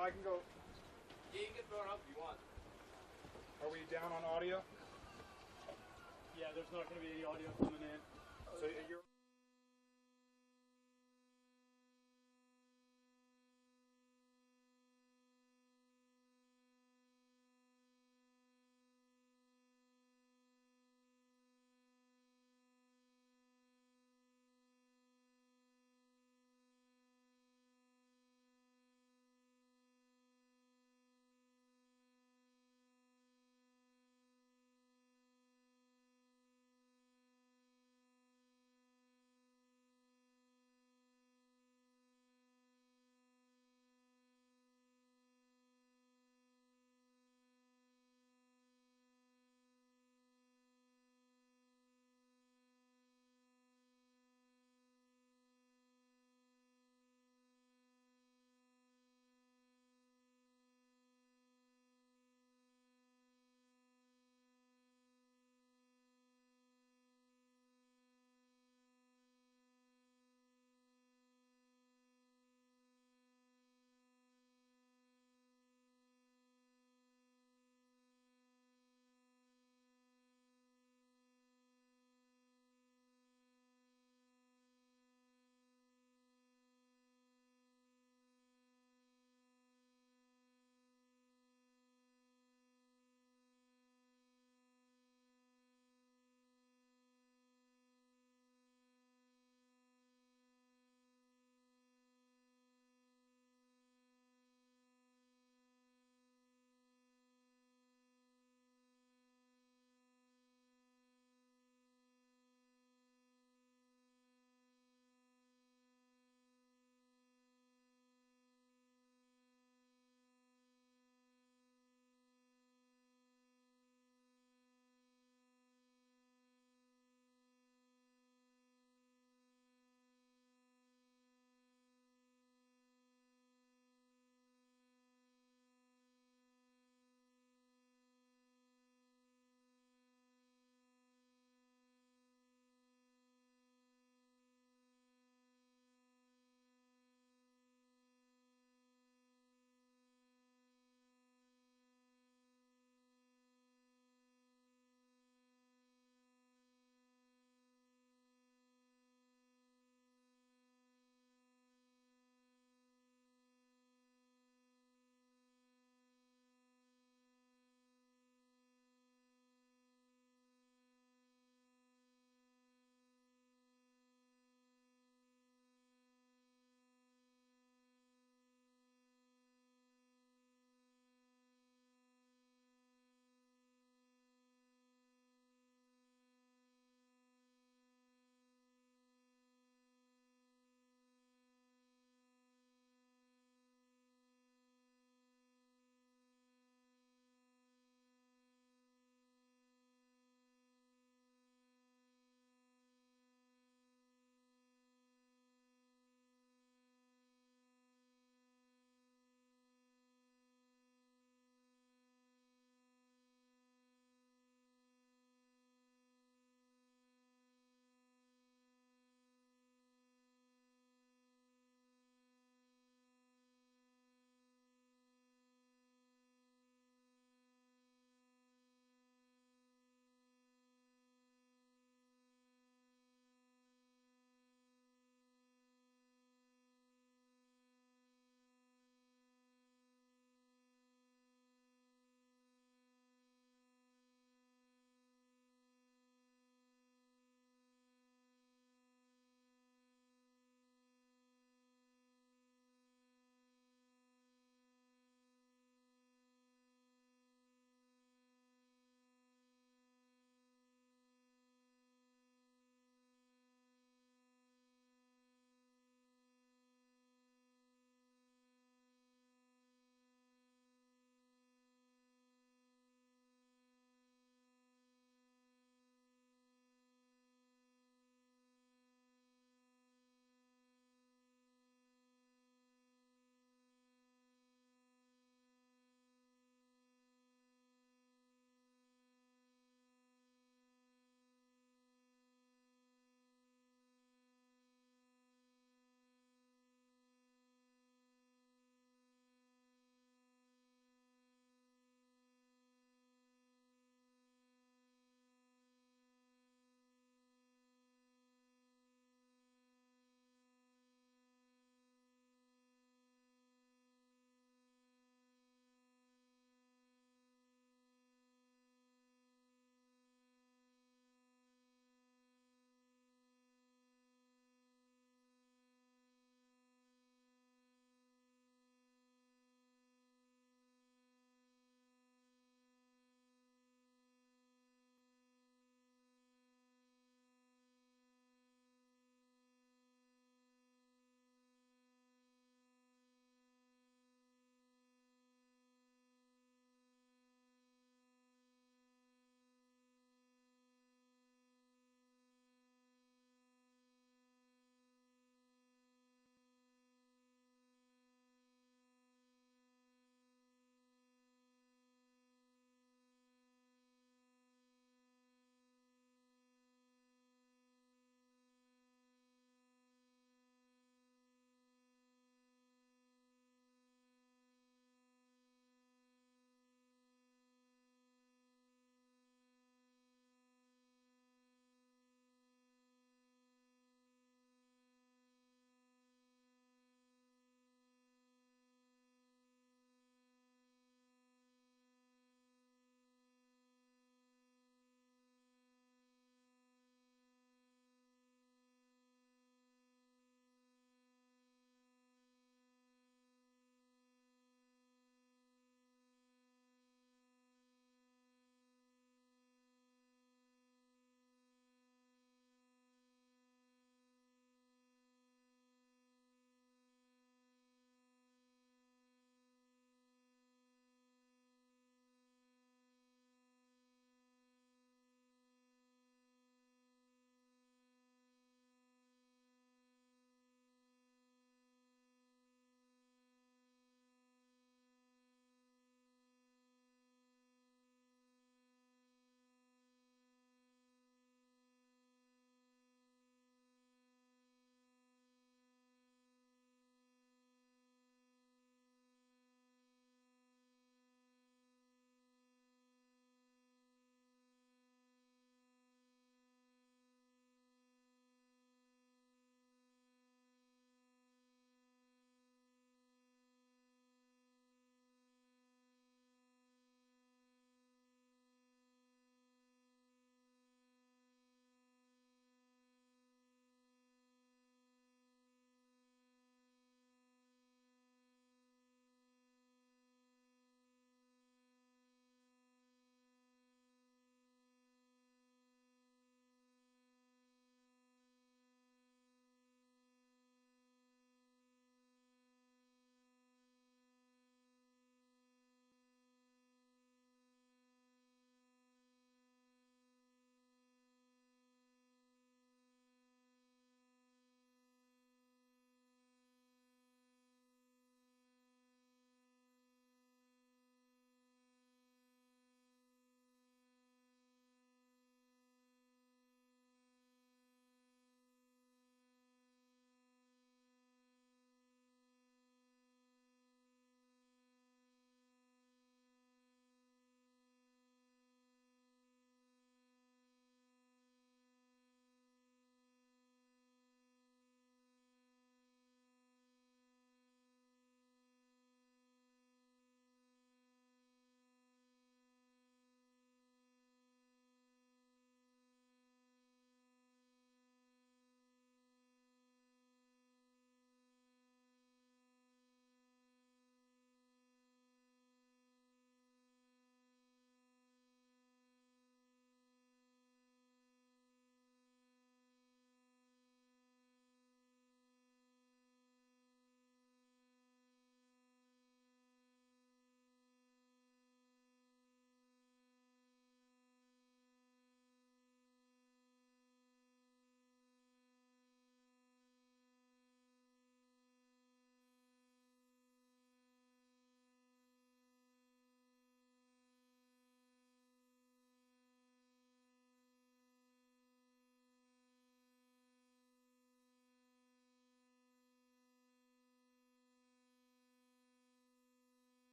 I can go. Yeah, you can throw it up if you want. Are we down on audio? Yeah, there's not going to be any audio coming in. So you're.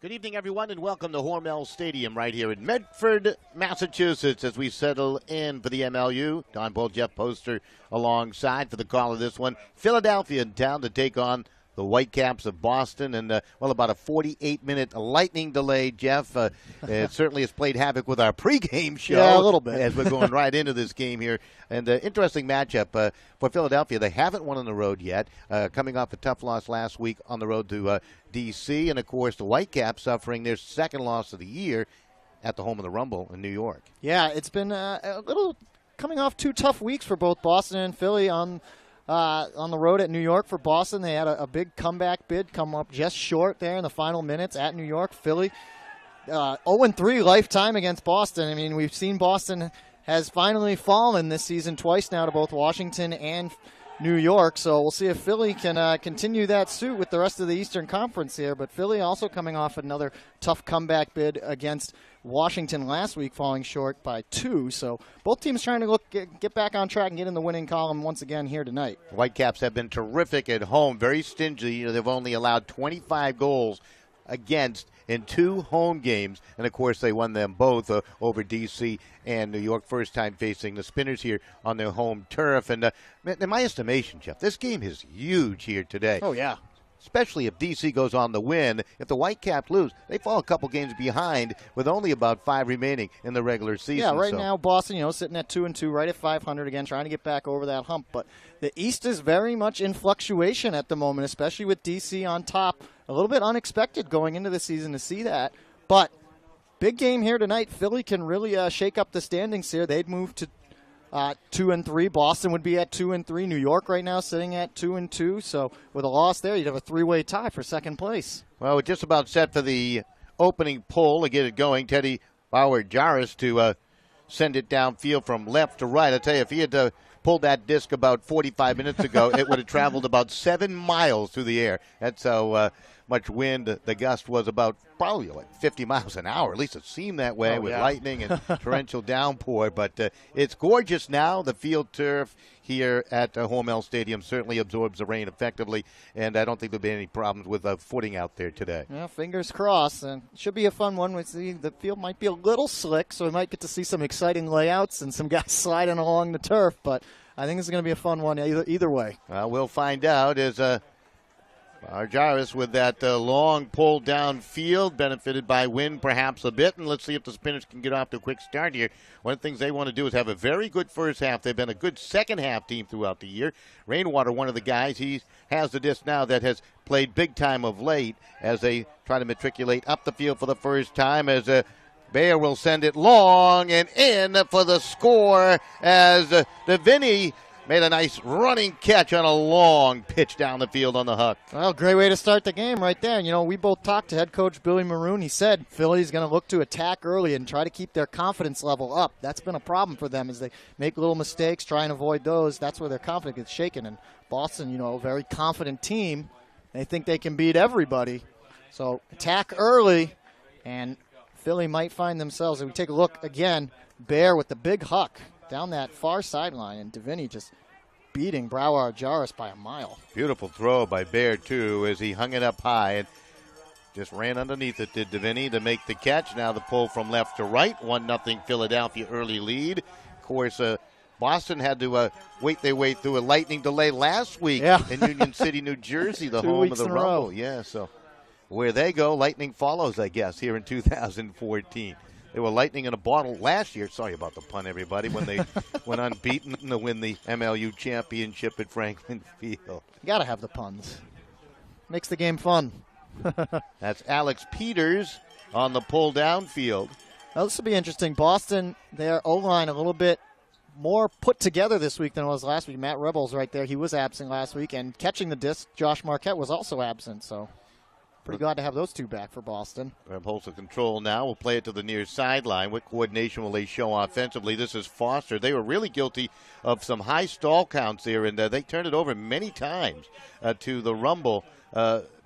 Good evening, everyone, and welcome to Hormel Stadium right here in Medford, Massachusetts, as we settle in for the MLU. Don Bull, Jeff Poster alongside for the call of this one. Philadelphia in town to take on the Whitecaps of Boston, and, about a 48-minute lightning delay, Jeff. It certainly has played havoc with our pregame show. Yeah, a little bit. As we're going right into this game here. And interesting matchup for Philadelphia. They haven't won on the road yet, coming off a tough loss last week on the road to D.C. And, of course, the Whitecaps suffering their second loss of the year at the home of the Rumble in New York. Yeah, it's been a little coming off 2 tough weeks for both Boston and Philly on the road at New York. For Boston, they had a big comeback bid come up just short there in the final minutes at New York. Philly, 0-3 lifetime against Boston. I mean, we've seen Boston has finally fallen this season twice now to both Washington and New York. So we'll see if Philly can continue that suit with the rest of the Eastern Conference here. But Philly also coming off another tough comeback bid against Washington last week, falling short by 2. So both teams trying to get back on track and get in the winning column once again here tonight. Whitecaps have been terrific at home, very stingy. They've only allowed 25 goals against in 2 home games, and of course they won them both over D.C. and New York, first time facing the Spinners here on their home turf. And in my estimation, Jeff, this game is huge here today. Oh, yeah. Especially if D.C. goes on the win. If the Whitecaps lose, they fall a couple games behind with only about 5 remaining in the regular season. Yeah, right now Boston, sitting at 2-2, right at 500 again, trying to get back over that hump. But the East is very much in fluctuation at the moment, especially with D.C. on top. A little bit unexpected going into the season to see that. But big game here tonight. Philly can really shake up the standings here. They'd move to 2-3. Boston would be at 2-3. New York right now sitting at 2-2. So with a loss there, you'd have a 3-way tie for second place. Well, we're just about set for the opening pull to get it going. Teddy Bauer-Jarvis to send it downfield from left to right. I tell you, if he had pulled that disc about 45 minutes ago, it would have traveled about 7 miles through the air. That's how much wind the gust was, about probably like 50 miles an hour. At least it seemed that way with lightning and torrential downpour. But it's gorgeous now. The field turf here at Hormel Stadium certainly absorbs the rain effectively, and I don't think there'll be any problems with footing out there today. Yeah, fingers crossed. And it should be a fun one. We see the field might be a little slick, so we might get to see some exciting layouts and some guys sliding along the turf. But I think it's going to be a fun one either way. We'll find out as Jarvis with that long pull downfield, benefited by wind perhaps a bit. And let's see if the Spinners can get off to a quick start here. One of the things they want to do is have a very good first half. They've been a good second half team throughout the year. Rainwater, one of the guys, he has the disc now that has played big time of late as they try to matriculate up the field for the first time as Bayer will send it long and in for the score as Deviney made a nice running catch on a long pitch down the field on the hook. Well, great way to start the game right there. And, we both talked to head coach Billy Maroon. He said Philly's going to look to attack early and try to keep their confidence level up. That's been a problem for them as they make little mistakes, try and avoid those. That's where their confidence gets shaken. And Boston, a very confident team. They think they can beat everybody. So attack early, and Philly might find themselves. If we take a look again, Bear with the big huck down that far sideline, and Deviney just beating Bauer-Jarvis by a mile. Beautiful throw by Bear, too, as he hung it up high and just ran underneath it, did Deviney, to make the catch. Now the pull from left to right, 1-0 Philadelphia early lead. Of course, Boston had to wait their way through a lightning delay last week in Union City, New Jersey, the home of the Rumble. Yeah, so where they go, lightning follows, I guess, here in 2014. They were lightning in a bottle last year. Sorry about the pun, everybody, when they went unbeaten to win the MLU championship at Franklin Field. You got to have the puns. Makes the game fun. That's Alex Peters on the pull down field. Now, this will be interesting. Boston, their O-line a little bit more put together this week than it was last week. Matt Rebels right there. He was absent last week. And catching the disc, Josh Marquette was also absent. So pretty glad to have those two back for Boston. Reb holds the control now. We'll play it to the near sideline. What coordination will they show offensively? This is Foster. They were really guilty of some high stall counts there, and they turned it over many times to the Rumble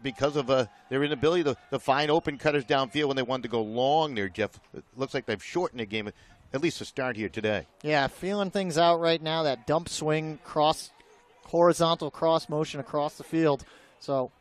because of their inability to find open cutters downfield when they wanted to go long there, Jeff. It looks like they've shortened the game, at least to start here today. Yeah, feeling things out right now. That dump swing, horizontal cross motion across the field. So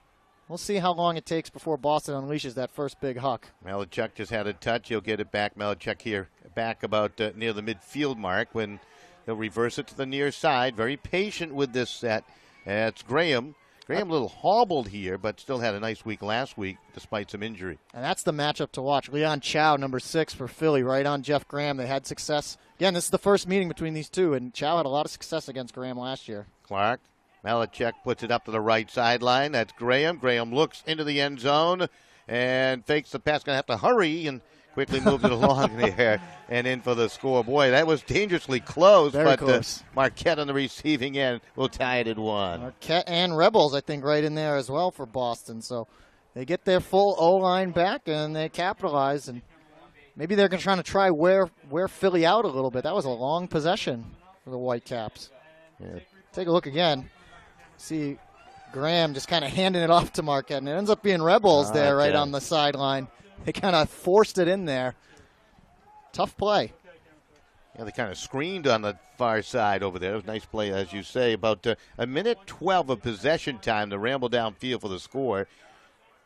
we'll see how long it takes before Boston unleashes that first big huck. Malachuk just had a touch. He'll get it back. Malachuk here back about near the midfield mark when they'll reverse it to the near side. Very patient with this set. It's Graham. Graham a little hobbled here, but still had a nice week last week despite some injury. And that's the matchup to watch. Leon Chow, number 6 for Philly, right on Jeff Graham. They had success. Again, this is the first meeting between these two, and Chow had a lot of success against Graham last year. Clark. Malachuk puts it up to the right sideline. That's Graham. Graham looks into the end zone and fakes the pass. Going to have to hurry and quickly moves it along there and in for the score. Boy, that was dangerously close. Very but close. Marquette on the receiving end will tie it at 1. Marquette and Rebels, I think, right in there as well for Boston. So they get their full O-line back, and they capitalize. And maybe they're trying to try wear Philly out a little bit. That was a long possession for the Whitecaps. Yeah. Take a look again. See Graham just kind of handing it off to Marquette, and it ends up being Rebels there right on the sideline. They kind of forced it in there. Tough play. Yeah, they kind of screened on the far side over there. It was a nice play, as you say. About a minute 12 of possession time to ramble downfield for the score.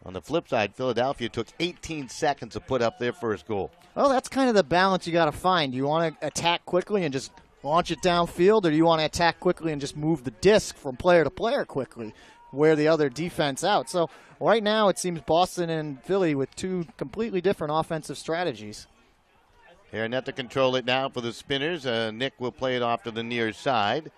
On the flip side, Philadelphia took 18 seconds to put up their first goal. Well, that's kind of the balance you got to find. Do you want to attack quickly and just launch it downfield, or do you want to attack quickly and just move the disc from player to player quickly, wear the other defense out? So right now it seems Boston and Philly with two completely different offensive strategies. Here, net to control it now for the Spinners. Nick will play it off to the near side.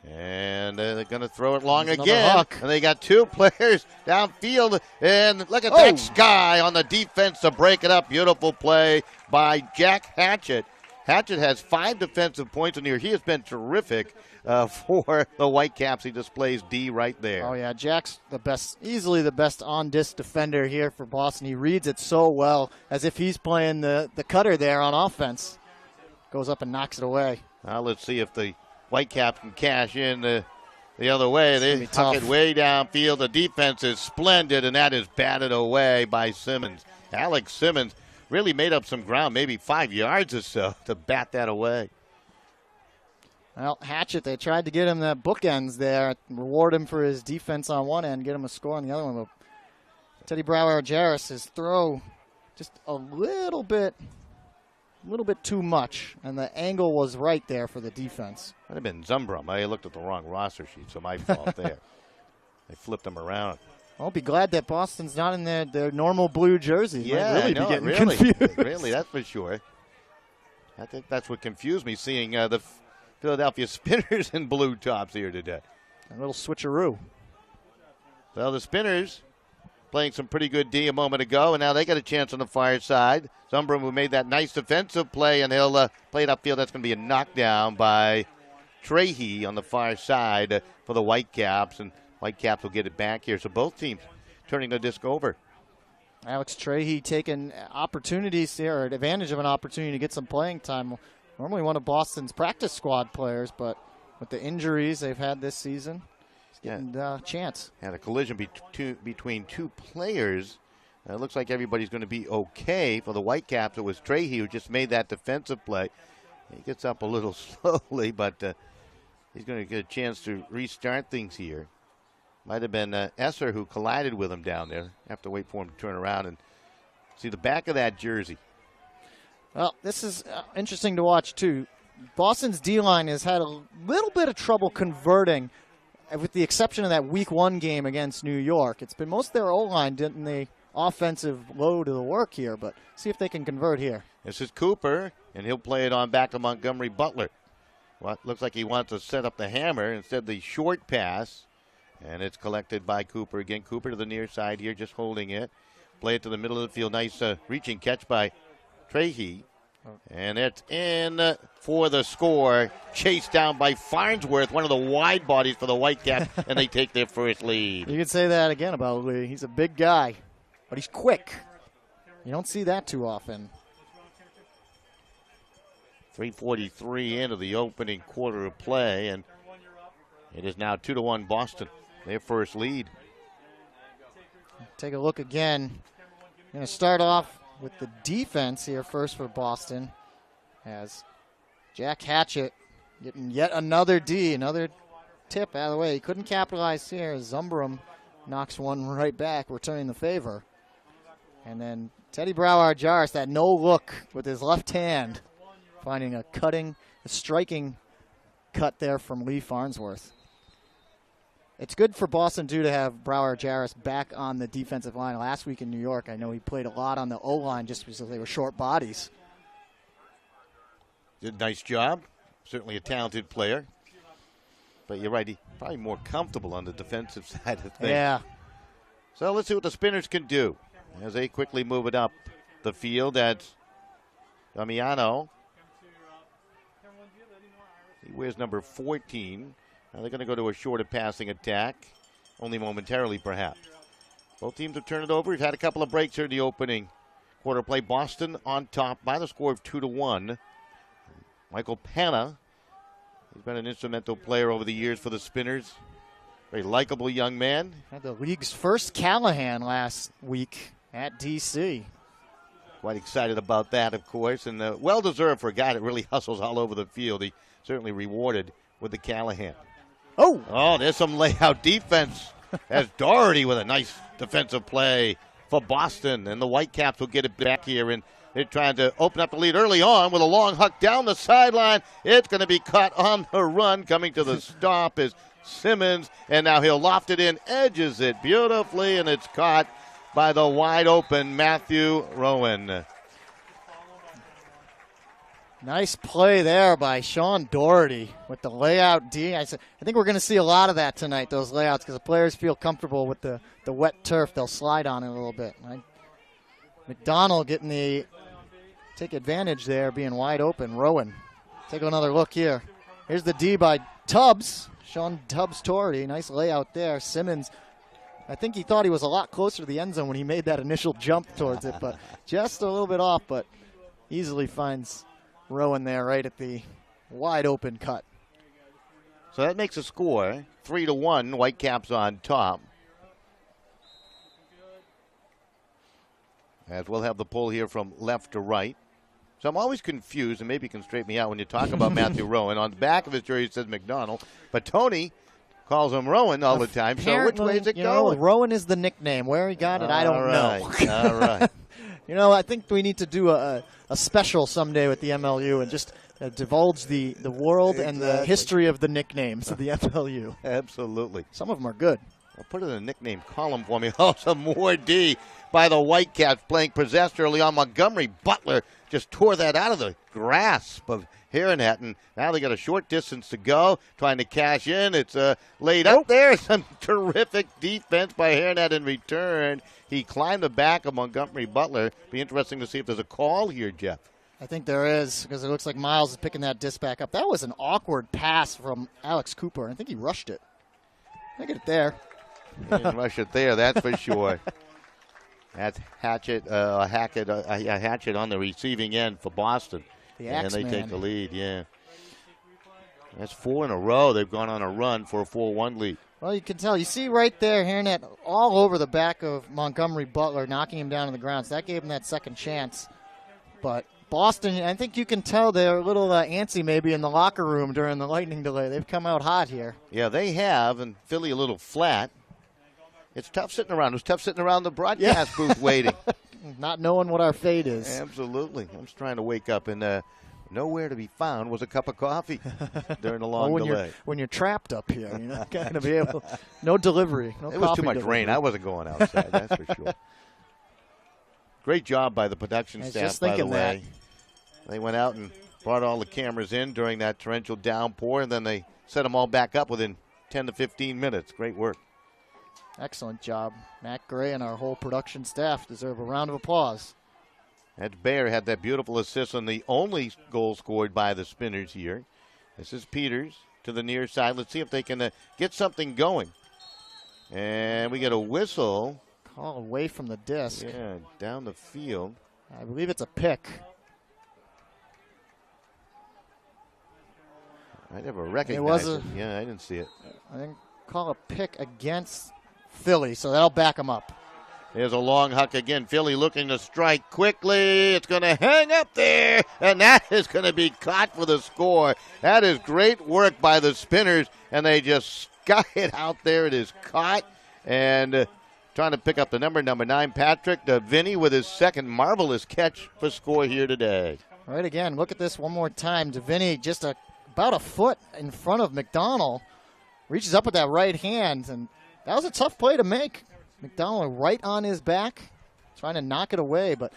And they're going to throw it long again. Huck. And they got 2 players downfield. And look at that Sky on the defense to break it up. Beautiful play by Jack Hatchett. Hatchett has 5 defensive points in here. He has been terrific for the Whitecaps. He displays D right there. Oh, yeah, Jack's the best, easily the best on-disc defender here for Boston. He reads it so well, as if he's playing the cutter there on offense. Goes up and knocks it away. Now let's see if the Whitecaps can cash in the other way. They tuck tough. it way downfield. The defense is splendid, and that is batted away by Simmons. Alex Simmons really made up some ground, maybe 5 yards or so, to bat that away. Well, Hatchett, they tried to get him the bookends there, reward him for his defense on one end, get him a score on the other one. But Teddy Brower-Jaris, his throw just a little bit too much, and the angle was right there for the defense. Might have been Zumbrum. I looked at the wrong roster sheet, so my fault there. They flipped him around. I'll be glad that Boston's not in their normal blue jersey. Yeah, really I know, be getting really, confused. really, that's for sure. I think that's what confused me, seeing the Philadelphia Spinners in blue tops here today. A little switcheroo. Well, the Spinners playing some pretty good D a moment ago, and now they got a chance on the far side. Zumbrum, who made that nice defensive play, and he'll play it upfield. That's going to be a knockdown by Trahey on the far side for the Whitecaps, and Whitecaps will get it back here. So both teams turning the disc over. Alex Trahey taking opportunities here, or advantage of an opportunity to get some playing time. Normally one of Boston's practice squad players, but with the injuries they've had this season, he's getting a chance. Had a collision between 2 players. It looks like everybody's going to be okay. For the Whitecaps, it was Trahey who just made that defensive play. He gets up a little slowly, but he's going to get a chance to restart things here. Might have been Esser who collided with him down there. Have to wait for him to turn around and see the back of that jersey. Well, this is interesting to watch, too. Boston's D-line has had a little bit of trouble converting, with the exception of that Week 1 game against New York. It's been most of their O-line getting the offensive load of the work here, but see if they can convert here. This is Cooper, and he'll play it on back to Montgomery Butler. Well, it looks like he wants to set up the hammer instead the short pass. And it's collected by Cooper. Again, Cooper to the near side here, just holding it. Play it to the middle of the field. Nice reaching catch by Trahey. And it's in for the score. Chased down by Farnsworth, one of the wide bodies for the Whitecaps, and they take their first lead. You can say that again about Lee. He's a big guy, but he's quick. You don't see that too often. 3:43 into the opening quarter of play, and it is now 2-1 Boston. Their first lead. Take a look again. Going to start off with the defense here first for Boston, as Jack Hatchett getting yet another D, another tip out of the way. He couldn't capitalize here. Zumbrum knocks one right back, returning the favor. And then Teddy Brouwer-Jarvis, that no look with his left hand, finding a striking cut there from Lee Farnsworth. It's good for Boston, too, to have Brouwer-Jarvis back on the defensive line. Last week in New York, I know he played a lot on the O-line just because they were short bodies. Did a nice job. Certainly a talented player. But you're right, he's probably more comfortable on the defensive side of things. Yeah. So let's see what the Spinners can do as they quickly move it up the field at Damiano. He wears number 14. Now they're going to go to a shorter passing attack, only momentarily perhaps. Both teams have turned it over. We've had a couple of breaks here in the opening quarter play. Boston on top by the score of 2-1. Michael Panna, he's been an instrumental player over the years for the Spinners. Very likable young man. Had the league's first Callahan last week at D.C. Quite excited about that, of course, and well-deserved for a guy that really hustles all over the field. He certainly rewarded with the Callahan. Oh, there's some layout defense. As Doherty with a nice defensive play for Boston, and the Whitecaps will get it back here, and they're trying to open up the lead early on with a long huck down the sideline. It's going to be caught on the run. Coming to the stop is Simmons, and now he'll loft it in, edges it beautifully, and it's caught by the wide-open Matthew Rowan. Nice play there by Sean Doherty with the layout D. I think we're going to see a lot of that tonight, those layouts, because the players feel comfortable with the wet turf. They'll slide on it a little bit. Right? McDonald getting take advantage there, being wide open. Rowan, take another look here. Here's the D by Tubbs, Sean Tubbs Doherty. Nice layout there. Simmons, I think he thought he was a lot closer to the end zone when he made that initial jump towards it, but just a little bit off, but easily finds Rowan there right at the wide open cut. So that makes a score 3-1. Whitecaps on top. As we'll have the pull here from left to right. So I'm always confused, and maybe you can straighten me out when you talk about Matthew Rowan. On the back of his jersey it says McDonald, but Tony calls him Rowan all the time. So which way is it going? Rowan is the nickname. Where he got it, I don't know. All right. I think we need to do a special someday with the MLU and just divulge the world and the history of the nicknames of the MLU. Absolutely. Some of them are good. I'll put it in the nickname column for me. Oh, some more D by the Whitecaps playing possessed early on. Montgomery Butler just tore that out of the grasp of Hernet, and now they got a short distance to go, trying to cash in. It's laid up there. Some terrific defense by Hernet in return. He climbed the back of Montgomery Butler. Be interesting to see if there's a call here, Jeff. I think there is, because it looks like Miles is picking that disc back up. That was an awkward pass from Alex Cooper. I think he rushed it. I get it there. He didn't rush it there, that's for sure. That's Hackett on the receiving end for Boston. And they take the lead, yeah. That's 4 in a row. They've gone on a run for a 4-1 lead. Well, you can tell. You see right there, Hernet all over the back of Montgomery Butler, knocking him down on the ground. So that gave him that second chance. But Boston, I think you can tell they're a little antsy maybe in the locker room during the lightning delay. They've come out hot here. Yeah, they have, and Philly a little flat. It's tough sitting around. It was tough sitting around the broadcast booth waiting. Not knowing what our fate is. Absolutely. I'm just trying to wake up, and nowhere to be found was a cup of coffee during the long delay. When you're trapped up here, you're not going to be able. No delivery. No. It was too much delivery. rain. I wasn't going outside. That's for sure. Great job by the production staff. By the way, they went out and brought all the cameras in during that torrential downpour, and then they set them all back up within 10 to 15 minutes. Great work. Excellent job. Matt Gray and our whole production staff deserve a round of applause. Ed Baer had that beautiful assist on the only goal scored by the Spinners here. This is Peters to the near side. Let's see if they can get something going. And we get a whistle. Call away from the disc. Yeah, down the field. I believe it's a pick. I never recognized it. I didn't see it. I think call a pick against Philly, so that'll back them up. There's a long huck again. Philly looking to strike quickly. It's going to hang up there, and that is going to be caught for the score. That is great work by the Spinners, and they just got it out there. It is caught, And trying to pick up the number 9, Patrick Vinny with his second marvelous catch for score here today. Right again, look at this one more time. Vinny just about a foot in front of McDonald. Reaches up with that right hand, and that was a tough play to make. McDonald right on his back, trying to knock it away. But,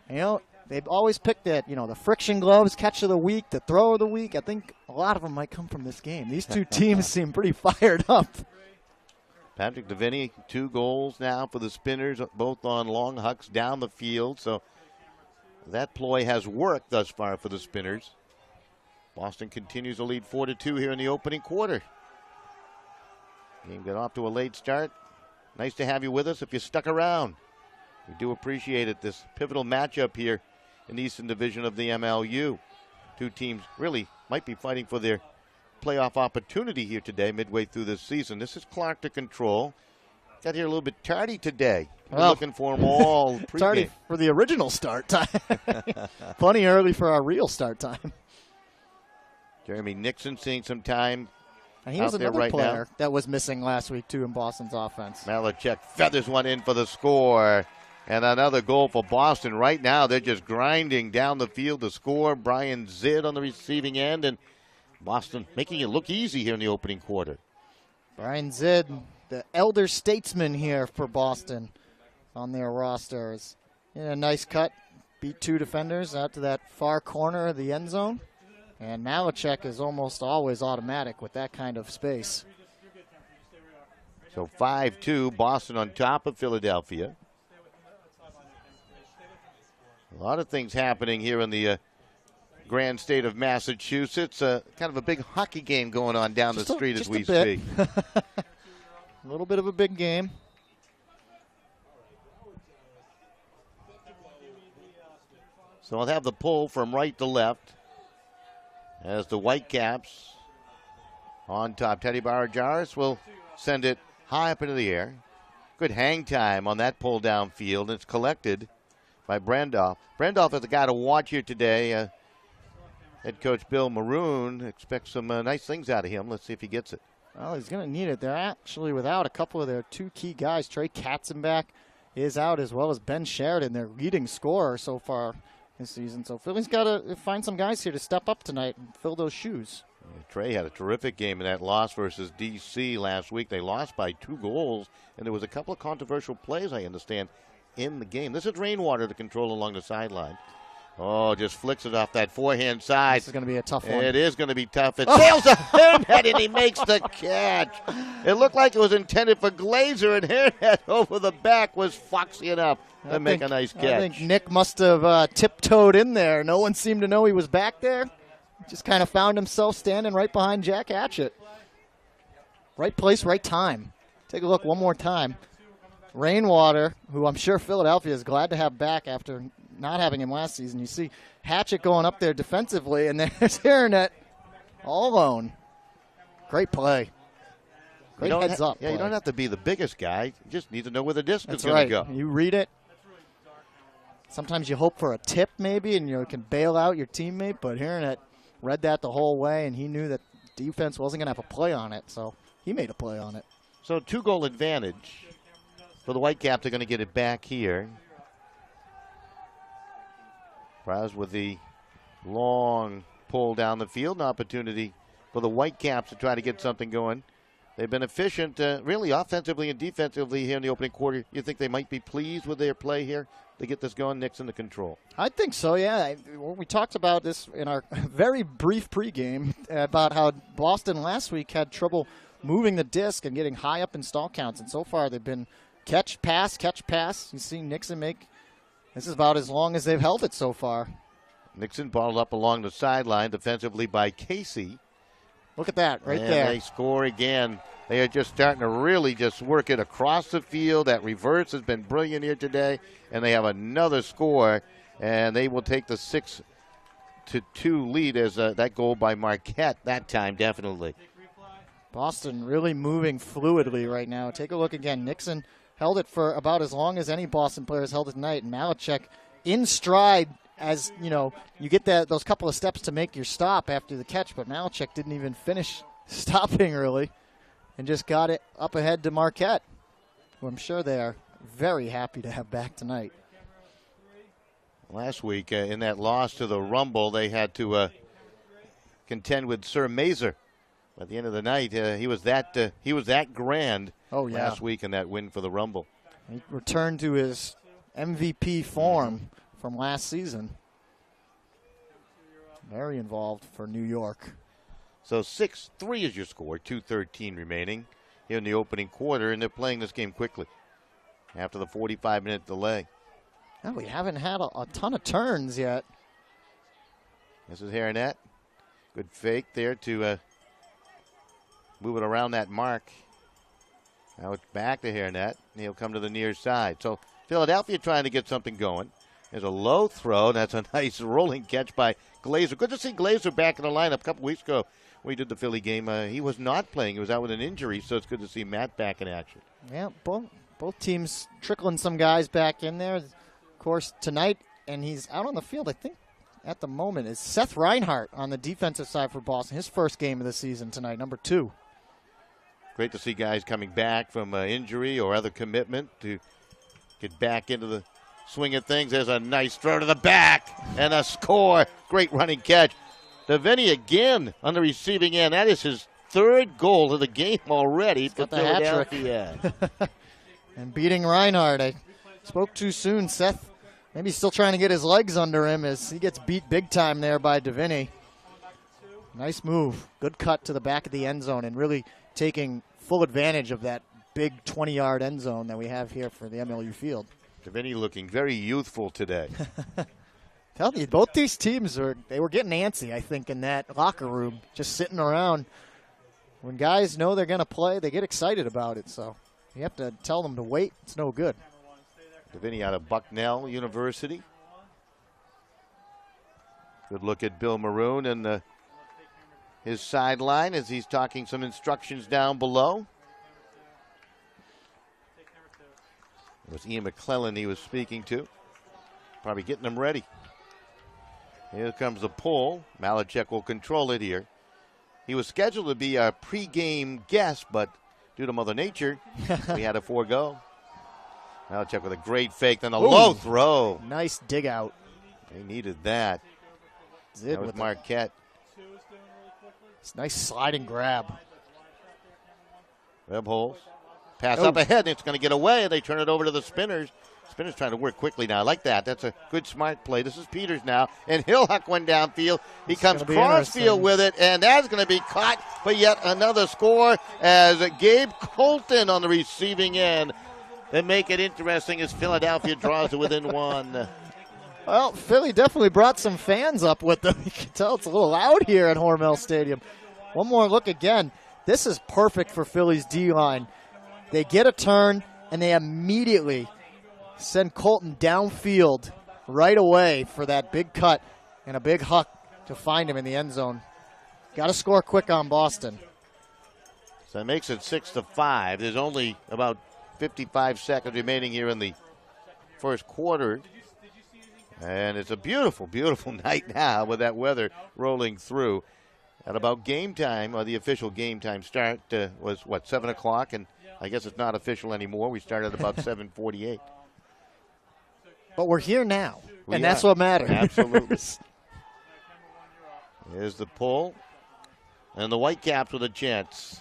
they've always picked that, the friction gloves, catch of the week, the throw of the week. I think a lot of them might come from this game. These two teams seem pretty fired up. Patrick DeVinny, 2 goals now for the Spinners, both on long hucks down the field. So that ploy has worked thus far for the Spinners. Boston continues to lead 4-2 here in the opening quarter. Game got off to a late start. Nice to have you with us if you stuck around. We do appreciate it, this pivotal matchup here in the Eastern Division of the MLU. 2 teams really might be fighting for their playoff opportunity here today, midway through this season. This is Clark to control. Got here a little bit tardy today. We're looking for them all pregame. Tardy for the original start time. Plenty early for our real start time. Jeremy Nixon seeing some time. And he was another right player now that was missing last week, too, in Boston's offense. Malachek feathers one in for the score. And another goal for Boston. Right now, they're just grinding down the field to score. Brian Zidd on the receiving end. And Boston making it look easy here in the opening quarter. Brian Zidd, the elder statesman here for Boston on their rosters. In a nice cut, beat 2 defenders out to that far corner of the end zone. And Malachek is almost always automatic with that kind of space. So 5-2, Boston on top of Philadelphia. A lot of things happening here in the grand state of Massachusetts. Kind of a big hockey game going on down the street as we speak. A little bit of a big game. So I'll have the pull from right to left as the Whitecaps on top. Teddy Barajaris will send it high up into the air. Good hang time on that pull downfield, and it's collected by Brandoff. Brandoff is the guy to watch here today. Head coach Bill Maroon expects some nice things out of him. Let's see if he gets it. Well, he's going to need it. They're actually without a couple of their 2 key guys. Trey Katzenbach is out, as well as Ben Sheridan, their leading scorer so far this season. So Philly's got to find some guys here to step up tonight and fill those shoes. Trey had a terrific game in that loss versus D.C. last week. They lost by 2 goals, and there was a couple of controversial plays, I understand, in the game. This is Rainwater to control along the sideline. Oh, just flicks it off that forehand side. This is going to be a tough one. It is going to be tough. It sails to Hairnet, and he makes the catch. It looked like it was intended for Glazer, and Hairnet over the back was foxy enough to make a nice catch. I think Nick must have tiptoed in there. No one seemed to know he was back there. Just kind of found himself standing right behind Jack Hatchett. Right place, right time. Take a look one more time. Rainwater, who I'm sure Philadelphia is glad to have back after not having him last season. You see Hatchett going up there defensively, and there's Hairnet all alone. Great play. Great heads up. Yeah, you don't have to be the biggest guy. You just need to know where the disc is going to go. You read it. Sometimes you hope for a tip maybe, and you can bail out your teammate, but Hairnet read that the whole way, and he knew that defense wasn't going to have a play on it, so he made a play on it. So 2-goal advantage for the Whitecaps. Are going to get it back here. Prowse with the long pull down the field. An opportunity for the Whitecaps to try to get something going. They've been efficient, really offensively and defensively here in the opening quarter. You think they might be pleased with their play here? They get this going, Nixon the control. I think so, yeah. We talked about this in our very brief pregame about how Boston last week had trouble moving the disc and getting high up in stall counts. And so far they've been catch, pass. You see Nixon make, this is about as long as they've held it so far. Nixon balled up along the sideline defensively by Casey. Look at that right and there. They score again. They are just starting to really just work it across the field. That reverse has been brilliant here today. And they have another score. And they will take the 6-2 lead as that goal by Marquette that time, definitely. Boston really moving fluidly right now. Take a look again. Nixon held it for about as long as any Boston player has held it tonight. And Malachek in stride as, you know, you get those couple of steps to make your stop after the catch. But Malachek didn't even finish stopping really and just got it up ahead to Marquette. who I'm sure they are very happy to have back tonight. Last week, in that loss to the Rumble, they had to contend with Sir Mazer. At the end of the night, he was that grand last week in that win for the Rumble. He returned to his MVP form from last season. Very involved for New York. So 6-3 is your score, 2:13 remaining here in the opening quarter, and they're playing this game quickly after the 45-minute delay. Well, we haven't had a ton of turns yet. This is Harnett. Good fake there to move it around that mark. Now it's back to Harnett, and he'll come to the near side. So Philadelphia trying to get something going. There's a low throw. That's a nice rolling catch by Glazer. Good to see Glazer back in the lineup. A couple weeks ago when we did the Philly game, he was not playing. He was out with an injury, so it's good to see Matt back in action. Yeah, both teams trickling some guys back in there. Of course, tonight, and he's out on the field, I think, at the moment, is Seth Reinhart on the defensive side for Boston. His first game of the season tonight, number 2. Great to see guys coming back from injury or other commitment to get back into the swing of things. There's a nice throw to the back and a score. Great running catch. Deviney again on the receiving end. That is his 3rd goal of the game already for Philadelphia. And beating Reinhardt. I spoke too soon. Seth maybe still trying to get his legs under him as he gets beat big time there by Deviney. Nice move. Good cut to the back of the end zone and really taking full advantage of that big 20-yard end zone that we have here for the MLU field. Deviney looking very youthful today. Tell you, both these teams were getting antsy, I think, in that locker room, just sitting around. When guys know they're going to play, they get excited about it. So you have to tell them to wait. It's no good. Deviney out of Bucknell University. Good look at Bill Maroon and his sideline as he's talking some instructions down below. It was Ian McClellan he was speaking to. Probably getting them ready. Here comes the pull. Malachek will control it here. He was scheduled to be a pregame guest, but due to Mother Nature, we had to forego. Malachek with a great fake, then a low throw. Nice dig out. They needed that. That was Marquette. It's a nice sliding grab. Reb Holes. Pass up ahead, and it's going to get away, and they turn it over to the Spinners. Spinners trying to work quickly now. I like that. That's a good, smart play. This is Peters now, and he'll huck one downfield. He comes cross-field with it, and that's going to be caught for yet another score as Gabe Colton on the receiving end. They make it interesting as Philadelphia draws to within 1. Well, Philly definitely brought some fans up with them. You can tell it's a little loud here at Hormel Stadium. One more look again. This is perfect for Philly's D-line. They get a turn, and they immediately send Colton downfield right away for that big cut and a big huck to find him in the end zone. Got to score quick on Boston. So that makes it 6-5. There's only about 55 seconds remaining here in the first quarter. And it's a beautiful, beautiful night now with that weather rolling through. At about game time, or the official game time start was, 7 o'clock? And I guess it's not official anymore. We started about 7:48. But we're here now, and that's what matters. Absolutely. Here's the pull. And the Whitecaps with a chance.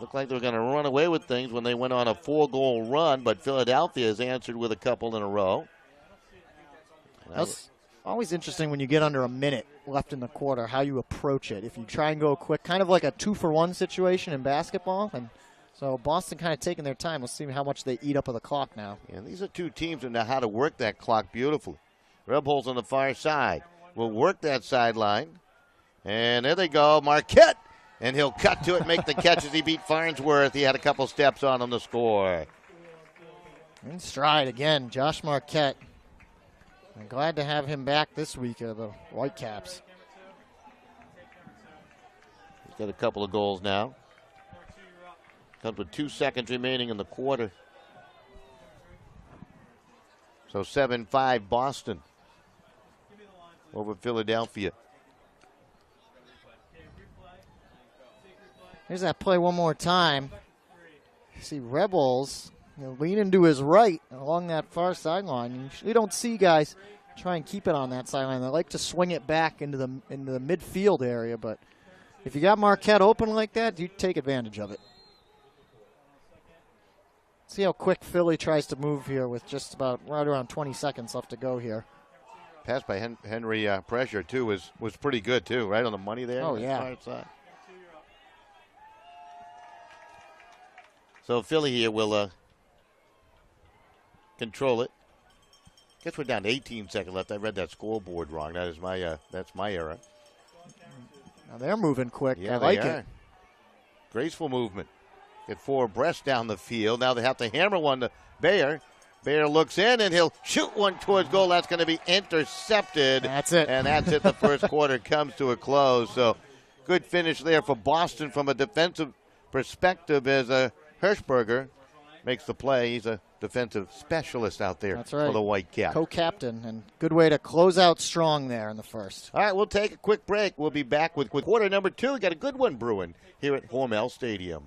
Looked like they were going to run away with things when they went on a 4-goal run, but Philadelphia has answered with a couple in a row. That's always interesting when you get under a minute left in the quarter, how you approach it. If you try and go quick, kind of like a 2-for-1 situation in basketball. And so Boston kind of taking their time. Let's see how much they eat up of the clock now. Yeah, these are two teams that know how to work that clock beautifully. Reb Holes on the far side will work that sideline. And there they go, Marquette. And he'll cut to it, make the catch as he beat Farnsworth. He had a couple steps on him to score. In stride again, Josh Marquette. I'm glad to have him back this week of the Whitecaps. He's got a couple of goals now. Comes with 2 seconds remaining in the quarter. So 7-5 Boston over Philadelphia. Here's that play one more time. see Rebels leaning to his right along that far sideline. You usually don't see guys try and keep it on that sideline. They like to swing it back into the midfield area, but if you got Marquette open like that, you take advantage of it. See how quick Philly tries to move here with just about right around 20 seconds left to go here. Pass by Henry Pressure, too, was pretty good, too. Right on the money there. Oh, yeah. Right side. So Philly here will control it. Guess we're down to 18 seconds left. I read that scoreboard wrong. That is that's my error. Now they're moving quick. Yeah, I like they are. it. Graceful movement. Get 4 abreast down the field. Now they have to hammer one to Bayer. Bayer looks in, and he'll shoot one towards goal. That's going to be intercepted. That's it. And that's it. The first quarter comes to a close. So good finish there for Boston from a defensive perspective as Hirschberger makes the play. He's a defensive specialist out there. That's right. For the Whitecaps. Co-captain, and good way to close out strong there in the first. All right, we'll take a quick break. We'll be back with quarter number 2. We got a good one brewing here at Hormel Stadium.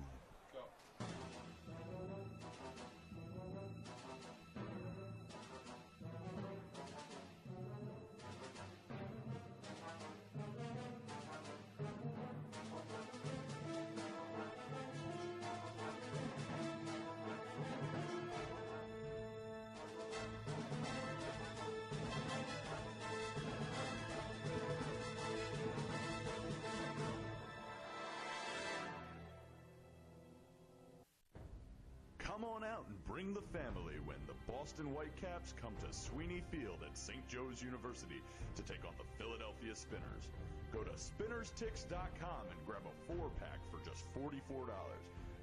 Come on out and bring the family when the Boston Whitecaps come to Sweeney Field at St. Joe's University to take on the Philadelphia Spinners. Go to spinnerstix.com and grab a 4-pack for just $44.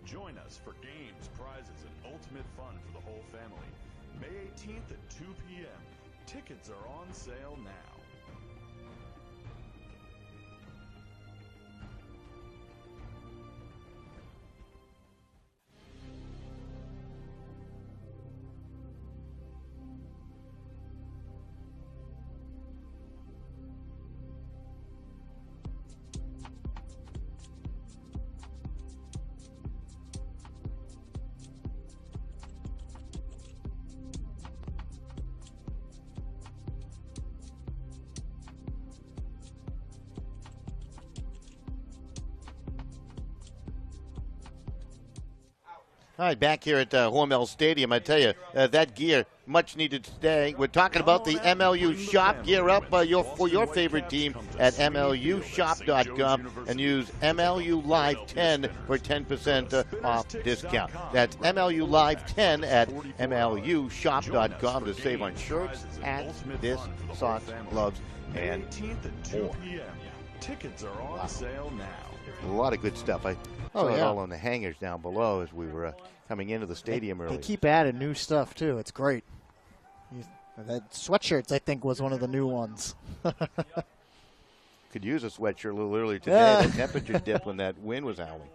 Join us for games, prizes, and ultimate fun for the whole family. May 18th at 2 p.m. Tickets are on sale now. All right, back here at Hormel Stadium, I tell you, that gear, much needed today. We're talking about the MLU shop. Gear up for your favorite team at MLUshop.com and use MLU Live 10 for 10% off discount. That's MLU Live 10 at MLUshop.com to save on shirts, hats, discs, socks, gloves, and more. Tickets are on sale now. A lot of good stuff. I saw it all on the hangers down below as we were coming into the stadium earlier. They keep adding new stuff, too. It's great. That sweatshirts, I think, was one of the new ones. Could use a sweatshirt a little earlier today. The temperature dipped when that wind was howling.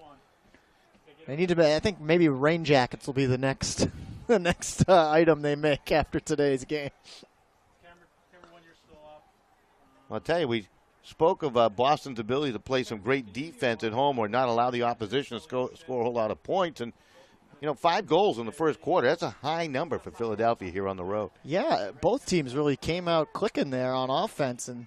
They need to be, I think maybe rain jackets will be the next item they make after today's game. Well, I'll tell you, we spoke of Boston's ability to play some great defense at home or not allow the opposition to score a whole lot of points. And, 5 goals in the first quarter, that's a high number for Philadelphia here on the road. Yeah, both teams really came out clicking there on offense. And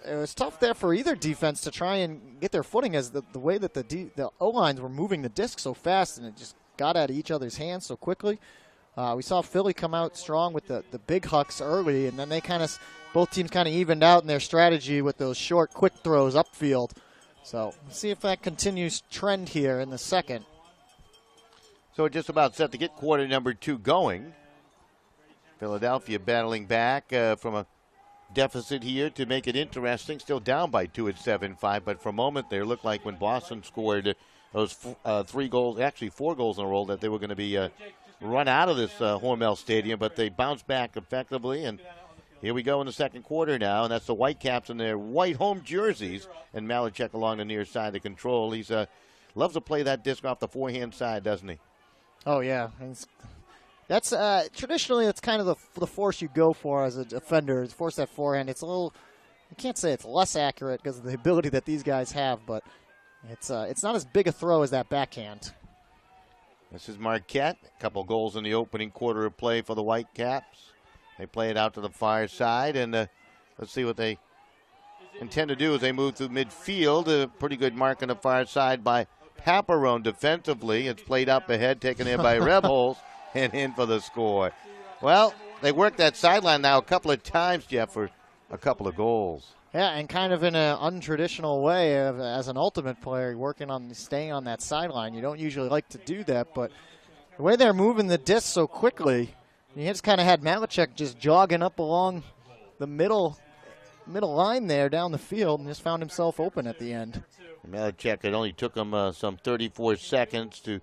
it was tough there for either defense to try and get their footing as the way that the O-lines were moving the disc so fast and it just got out of each other's hands so quickly. We saw Philly come out strong with the big hucks early, and then both teams kind of evened out in their strategy with those short, quick throws upfield. So let's see if that continues trend here in the second. So we're just about set to get quarter number 2 going. Philadelphia battling back from a deficit here to make it interesting. Still down by 2 at 7-5, but for a moment there looked like when Boston scored those 3 goals, actually 4 goals in a row, that they were going to be run out of this Hormel Stadium, but they bounced back effectively, and here we go in the second quarter now, and that's the Whitecaps in their white home jerseys, and Malachek along the near side to control. He's loves to play that disc off the forehand side, doesn't he? Oh, yeah. That's traditionally it's kind of the force you go for as a defender, is force that forehand. It's a little, I can't say it's less accurate because of the ability that these guys have, but it's not as big a throw as that backhand. This is Marquette. A couple goals in the opening quarter of play for the Whitecaps. They play it out to the far side, and let's see what they intend to do as they move through midfield. A pretty good mark on the far side by Paparone defensively. It's played up ahead, taken there by Rebels, and in for the score. Well, they worked that sideline now a couple of times, Jeff, for a couple of goals. Yeah, and kind of in an untraditional way as an ultimate player, working on staying on that sideline. You don't usually like to do that, but the way they're moving the disc so quickly, you just kind of had Malachek just jogging up along the middle line there down the field and just found himself open at the end. Malachek, it only took him some 34 seconds to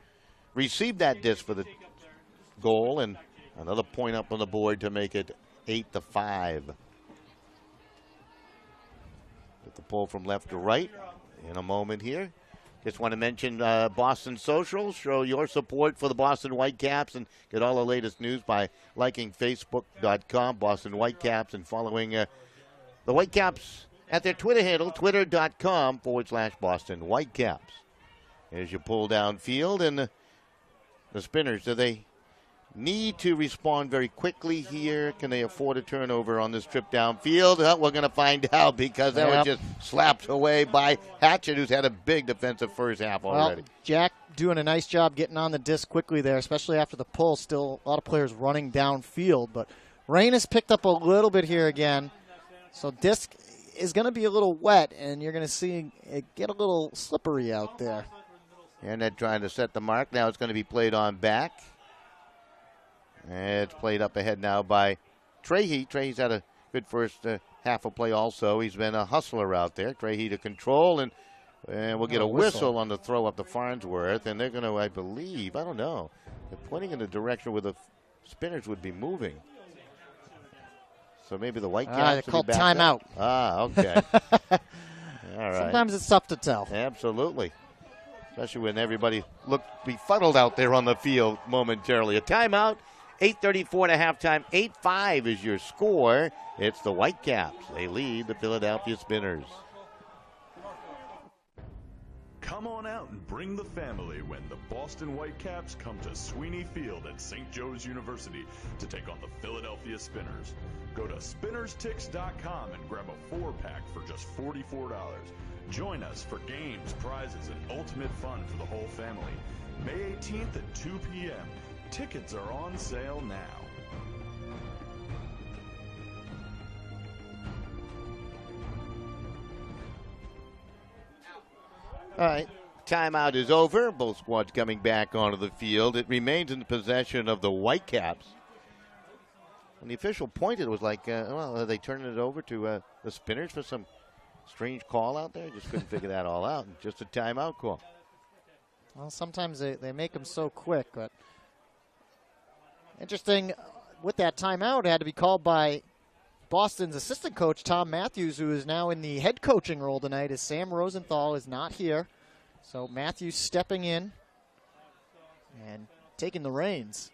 receive that disc for the goal, and another point up on the board to make it 8-5. With the pull from left to right in a moment here. Just want to mention Boston Social. Show your support for the Boston Whitecaps and get all the latest news by liking Facebook.com, Boston Whitecaps, and following the Whitecaps at their Twitter handle, twitter.com/Boston Whitecaps. As you pull downfield, and the Spinners, do they need to respond very quickly here? Can they afford a turnover on this trip downfield? Well, we're going to find out, because that was just slapped away by Hatchett, who's had a big defensive first half already. Well, Jack doing a nice job getting on the disc quickly there, especially after the pull. Still a lot of players running downfield, but rain has picked up a little bit here again. So disc is going to be a little wet, and you're going to see it get a little slippery out there. And they're trying to set the mark. Now it's going to be played on back. And it's played up ahead now by Trahey. Trahey's had a good first half of play also. He's been a hustler out there. Trahey to control, and we'll get a whistle on the throw up to Farnsworth. And they're going to, I believe, I don't know, they're pointing in the direction where the Spinners would be moving. So maybe the Whitecaps they called timeout. Okay. All right. Sometimes it's tough to tell. Absolutely. Especially when everybody looked befuddled out there on the field momentarily. A timeout. 8:34 to halftime. 8-5 is your score. It's the Whitecaps. They lead the Philadelphia Spinners. Come on out and bring the family when the Boston Whitecaps come to Sweeney Field at St. Joe's University to take on the Philadelphia Spinners. Go to spinnerstix.com and grab a 4-pack for just $44. Join us for games, prizes, and ultimate fun for the whole family. May 18th at 2 p.m. Tickets are on sale now. All right. Timeout is over. Both squads coming back onto the field. It remains in the possession of the Whitecaps. When the official pointed, it was like, well, are they turning it over to the Spinners for some strange call out there? Just couldn't figure that all out. Just a timeout call. Well, sometimes they make them so quick, but interesting, with that timeout, it had to be called by Boston's assistant coach, Tom Matthews, who is now in the head coaching role tonight, as Sam Rosenthal is not here. So Matthews stepping in and taking the reins.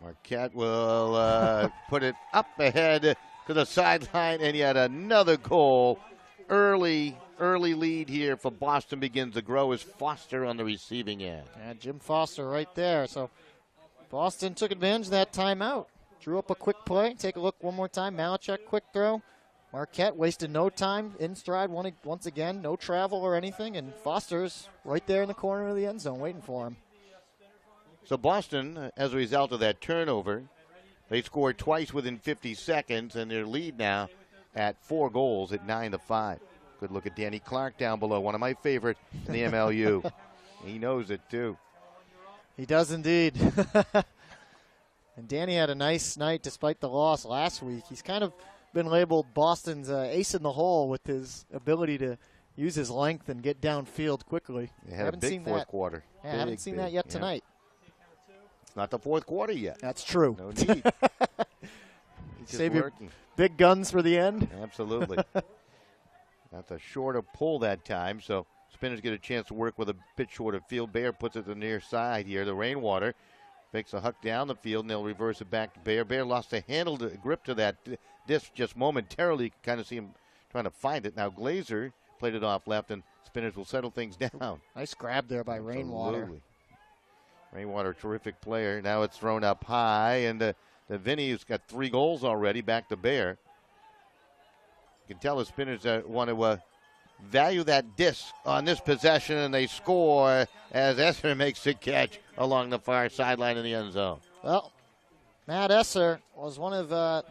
Marquette will put it up ahead to the sideline, and yet another goal. Early lead here for Boston begins to grow as Foster on the receiving end. Yeah, Jim Foster right there. So Boston took advantage of that timeout. Drew up a quick play. Take a look one more time. Malachek, quick throw. Marquette wasted no time. In stride once again. No travel or anything. And Foster's right there in the corner of the end zone waiting for him. So Boston, as a result of that turnover, they scored twice within 50 seconds, and their lead now at 4 goals at 9-5. Good look at Danny Clark down below, one of my favorite in the MLU. He knows it, too. He does indeed. And Danny had a nice night despite the loss last week. He's kind of been labeled Boston's ace in the hole with his ability to use his length and get downfield quickly. They had a big fourth quarter. Yeah, I haven't seen that yet tonight. It's not the fourth quarter yet. That's true. No need. He's Save just your working. big guns for the end. Absolutely. That's a shorter pull that time, so Spinners get a chance to work with a bit shorter field. Bear puts it to the near side here. The Rainwater makes a huck down the field, and they'll reverse it back to Bear. Bear lost the grip to that disc just momentarily. You can kind of see him trying to find it. Now Glazer played it off left, and Spinners will settle things down. Nice grab there by Rainwater. Absolutely. Rainwater, terrific player. Now it's thrown up high, and the Vinny, who's got 3 goals already, back to Bear. You can tell the Spinners want to value that disc on this possession, and they score as Esser makes the catch along the far sideline in the end zone. Well, Matt Esser was one of the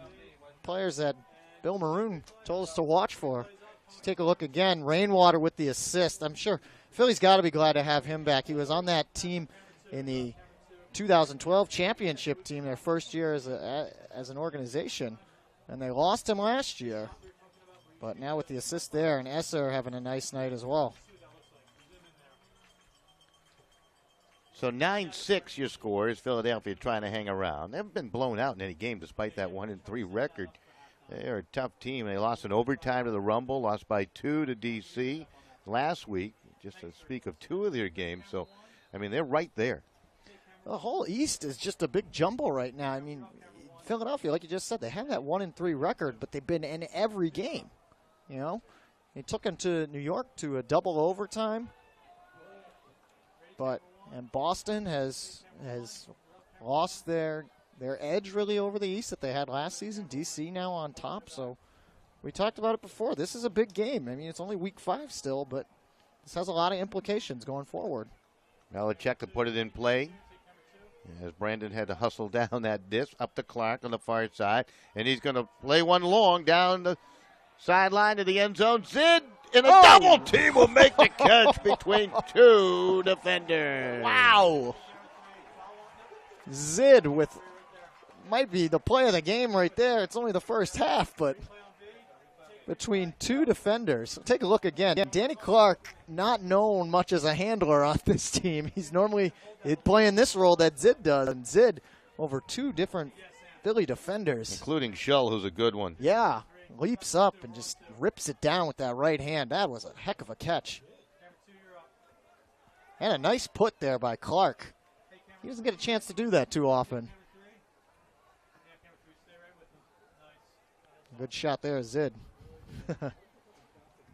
players that Bill Maroon told us to watch for. Let's take a look again. Rainwater with the assist. I'm sure Philly's got to be glad to have him back. He was on that team in the 2012 championship team, their first year as an organization, and they lost him last year. But now with the assist there, and Esser having a nice night as well. So 9-6 your score is Philadelphia trying to hang around. They haven't been blown out in any game despite that 1-3 record. They're a tough team. They lost in overtime to the Rumble, lost by 2 to D.C. last week, just to speak of 2 of their games. So, I mean, they're right there. The whole East is just a big jumble right now. I mean, Philadelphia, like you just said, they have that 1-3 record, but they've been in every game. You know, they took them to New York to a double overtime, and Boston has lost their edge really over the East that they had last season. DC now on top, so we talked about it before. This is a big game. I mean, it's only week 5 still, but this has a lot of implications going forward. Belichick to put it in play, as Brandon had to hustle down that disc up to Clark on the far side, and he's going to play one long down the sideline to the end zone. Zid in a double team will make the catch between 2 defenders. Wow. Zid with might be the play of the game right there. It's only the first half, but between 2 defenders. Take a look again. Danny Clark, not known much as a handler on this team. He's normally playing this role that Zid does. And Zid over 2 different Philly defenders. Including Shull, who's a good one. Yeah. Leaps up and just rips it down with that right hand. That was a heck of a catch. And a nice put there by Clark. He doesn't get a chance to do that too often. Good shot there, Zid. A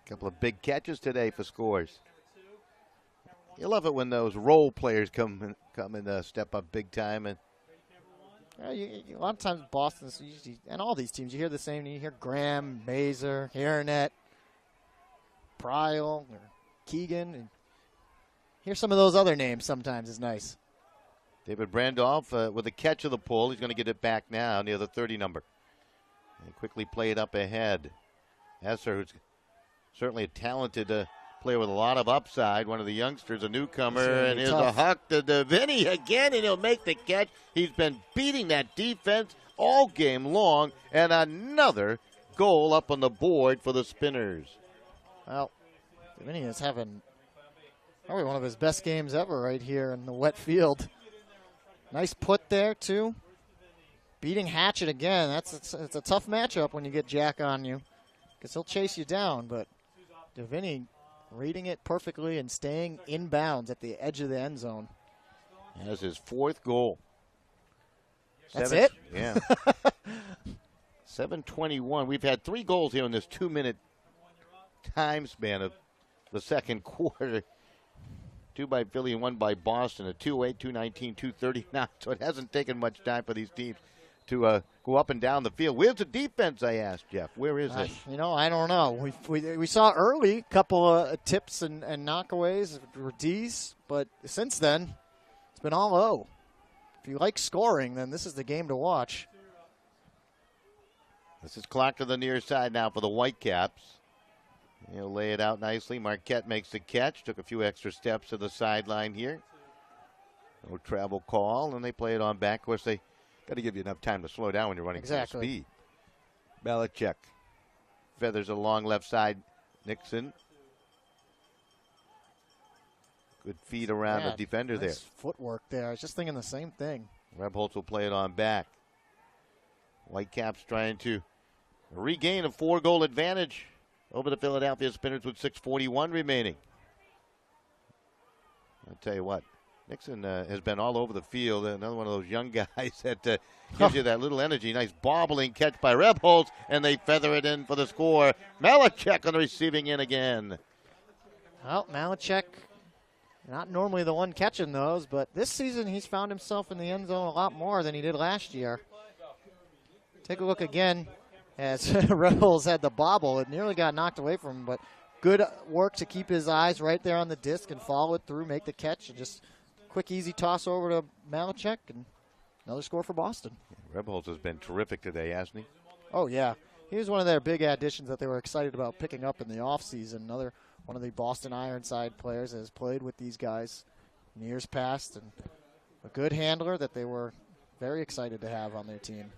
couple of big catches today for scores. You love it when those role players come and step up big time. And a lot of times Boston's usually, and all these teams, you hear the same. You hear Graham, Mazer, Harnett, Pryle, or Keegan. And hear some of those other names sometimes is nice. David Brandolph with a catch of the pull. He's going to get it back now near the 30 number. And quickly play it up ahead. Esser, who's certainly a talented player with a lot of upside, one of the youngsters, a newcomer, and here's a huck to Vinny again, and he'll make the catch. He's been beating that defense all game long, and another goal up on the board for the Spinners. Well, Vinny is having probably one of his best games ever right here in the wet field. Nice put there, too. Beating Hatchett again. It's a tough matchup when you get Jack on you, because he'll chase you down, but Vinny reading it perfectly and staying in bounds at the edge of the end zone. That's his 4th goal. That's it? Yeah. 7:21. We've had 3 goals here in this 2-minute time span of the second quarter. 2 by Philly and 1 by Boston. A 2-8, 2-19, 2-39. So it hasn't taken much time for these teams to go up and down the field. Where's the defense, I asked, Jeff? Where is it? I don't know. We saw early a couple of tips and knockaways for D's, but since then, it's been all O. If you like scoring, then this is the game to watch. This is Clark to the near side now for the Whitecaps. He'll lay it out nicely. Marquette makes the catch. Took a few extra steps to the sideline here. No travel call, and they play it on back. Of course, they got to give you enough time to slow down when you're running full speed. Belichick feathers along left side. Nixon. Good feed around the defender nice there. Footwork there. I was just thinking the same thing. Rebholz will play it on back. Whitecaps trying to regain a 4-goal advantage over the Philadelphia Spinners with 6:41 remaining. I'll tell you what, Nixon has been all over the field. Another one of those young guys that gives you that little energy. Nice bobbling catch by Rebholz, and they feather it in for the score. Malachek on the receiving end again. Well, Malachek Not normally the one catching those, but this season he's found himself in the end zone a lot more than he did last year. Take a look again as Rebels had the bobble. It nearly got knocked away from him, but good work to keep his eyes right there on the disc and follow it through, make the catch, and just quick, easy toss over to Malachek, and another score for Boston. Rebels has been terrific today, hasn't he? Oh, yeah. He was one of their big additions that they were excited about picking up in the offseason. Another one of the Boston Ironside players that has played with these guys in years past, and a good handler that they were very excited to have on their team.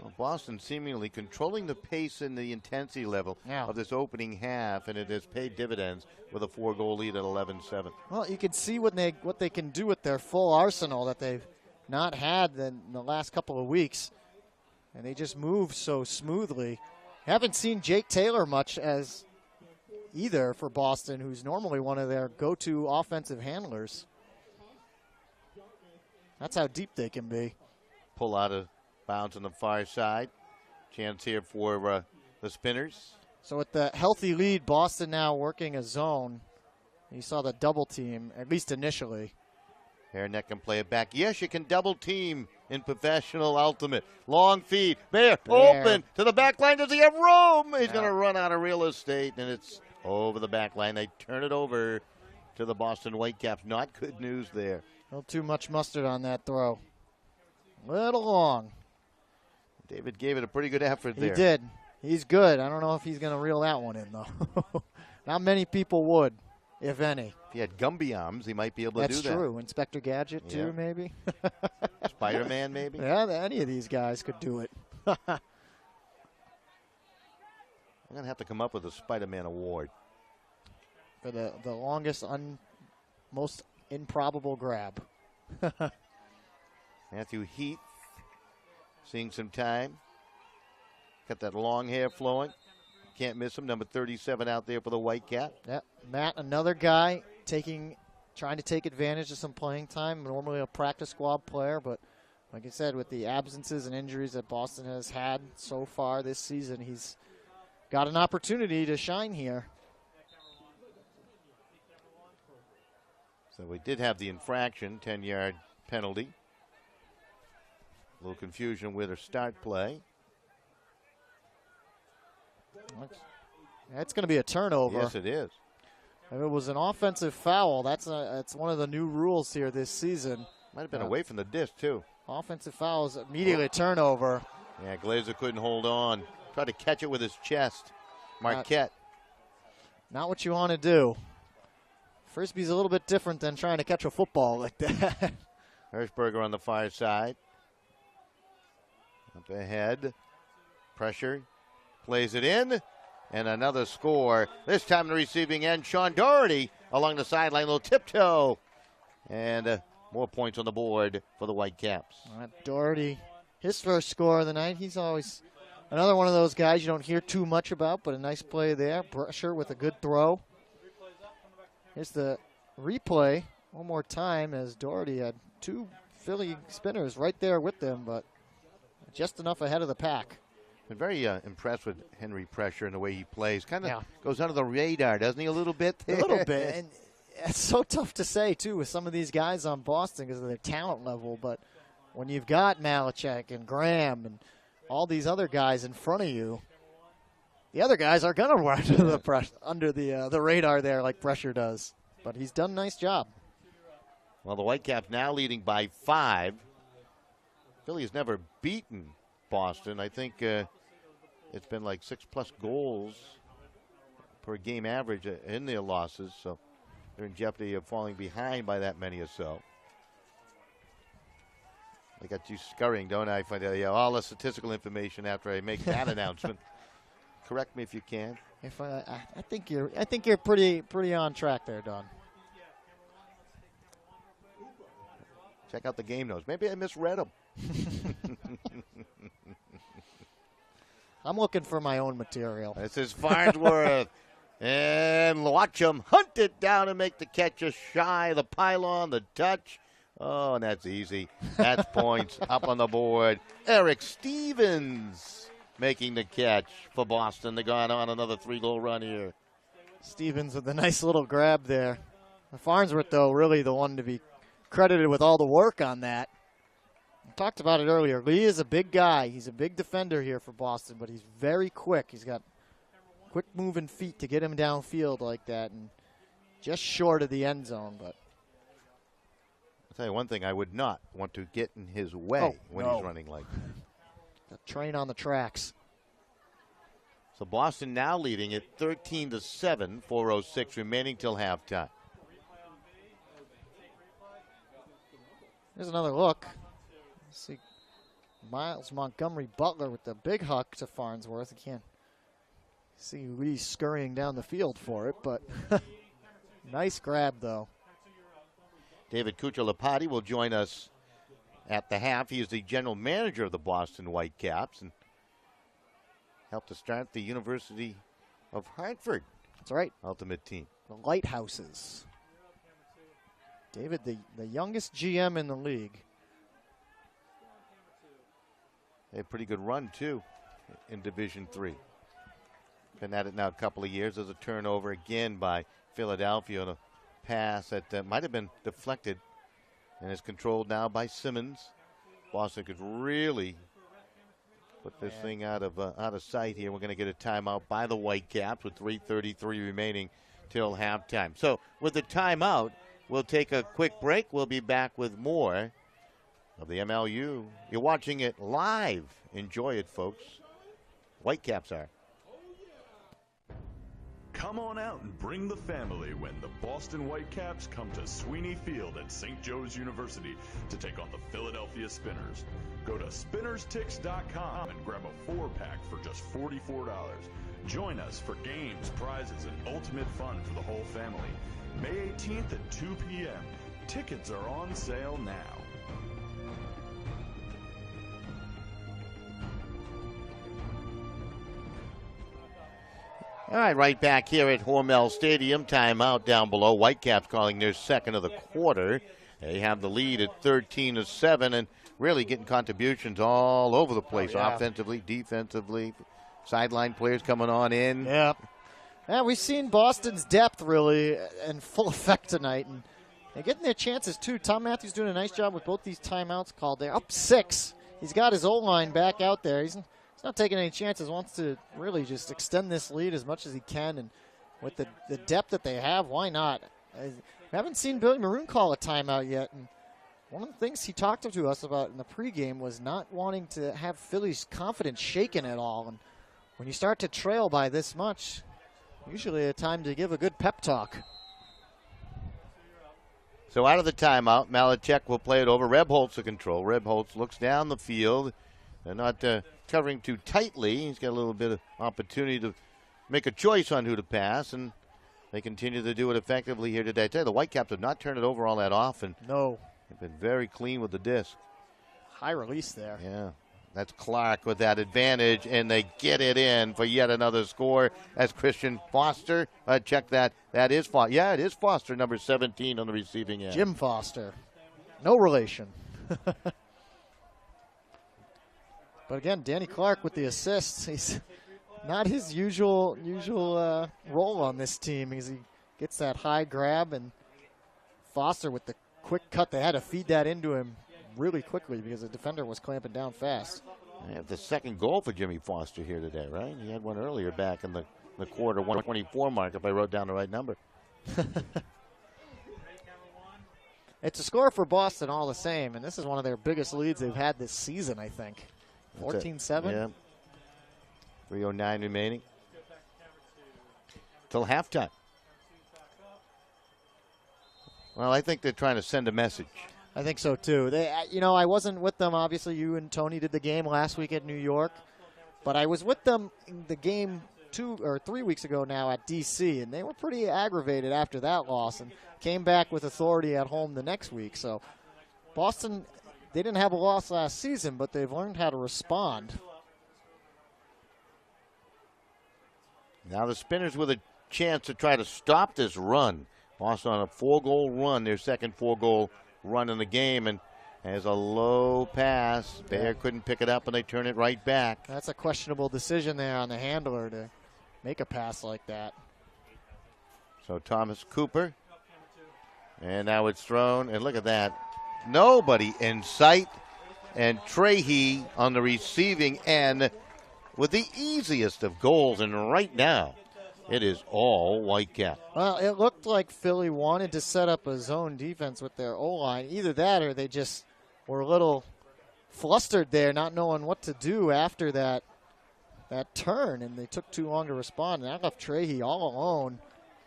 Well, Boston seemingly controlling the pace and the intensity level of this opening half, and it has paid dividends with a 4-goal lead at 11-7. Well, you can see what they can do with their full arsenal that they've not had in the last couple of weeks, and they just move so smoothly. Haven't seen Jake Taylor much as either for Boston, who's normally one of their go-to offensive handlers. That's how deep they can be. Pull out of bounds on the far side. Chance here for the Spinners. So with the healthy lead, Boston now working a zone. You saw the double team, at least initially. Hairneck can play it back. Yes, you can double team in professional ultimate. Long feed. Bear open to the back line. Does he have room? He's going to run out of real estate, and it's over the back line. They turn it over to the Boston Whitecaps. Not good news there. A little too much mustard on that throw. A little long. David gave it a pretty good effort there. He did. He's good. I don't know if he's going to reel that one in, though. Not many people would, if any. If he had Gumby arms, he might be able to do that. That's true. Inspector Gadget, too, maybe. Spider-Man, maybe. Yeah, any of these guys could do it. I'm going to have to come up with a Spider-Man award. For the longest, most improbable grab. Matthew Heath seeing some time. Got that long hair flowing. Can't miss him. Number 37 out there for the Whitecap. Yeah, Matt, another guy trying to take advantage of some playing time. Normally a practice squad player, but like I said, with the absences and injuries that Boston has had so far this season, he's got an opportunity to shine here. So we did have the infraction, 10-yard penalty. A little confusion with her start play. That's going to be a turnover. Yes, it is. If it was an offensive foul, that's one of the new rules here this season. Might have been away from the disc, too. Offensive fouls, immediately turnover. Yeah, Glazer couldn't hold on. Tried to catch it with his chest. Marquette. Not what you want to do. Frisbee's a little bit different than trying to catch a football like that. Hirschberger on the far side. Up ahead. Pressure. Plays it in. And another score. This time the receiving end. Sean Doherty along the sideline. Little tiptoe. And more points on the board for the Whitecaps. Doherty, his first score of the night. He's always another one of those guys you don't hear too much about, but a nice play there. Pressure with a good throw. Here's the replay one more time as Doherty had two Philly Spinners right there with them, but just enough ahead of the pack. Been very impressed with Henry Pressure and the way he plays. Kind of goes under the radar, doesn't he, a little bit? A little bit. And it's so tough to say, too, with some of these guys on Boston because of their talent level. But when you've got Malachek and Graham and all these other guys in front of you, the other guys are going to run under the radar there like Pressure does. But he's done a nice job. Well, the Whitecaps now leading by 5. Philly has never beaten Boston. I think it's been like 6+ goals per game average in their losses, so they're in jeopardy of falling behind by that many or so. I got you scurrying, don't I? Find all the statistical information after I make that announcement. Correct me if you can. I think you're pretty on track there, Don. Check out the game notes. Maybe I misread them. I'm looking for my own material. This is Farnsworth. And watch him hunt it down and make the catch just shy. The pylon, the touch. Oh, and that's easy. That's points up on the board. Eric Stevens making the catch for Boston. They're going on another 3-goal run here. Stevens with a nice little grab there. Farnsworth, though, really the one to be credited with all the work on that. I talked about it earlier. Lee is a big guy. He's a big defender here for Boston, but he's very quick. He's got quick moving feet to get him downfield like that, and just short of the end zone. But I'll tell you one thing, I would not want to get in his way when he's running like that. A train on the tracks. So Boston now leading it 13-7, 4:06 remaining till halftime. Here's another look. See Miles Montgomery Butler with the big huck to Farnsworth. You can't see Lee scurrying down the field for it, but nice grab, though. David Cucciolapati will join us at the half. He is the general manager of the Boston Whitecaps and helped to start the University of Hartford. That's right. Ultimate team. The Lighthouses. David, the youngest GM in the league. They have a pretty good run, too, in Division III. Been at it now a couple of years. There's a turnover again by Philadelphia on a pass that might have been deflected and is controlled now by Simmons. Boston could really put this thing out of sight here. We're going to get a timeout by the Whitecaps with 3:33 remaining till halftime. So with the timeout, we'll take a quick break. We'll be back with more of the MLU. You're watching it live. Enjoy it, folks. Whitecaps are. Come on out and bring the family when the Boston Whitecaps come to Sweeney Field at St. Joe's University to take on the Philadelphia Spinners. Go to spinnerstix.com and grab a 4-pack for just $44. Join us for games, prizes, and ultimate fun for the whole family. May 18th at 2 p.m. Tickets are on sale now. All right, right back here at Hormel Stadium. Timeout down below. Whitecaps calling their second of the quarter. They have the lead at 13-7 and really getting contributions all over the place, offensively, defensively. Sideline players coming on in. Yeah. Yeah, we've seen Boston's depth really in full effect tonight, and they're getting their chances too. Tom Matthews doing a nice job with both these timeouts called. They're up 6. He's got his O-line back out there. He's not taking any chances. Wants to really just extend this lead as much as he can, and with the depth that they have, why not? I haven't seen Billy Maroon call a timeout yet, and one of the things he talked to us about in the pregame was not wanting to have Philly's confidence shaken at all. And when you start to trail by this much, usually a time to give a good pep talk. So out of the timeout, Malachek will play it over. Rebholz to control. Rebholz looks down the field. They're not covering too tightly. He's got a little bit of opportunity to make a choice on who to pass, and they continue to do it effectively here today. I tell you, the Whitecaps have not turned it over all that often. No. They've been very clean with the disc. High release there. Yeah. That's Clark with that advantage, and they get it in for yet another score. That's Christian Foster. Check that. That is Foster. Yeah, it is Foster, number 17 on the receiving end. Jim Foster. No relation. But again, Danny Clark with the assists. He's not his usual role on this team. He gets that high grab, and Foster with the quick cut. They had to feed that into him really quickly because the defender was clamping down fast. I have the second goal for Jimmy Foster here today, right? He had one earlier back in the quarter, 124 mark, if I wrote down the right number. It's a score for Boston all the same, and this is one of their biggest leads they've had this season, I think. 14-7? Yeah. 3:09 remaining. Till halftime. Well, I think they're trying to send a message. I think so, too. I wasn't with them. Obviously, you and Tony did the game last week at New York. But I was with them in the game 2 or 3 weeks ago now at D.C., and they were pretty aggravated after that loss and came back with authority at home the next week. So Boston, they didn't have a loss last season, but they've learned how to respond. Now the Spinners with a chance to try to stop this run. Boston on a 4-goal run, their second 4-goal run in the game, and as a low pass, Bayer couldn't pick it up, and they turn it right back. That's a questionable decision there on the handler to make a pass like that. So Thomas Cooper And now it's thrown, and look at that. Nobody in sight. And Trahey on the receiving end with the easiest of goals. And right now, it is all Whitecap. Well, it looked like Philly wanted to set up a zone defense with their O-line. Either that or they just were a little flustered there, not knowing what to do after that turn, and they took too long to respond. And that left Trahey all alone.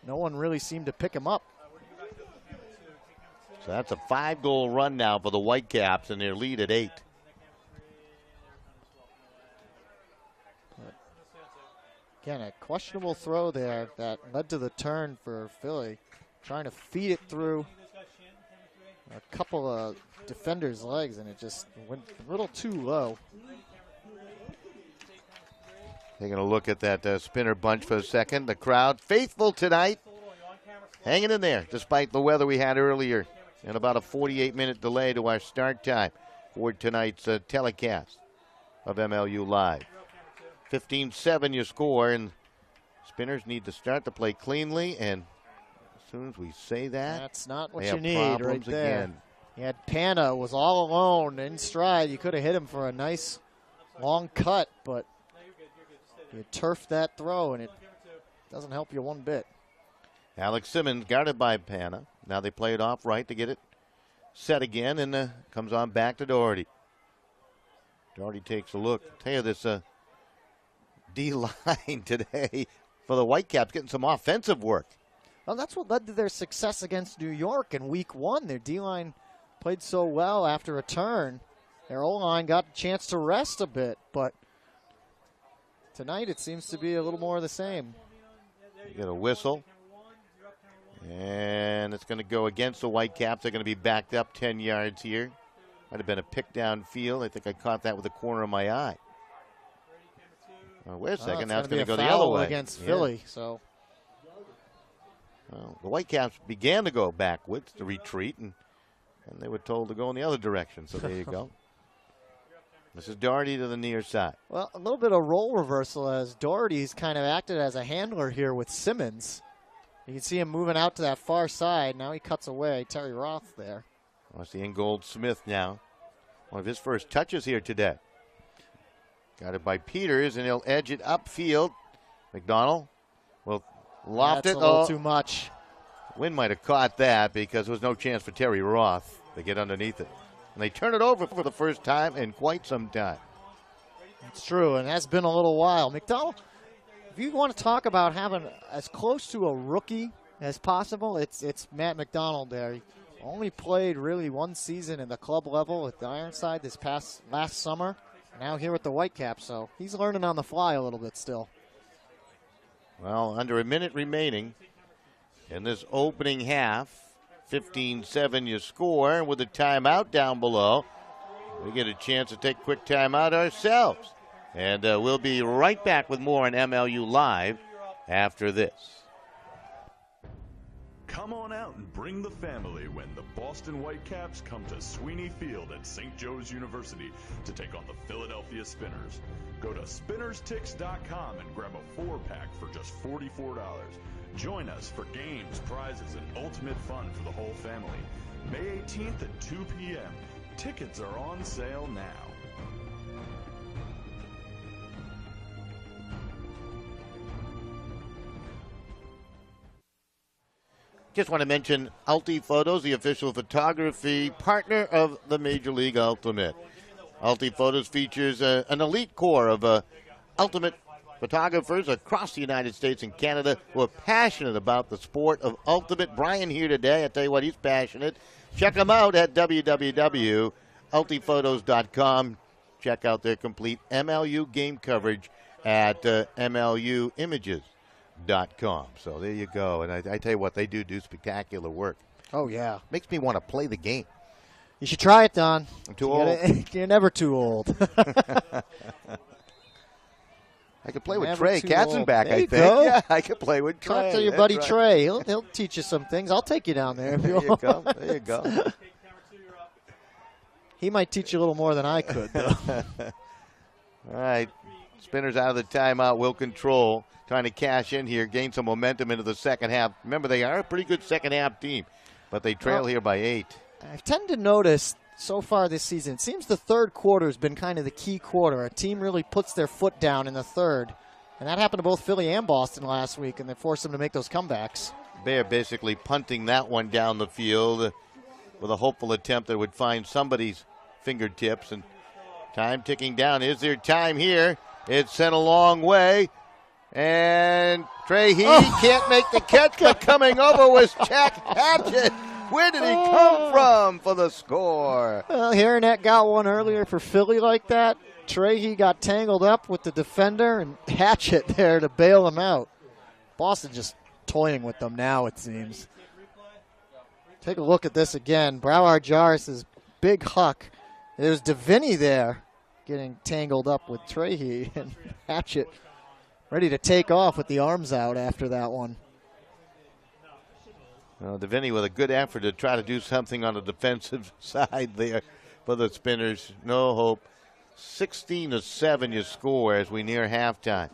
No one really seemed to pick him up. So that's a 5-goal run now for the Whitecaps, and their lead at 8. Again, a questionable throw there that led to the turn for Philly. Trying to feed it through a couple of defenders' legs, and it just went a little too low. Taking a look at that spinner bunch for a second. The crowd faithful tonight, hanging in there despite the weather we had earlier and about a 48-minute delay to our start time for tonight's telecast of MLU Live. 15-7 your score, and Spinners need to start to play cleanly, and as soon as we say that, that's not what they you have need right problems there. again. You had Pana was all alone in stride. You could have hit him for a nice long cut, but you turfed that throw, and it doesn't help you one bit. Alex Simmons guarded by Pana. Now they play it off right to get it set again, and comes on back to Doherty. Doherty takes a look. Tell you, this D-line today for the Whitecaps getting some offensive work. Well, that's what led to their success against New York in Week 1. Their D-line played so well after a turn. Their O-line got a chance to rest a bit, but tonight it seems to be a little more of the same. You get a whistle. And it's going to go against the Whitecaps. They're going to be backed up 10 yards here. Might have been a pick down field. I think I caught that with the corner of my eye. Wait a second. Now it's going to go the other way. Against Philly. So, well, the Whitecaps began to go backwards, to retreat, and they were told to go in the other direction. So there you go. This is Doherty to the near side. Well, a little bit of role reversal as Doherty's kind of acted as a handler here with Simmons. You can see him moving out to that far side. Now he cuts away. Terry Roth there. I see Ingold Smith now. One of his first touches here today. Got it by Peters, and he'll edge it upfield. McDonald will loft That's it. a little too much. Wynn might have caught that because there was no chance for Terry Roth to get underneath it. And they turn it over for the first time in quite some time. It's true, and that's been a little while. McDonald, if you want to talk about having as close to a rookie as possible, it's Matt McDonald there. He only played really one season in the club level at the Ironside last summer. Now here with the Whitecaps, so he's learning on the fly a little bit still. Well, under a minute remaining in this opening half. 15-7 you score. With a timeout down below, we get a chance to take a quick timeout ourselves. And we'll be right back with more on MLU Live after this. Come on out and bring the family when the Boston Whitecaps come to Sweeney Field at St. Joe's University to take on the Philadelphia Spinners. Go to spinnerstix.com and grab a 4-pack for just $44. Join us for games, prizes, and ultimate fun for the whole family. May 18th at 2 p.m. Tickets are on sale now. Just want to mention Ulti Photos, the official photography partner of the Major League Ultimate. Ulti Photos features an elite core of ultimate photographers across the United States and Canada who are passionate about the sport of ultimate. Brian here today. I tell you what, he's passionate. Check him out at www.ultiphotos.com. Check out their complete MLU game coverage at MLUimages.com. So there you go. And I tell you what, they do spectacular work. Oh, yeah. Makes me want to play the game. You should try it, Don. I'm too old. You're never too old. I could play with Never Trey too Katzenbach, old. There I you think. go. Yeah, I could play with Trey. Talk to your That's buddy right. Trey. He'll teach you some things. I'll take you down there if you There you want. go. There you go. He might teach you a little more than I could, though. All right. Spinners out of the timeout. Will control. Trying to cash in here, gain some momentum into the second half. Remember, they are a pretty good second half team. but they trail here by 8. I tend to notice so far this season, it seems the third quarter has been kind of the key quarter. A team really puts their foot down in the third. And that happened to both Philly and Boston last week, and they forced them to make those comebacks. Bear basically punting that one down the field with a hopeful attempt that would find somebody's fingertips. And time ticking down. Is there time here? It's sent a long way. And Trey can't make the catch, but coming over was Jack Hatchett. Where did he come from for the score? Well, Harnett got one earlier for Philly like that. Trey got tangled up with the defender, and Hatchett there to bail him out. Boston just toying with them now, it seems. Take a look at this again. Broward Jarvis' big huck. There's DeVinny there getting tangled up with Trahey, and Hatchett ready to take off with the arms out after that one. Well, DeVinny with a good effort to try to do something on the defensive side there for the Spinners. No hope. 16-7 you score as we near halftime.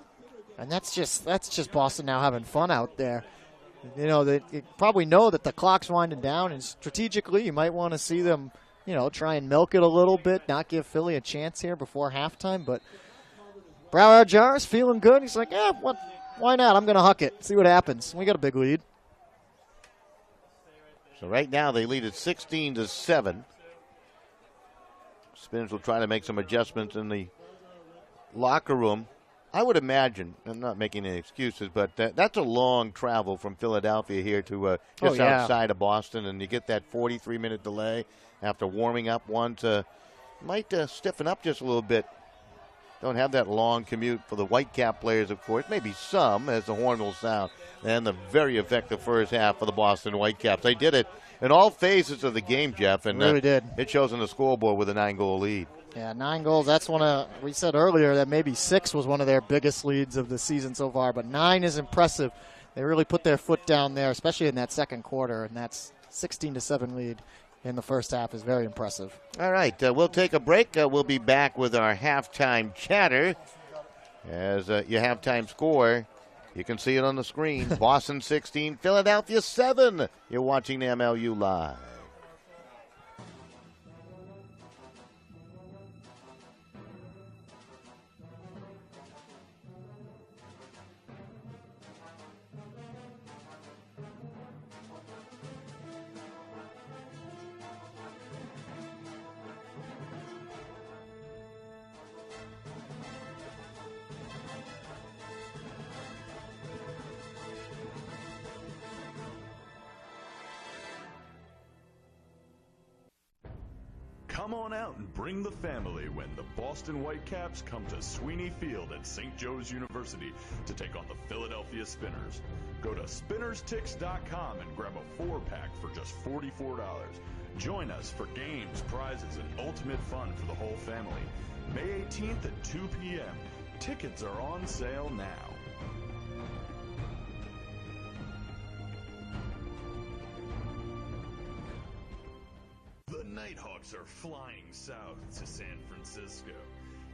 And that's just Boston now having fun out there. You know, they probably know that the clock's winding down, and strategically you might want to see them, you know, try and milk it a little bit, not give Philly a chance here before halftime. But Broward Jarvis feeling good. He's like, why not? I'm going to huck it, see what happens. We got a big lead. So right now they lead at 16-7. Spinners will try to make some adjustments in the locker room. I would imagine, I'm not making any excuses, but that's a long travel from Philadelphia here to just outside of Boston, and you get that 43-minute delay after warming up once. Might stiffen up just a little bit. Don't have that long commute for the Whitecap players, of course. Maybe some, as the horn will sound. And the very effective first half for the Boston Whitecaps. They did it in all phases of the game, Jeff, and really did. It shows on the scoreboard with a 9-goal lead. Yeah, 9 goals. That's we said earlier that maybe 6 was one of their biggest leads of the season so far, but 9 is impressive. They really put their foot down there, especially in that second quarter, and that's 16-7 lead in the first half is very impressive. All right, we'll take a break. We'll be back with our halftime chatter as your halftime score. You can see it on the screen. Boston 16, Philadelphia 7. You're watching the MLU Live. Come on out and bring the family when the Boston Whitecaps come to Sweeney Field at St. Joe's University to take on the Philadelphia Spinners. Go to spinnerstix.com and grab a 4-pack for just $44. Join us for games, prizes, and ultimate fun for the whole family. May 18th at 2 p.m. Tickets are on sale now. The Nighthawks are flying south to San Francisco.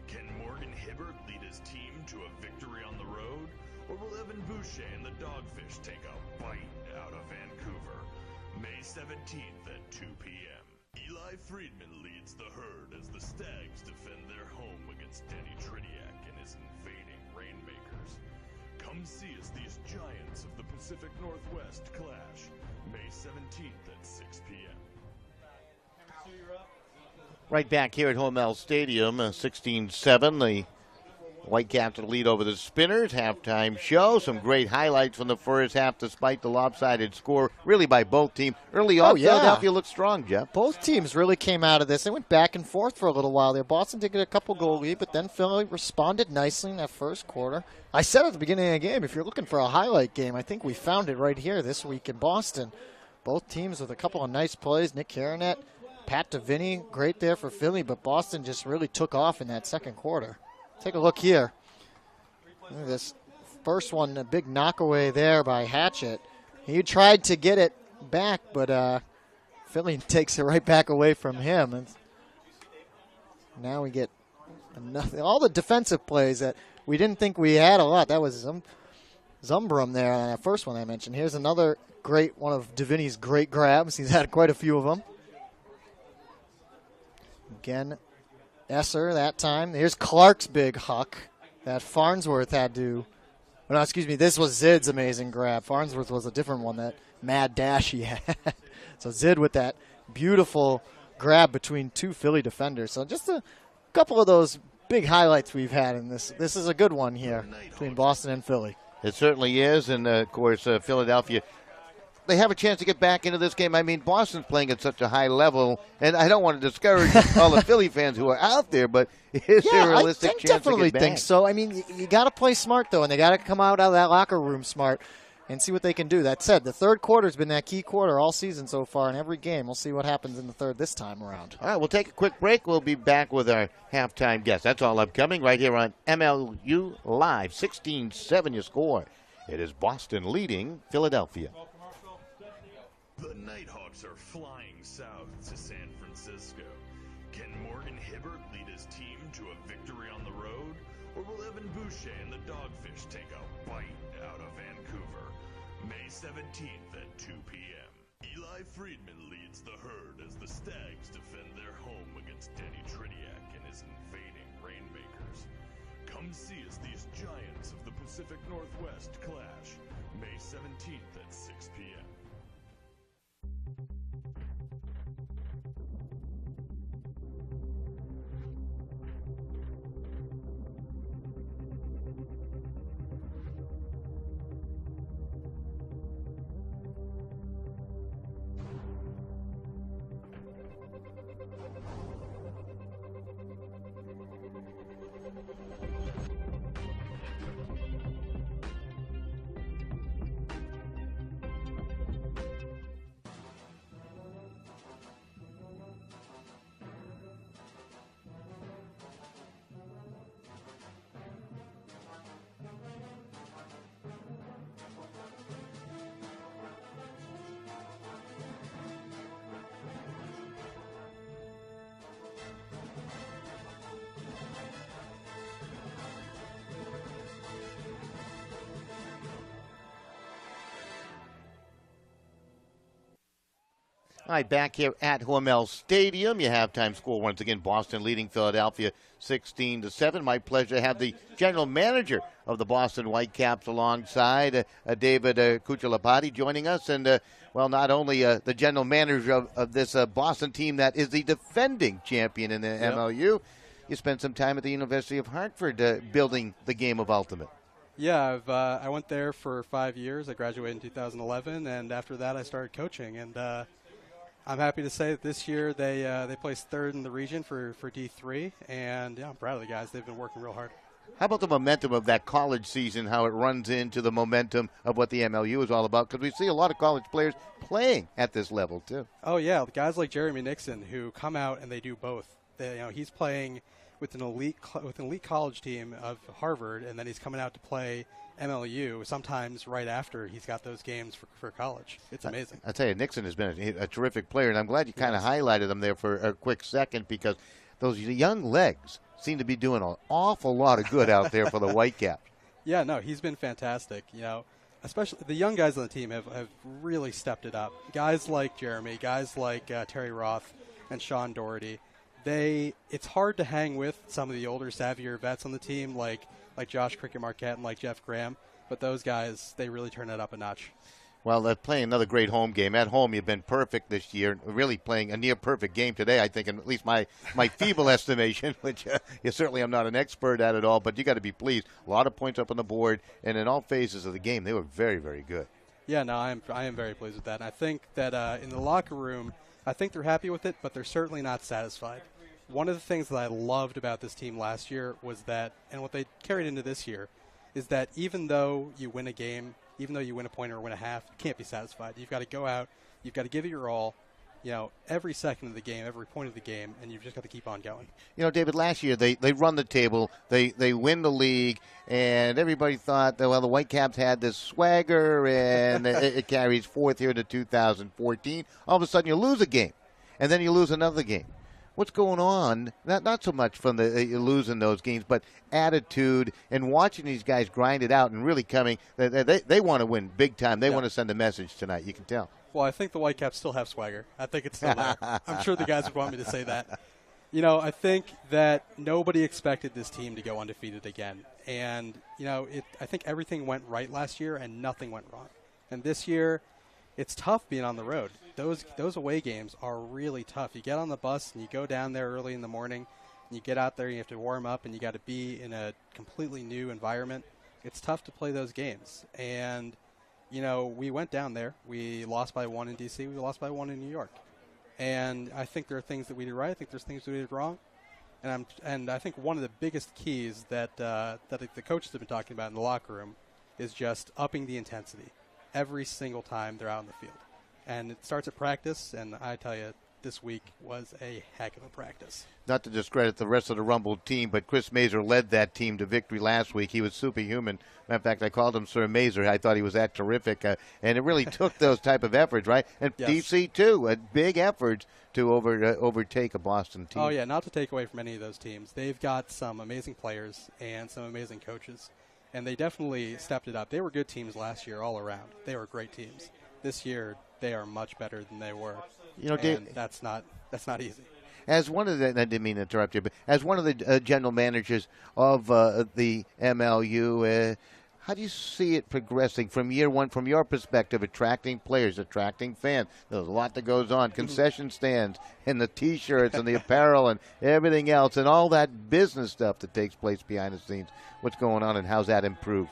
Can Morgan Hibbert lead his team to a victory on the road? Or will Evan Boucher and the Dogfish take a bite out of Vancouver? May 17th at 2 p.m. Eli Friedman leads the herd as the Stags defend their home against Denny Triniak and his invading Rainmakers. Come see as these giants of the Pacific Northwest clash. May 17th at 6 p.m. Right back here at Hormel Stadium, 16-7. The Whitecaps to lead over the Spinners. Halftime show. Some great highlights from the first half despite the lopsided score, really by both teams. Early on, Philadelphia looked strong, Jeff. Both teams really came out of this. They went back and forth for a little while there. Boston did get a couple-goal lead, but then Philly responded nicely in that first quarter. I said at the beginning of the game, if you're looking for a highlight game, I think we found it right here this week in Boston. Both teams with a couple of nice plays. Nick Harnett, Pat DeVinny, great there for Philly, but Boston just really took off in that second quarter. Take a look here. Look at this first one, a big knockaway there by Hatchett. He tried to get it back, but Philly takes it right back away from him. And now we get all the defensive plays that we didn't think we had a lot. That was some Zumbrum there on that first one I mentioned. Here's another great one of Davini's great grabs. He's had quite a few of them. Again, Esser that time. Here's Clark's big huck that Farnsworth had to. Oh, no, excuse me. This was Zid's amazing grab. Farnsworth was a different one, that mad dash he had. So Zid with that beautiful grab between two Philly defenders. So just a couple of those big highlights we've had in this. This is a good one here between Boston and Philly. It certainly is, and of course, Philadelphia, they have a chance to get back into this game. I mean, Boston's playing at such a high level, and I don't want to discourage all the Philly fans who are out there, but is there a realistic chance definitely to get think back? so. I mean, you got to play smart, though, and they got to come out of that locker room smart and see what they can do. That said, the third quarter's been that key quarter all season so far in every game. We'll see what happens in the third this time around. All right, we'll take a quick break. We'll be back with our halftime guest. That's all upcoming right here on MLU Live. 16-7 your score. It is Boston leading Philadelphia. The Nighthawks are flying south to San Francisco. Can Morgan Hibbert lead his team to a victory on the road? Or will Evan Boucher and the Dogfish take a bite out of Vancouver? May 17th at 2 p.m. Eli Friedman leads the herd as the Stags defend their home against Danny Triniak and his invading Rainmakers. Come see as these giants of the Pacific Northwest clash. May 17th at 6 p.m. All right, back here at Hormel Stadium. You have time score once again. Boston leading Philadelphia 16-7. My pleasure to have the general manager of the Boston Whitecaps alongside David Cucciolapati joining us. And, well, not only the general manager of this Boston team that is the defending champion in the MLU, you spent some time at the University of Hartford building the game of Ultimate. Yeah, I went there for 5 years. I graduated in 2011, and after that I started coaching. And I'm happy to say that this year they placed third in the region for D3, and yeah, I'm proud of the guys. They've been working real hard. How about the momentum of that college season, how it runs into the momentum of what the MLU is all about? Because we see a lot of college players playing at this level, too. Oh, yeah, guys like Jeremy Nixon who come out and they do both. He's playing with an elite college team of Harvard, and then he's coming out to play MLU sometimes right after he's got those games for college. It's amazing. I tell you, Nixon has been a terrific player, and I'm glad you kind of highlighted him there for a quick second, because those young legs seem to be doing an awful lot of good out there for the Whitecaps. Yeah, no, he's been fantastic. Especially the young guys on the team have really stepped it up. Guys like Jeremy, guys like Terry Roth and Sean Doherty. It's hard to hang with some of the older, savvier vets on the team like Josh Cricket Marquette and like Jeff Graham, but those guys, they really turn it up a notch. Well, they're playing another great home game. At home, you've been perfect this year, really playing a near-perfect game today, I think, in at least my feeble estimation, which certainly I'm not an expert at all, but you got to be pleased. A lot of points up on the board, and in all phases of the game, they were very, very good. Yeah, no, I am very pleased with that. And I think that in the locker room, I think they're happy with it, but they're certainly not satisfied. One of the things that I loved about this team last year was that, and what they carried into this year, is that even though you win a game, even though you win a point or win a half, you can't be satisfied. You've got to go out, you've got to give it your all, every second of the game, every point of the game, and you've just got to keep on going. David, last year they run the table, they win the league, and everybody thought that, well, the Whitecaps had this swagger, and it carries forth here to 2014. All of a sudden you lose a game, and then you lose another game. what's going on. Not so much from the losing those games, but attitude and watching these guys grind it out and really coming. They want to win big time. They want to send a message tonight. You can tell. Well, I think the Whitecaps still have swagger. I think it's still there. I'm sure the guys would want me to say that. You know, I think that nobody expected this team to go undefeated again. And, you know, I think everything went right last year and nothing went wrong. And this year, it's tough being on the road. Those away games are really tough. You get on the bus and you go down there early in the morning, and you get out there and you have to warm up and you got to be in a completely new environment. It's tough to play those games. And, you know, we went down there. We lost by 1 in D.C. We lost by 1 in New York. And I think there are things that we did right. I think there's things that we did wrong. And I think one of the biggest keys that the coaches have been talking about in the locker room is just upping the intensity every single time they're out in the field. And it starts at practice, and I tell you, this week was a heck of a practice. Not to discredit the rest of the Rumble team, but Chris Mazer led that team to victory last week. He was superhuman. Matter of fact, I called him Sir Mazer. I thought he was that terrific. And it really took those type of efforts, right? And yes. DC, too, a big effort to overtake a Boston team. Oh, yeah, not to take away from any of those teams. They've got some amazing players and some amazing coaches, and they definitely stepped it up. They were good teams last year all around. They were great teams. This year, they are much better than they were. You know, and that's not easy. As one of the, I didn't mean to interrupt you, but as one of the general managers of the MLU, how do you see it progressing from year one, from your perspective, attracting players, attracting fans? There's a lot that goes on, concession stands and the T-shirts and the apparel and everything else and all that business stuff that takes place behind the scenes. What's going on and how's that improved?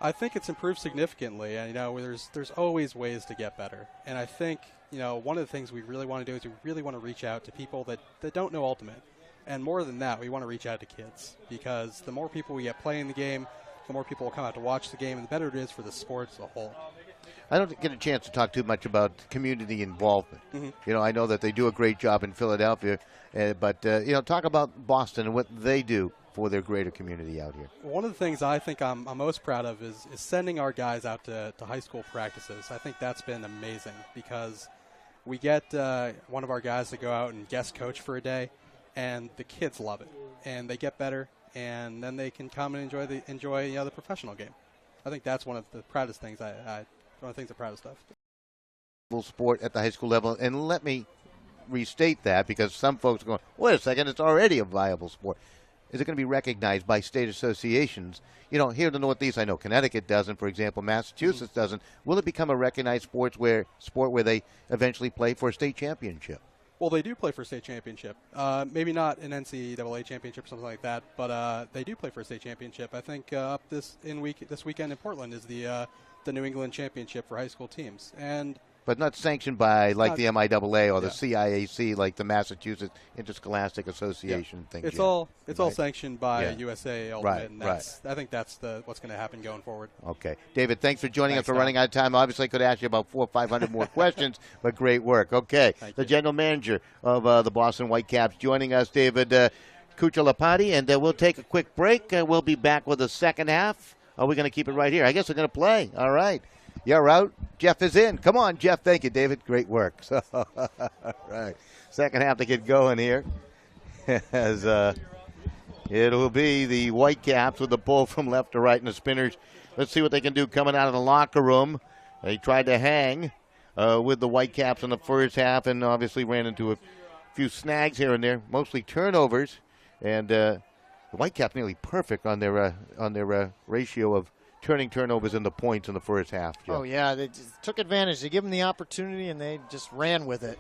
I think it's improved significantly, and, you know, there's always ways to get better. And I think, you know, one of the things we really want to do is we really want to reach out to people that don't know Ultimate. And more than that, we want to reach out to kids, because the more people we get playing the game, the more people will come out to watch the game, and the better it is for the sport as a whole. I don't get a chance to talk too much about community involvement. Mm-hmm. You know, I know that they do a great job in Philadelphia, but, you know, talk about Boston and what they do for their greater community out here. One of the things I think I'm most proud of is sending our guys out to high school practices. I think that's been amazing, because we get one of our guys to go out and guest coach for a day, and the kids love it, and they get better, and then they can come and enjoy the professional game. I think that's one of the proudest things one of the things I'm proudest of. Sport at the high school level, and let me restate that, because some folks are going, wait a second, it's already a viable sport. Is it going to be recognized by state associations? You know, here in the Northeast, I know Connecticut doesn't, for example, Massachusetts doesn't. Will it become a recognized sport where they eventually play for a state championship? Well, they do play for a state championship. Maybe not an NCAA championship or something like that, but they do play for a state championship. I think this weekend in Portland is the New England Championship for high school teams, but not sanctioned by the MIAA or the CIAC, like the Massachusetts Interscholastic Association thing. It's all sanctioned by USA Ultimate, right, and I think that's what's going to happen going forward. Okay, David, thanks for joining us. We're Tom. running out of time. Obviously, I could ask you about 400 or 500 more questions, but great work. Okay, the general manager of the Boston Whitecaps joining us, David Cucciolapati, and we'll take a quick break. We'll be back with the second half. Are we going to keep it right here? I guess we're going to play. All right. You're out. Jeff is in. Come on, Jeff. Thank you, David. Great work. So, all right. Second half to get going here. As it'll be the Whitecaps with the pull from left to right and the Spinners. Let's see what they can do coming out of the locker room. They tried to hang with the Whitecaps in the first half and obviously ran into a few snags here and there, mostly turnovers. And the Whitecaps nearly perfect on their ratio of turning turnovers into points in the first half. Jeff. Oh, yeah. They just took advantage. They gave them the opportunity, and they just ran with it.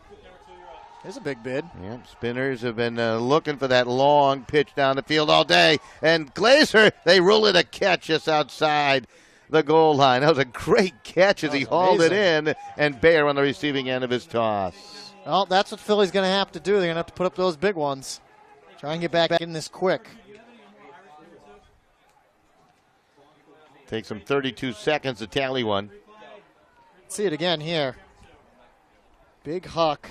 There's a big bid. Yeah, Spinners have been looking for that long pitch down the field all day. And Glazer, they rule it a catch just outside the goal line. That was a great catch as he hauled it in, and Bayer on the receiving end of his toss. Well, that's what Philly's going to have to do. They're going to have to put up those big ones. Try and get back in this quick. Takes them 32 seconds to tally one. See it again here. Big huck.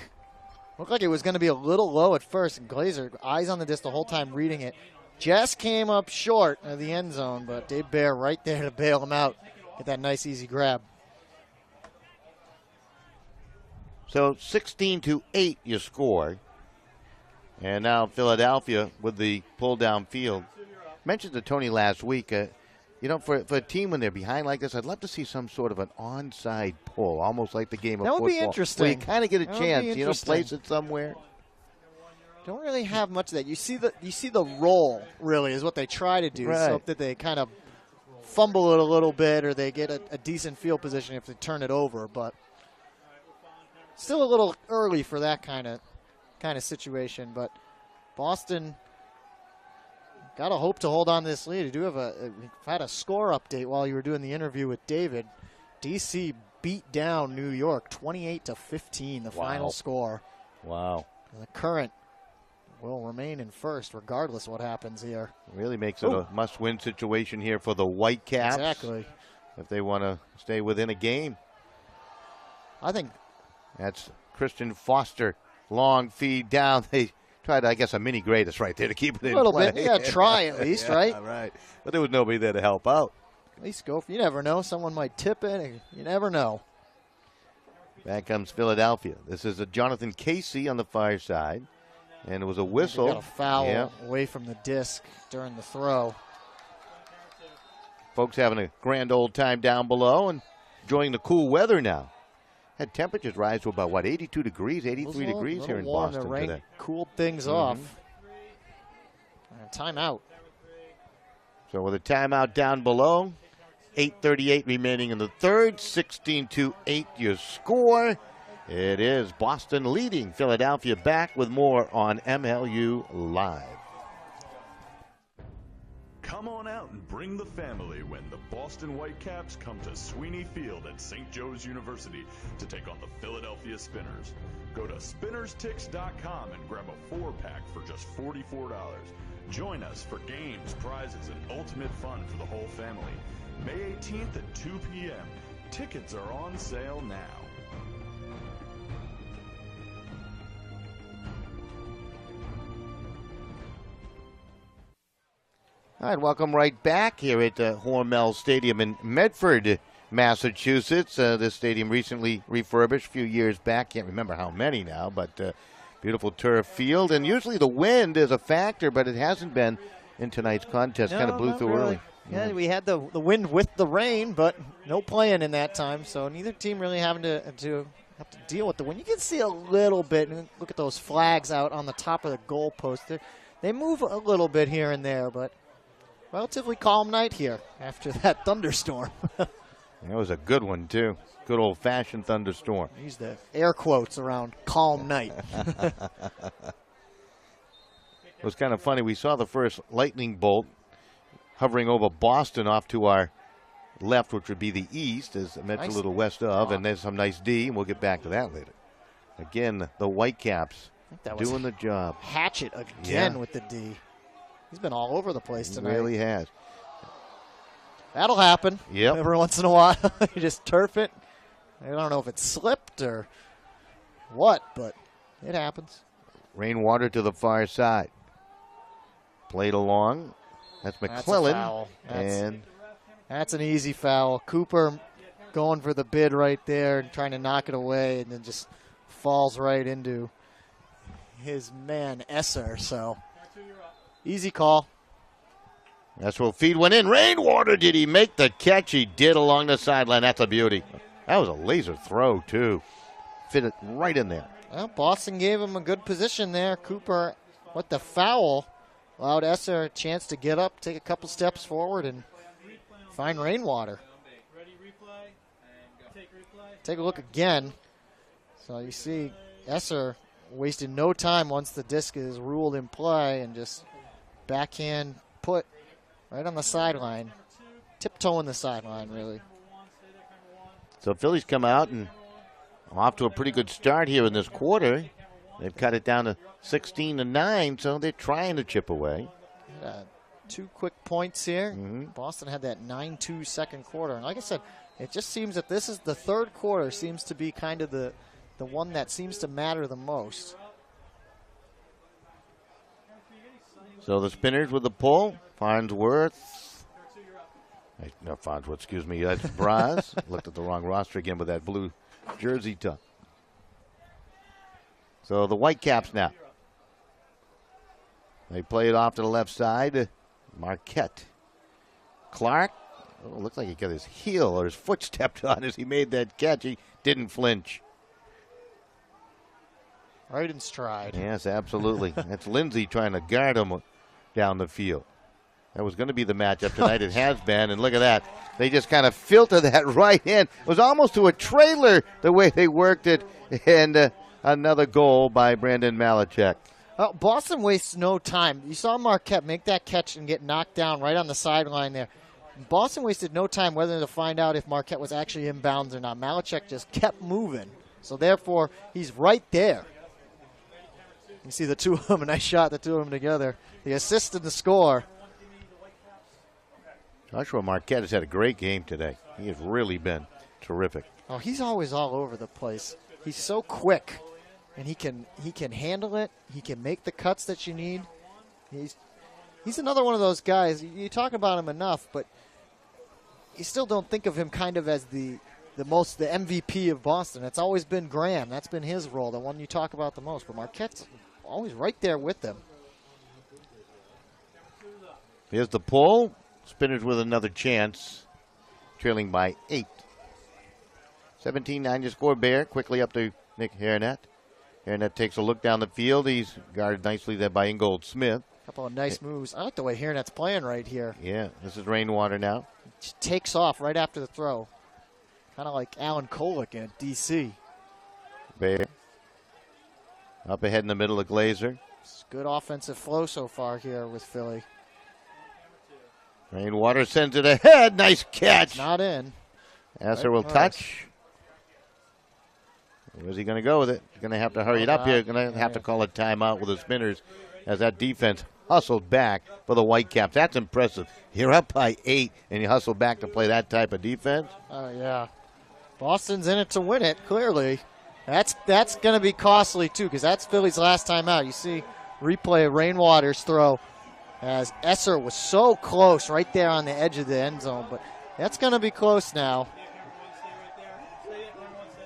Looked like it was going to be a little low at first, and Glazer, eyes on the disc the whole time reading it. Just came up short of the end zone, but Dave Baer right there to bail him out. Get that nice, easy grab. So 16-8 you score. And now Philadelphia with the pull down field. Mentioned to Tony last week, for a team when they're behind like this, I'd love to see some sort of an onside pull, almost like the game of That would football. be interesting. Where you kind of get a That would be chance, interesting. place it somewhere. Don't really have much of that. You see the roll, really, is what they try to do, Right. so that they kind of fumble it a little bit or they get a decent field position if they turn it over. But still a little early for that kind of situation. But Boston got to hope to hold on to this lead. You do have we've had a score update while you were doing the interview with David. DC beat down New York 28-15, the final score. Wow. The current will remain in first regardless what happens here. Really makes it a must-win situation here for the Whitecaps. Exactly. If they want to stay within a game. I think That's Christian Foster. Long feed down. They tried, I guess, a mini greatest right there to keep it in a little play. bit. Yeah, try at least, right? Right. But there was nobody there to help out. At least go. You never know. Someone might tip it. You never know. Back comes Philadelphia. This is a Jonathan Casey on the far side. And it was a whistle. Got a foul Yeah. away from the disc during the throw. Folks having a grand old time down below and enjoying the cool weather now. Had temperatures rise to about, 82 degrees, 83 degrees here in warm. Boston The rain today. cooled things off. Timeout. So with a timeout down below, 8:38 remaining in the third, 16-8 your score. It is Boston leading Philadelphia. Back with more on MLU Live. Come on out and bring the family when the Boston Whitecaps come to Sweeney Field at St. Joe's University to take on the Philadelphia Spinners. Go to spinnerstix.com and grab a 4-pack for just $44. Join us for games, prizes, and ultimate fun for the whole family. May 18th at 2 p.m. Tickets are on sale now. All right, welcome right back here at Hormel Stadium in Medford, Massachusetts. This stadium recently refurbished a few years back. Can't remember how many now, but beautiful turf field. And usually the wind is a factor, but it hasn't been in tonight's contest. Kind of blew not through really. early. Yeah, we had the wind with the rain, but no playing in that time. So neither team really having to have to deal with the wind. You can see a little bit. And look at those flags out on the top of the goalpost. They move a little bit here and there, but relatively calm night here after that thunderstorm. That was a good one, too. Good old-fashioned thunderstorm. Use the air quotes around calm night. It was kind of funny. We saw the first lightning bolt hovering over Boston off to our left, which would be the east, as I mentioned, Nice. a little west of, and there's some nice D, and we'll get back to that later. Again, the Whitecaps That was doing the job. Hatchet again Yeah. with the D. He's been all over the place He tonight. really has. That'll happen. Yep. Every once in a while, you just turf it. I don't know if it slipped or what, but it happens. Rainwater to the far side. Played along. That's That's a McClellan. foul. And That's an easy foul. Cooper going for the bid right there and trying to knock it away, and then just falls right into his man Esser. So easy call. that's where feed went in. Rainwater, did he make the catch? He did along the sideline. That's a beauty. That was a laser throw, too. Fit it right in there. Well, Boston gave him a good position there. Cooper with the foul allowed Esser a chance to get up, take a couple steps forward, and find Rainwater. Ready, replay. Take replay. Take a look again. So you see Esser wasted no time once the disc is ruled in play and just backhand put right on the sideline. Tiptoeing the sideline, really. So Phillies come out and off to a pretty good start here in this quarter. They've cut it down to 16-9, so they're trying to chip away. 2 quick points here. Mhm. Boston had that 9-2 second quarter. And like I said, it just seems that this is the third quarter seems to be kind of the one that seems to matter the most. So the Spinners with the pull. Farnsworth. No, Farnsworth, excuse me. That's Braz. Looked at the wrong roster again with that blue jersey tuck. So the Whitecaps now. They play it off to the left side. Marquette. Clark. Oh, looks like he got his heel or his foot stepped on as he made that catch. He didn't flinch. Right in stride. Yes, absolutely. That's Lindsay trying to guard him down the field. That was going to be the matchup tonight. It has been, and look at that. They just kind of filter that right in. It was almost to a trailer the way they worked it, and another goal by Brandon Malachek. Boston wastes no time. You saw Marquette make that catch and get knocked down right on the sideline there. Boston wasted no time whether to find out if Marquette was actually inbounds or not. Malachek just kept moving. So, therefore, he's right there. You see the two of them, a nice shot, the two of them together. The assist and the score. Joshua Marquette has had a great game today. He has really been terrific. Oh, he's always all over the place. He's so quick, and he can handle it. He can make the cuts that you need. He's another one of those guys. You talk about him enough, but you still don't think of him kind of as the MVP of Boston. It's always been Graham. That's been his role, the one you talk about the most. But Marquette's always right there with them. Here's the pull. Spinners with another chance, trailing by 8. 17-9 to score. Bear quickly up to Nick Haranet. Haranet takes a look down the field. He's guarded nicely there by Ingold Smith. Couple of nice moves. I like the way Harenet's playing right here. Yeah, this is Rainwater now. Just takes off right after the throw. Kind of like Alan Kolick in D.C. Bear. Up ahead in the middle of Glazer. It's good offensive flow so far here with Philly. Rainwater sends it ahead. Nice catch. Not in. Esser will touch. Where's he going to go with it? He's going to have to hurry it up here. Going to have to call a timeout with the Spinners as that defense hustled back for the Whitecaps. That's impressive. You're up by 8, and you hustle back to play that type of defense. Oh, yeah. Boston's in it to win it, clearly. That's going to be costly, too, because that's Philly's last time out. You see replay of Rainwater's throw as Esser was so close right there on the edge of the end zone, but that's going to be close now.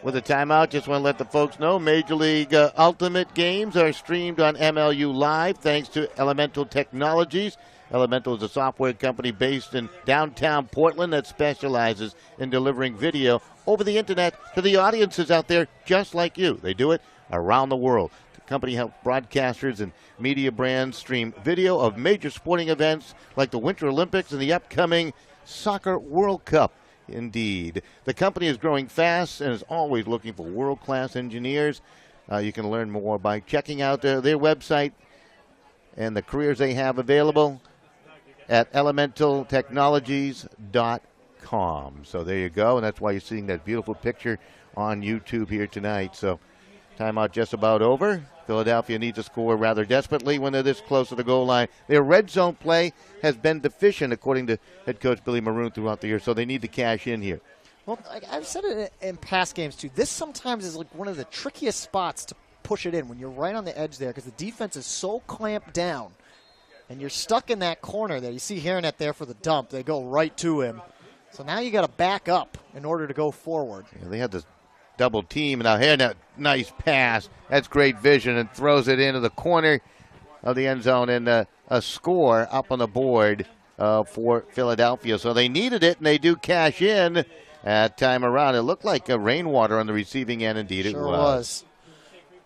With a timeout, just want to let the folks know Major League Ultimate games are streamed on MLU Live thanks to Elemental Technologies. Elemental is a software company based in downtown Portland that specializes in delivering video over the internet to the audiences out there just like you. They do it around the world. The company helps broadcasters and media brands stream video of major sporting events like the Winter Olympics and the upcoming Soccer World Cup. Indeed. The company is growing fast and is always looking for world-class engineers. You can learn more by checking out their website and the careers they have available at elementaltechnologies.com. So there you go, and that's why you're seeing that beautiful picture on YouTube here tonight. So timeout just about over. Philadelphia needs to score rather desperately when they're this close to the goal line. Their red zone play has been deficient, according to head coach Billy Maroon, throughout the year, so they need to cash in here. Well, I've said it in past games, too. This sometimes is like one of the trickiest spots to push it in when you're right on the edge there because the defense is so clamped down, and you're stuck in that corner there. You see Haranet there for the dump. They go right to him. So now you got to back up in order to go forward. Yeah, they had this double team. Now here, that nice pass. That's great vision and throws it into the corner of the end zone, and a score up on the board for Philadelphia. So they needed it, and they do cash in at time around. It looked like a Rainwater on the receiving end. Indeed, sure it was.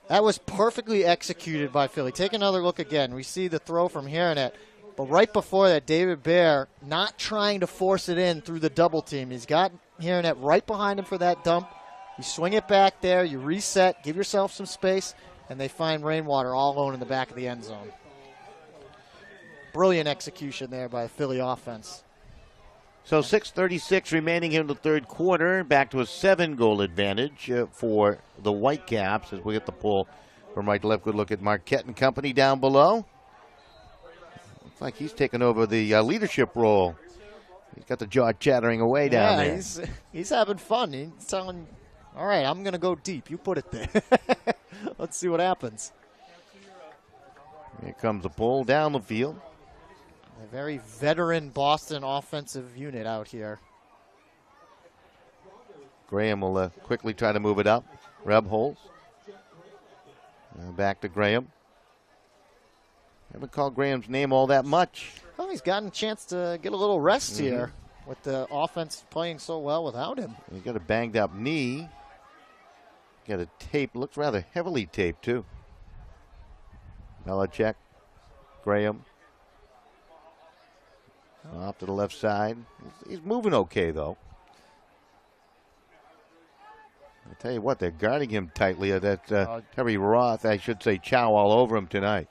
That was perfectly executed by Philly. Take another look again. We see the throw from Haranet. But right before that, David Bear not trying to force it in through the double team. He's got Haranet right behind him for that dump. You swing it back there, you reset, give yourself some space, and they find Rainwater all alone in the back of the end zone. Brilliant execution there by the Philly offense. So 6:36 remaining here in the third quarter. Back to a 7-goal advantage for the Whitecaps as we get the pull from right to left. Good look at Marquette and company down below. Looks like he's taken over the leadership role. He's got the jaw chattering away down there. He's having fun. He's telling, all right, I'm going to go deep. You put it there. Let's see what happens. Here comes the pull down the field. A very veteran Boston offensive unit out here. Graham will quickly try to move it up. Reb holds. Back to Graham. Haven't called Graham's name all that much. Well, he's gotten a chance to get a little rest here with the offense playing so well without him. He's got a banged up knee. Got a tape. Looks rather heavily taped, too. Belichick. Graham. Off to the left side. He's moving okay, though. I tell you what, they're guarding him tightly. That Terry Roth, I should say, Chow all over him tonight.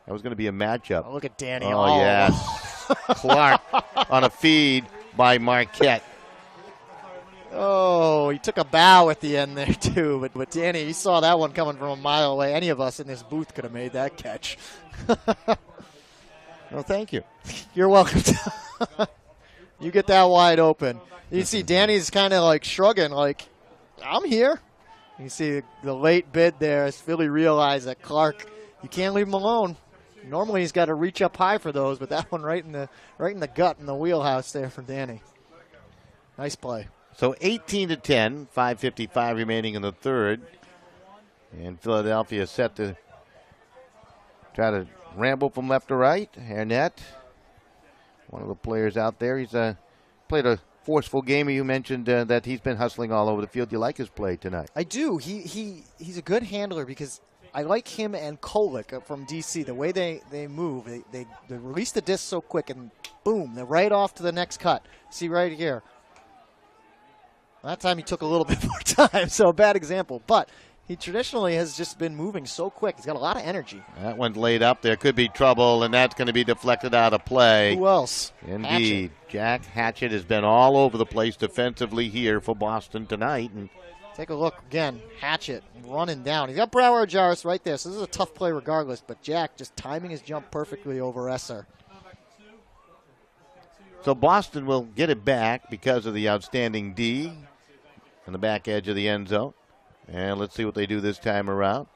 That was going to be a matchup. Oh, look at Danny. Oh, yes. Clark on a feed by Marquette. Oh, he took a bow at the end there, too. But Danny, he saw that one coming from a mile away. Any of us in this booth could have made that catch. Well, thank you. You're welcome. You get that wide open. You see Danny's kind of like shrugging, like, I'm here. You see the late bid there as Philly realized that Clark, you can't leave him alone. Normally he's got to reach up high for those, but that one right in the gut, in the wheelhouse there for Danny. Nice play. So 18-10, 5:55 remaining in the third. And Philadelphia set to try to ramble from left to right. Hairnet, one of the players out there. He's played a forceful game. You mentioned that he's been hustling all over the field. You like his play tonight? I do. He's a good handler because I like him and Kolick from D.C. The way they move. They release the disc so quick and boom, they're right off to the next cut. See right here. That time he took a little bit more time, so a bad example. But he traditionally has just been moving so quick. He's got a lot of energy. That one's laid up. There could be trouble, and that's going to be deflected out of play. Who else? Indeed. Jack Hatchett has been all over the place defensively here for Boston tonight. And take a look again. Hatchett running down. He's got Brower Jarvis right there, so this is a tough play regardless. But Jack just timing his jump perfectly over Esser. So Boston will get it back because of the outstanding D on the back edge of the end zone. And let's see what they do this time around.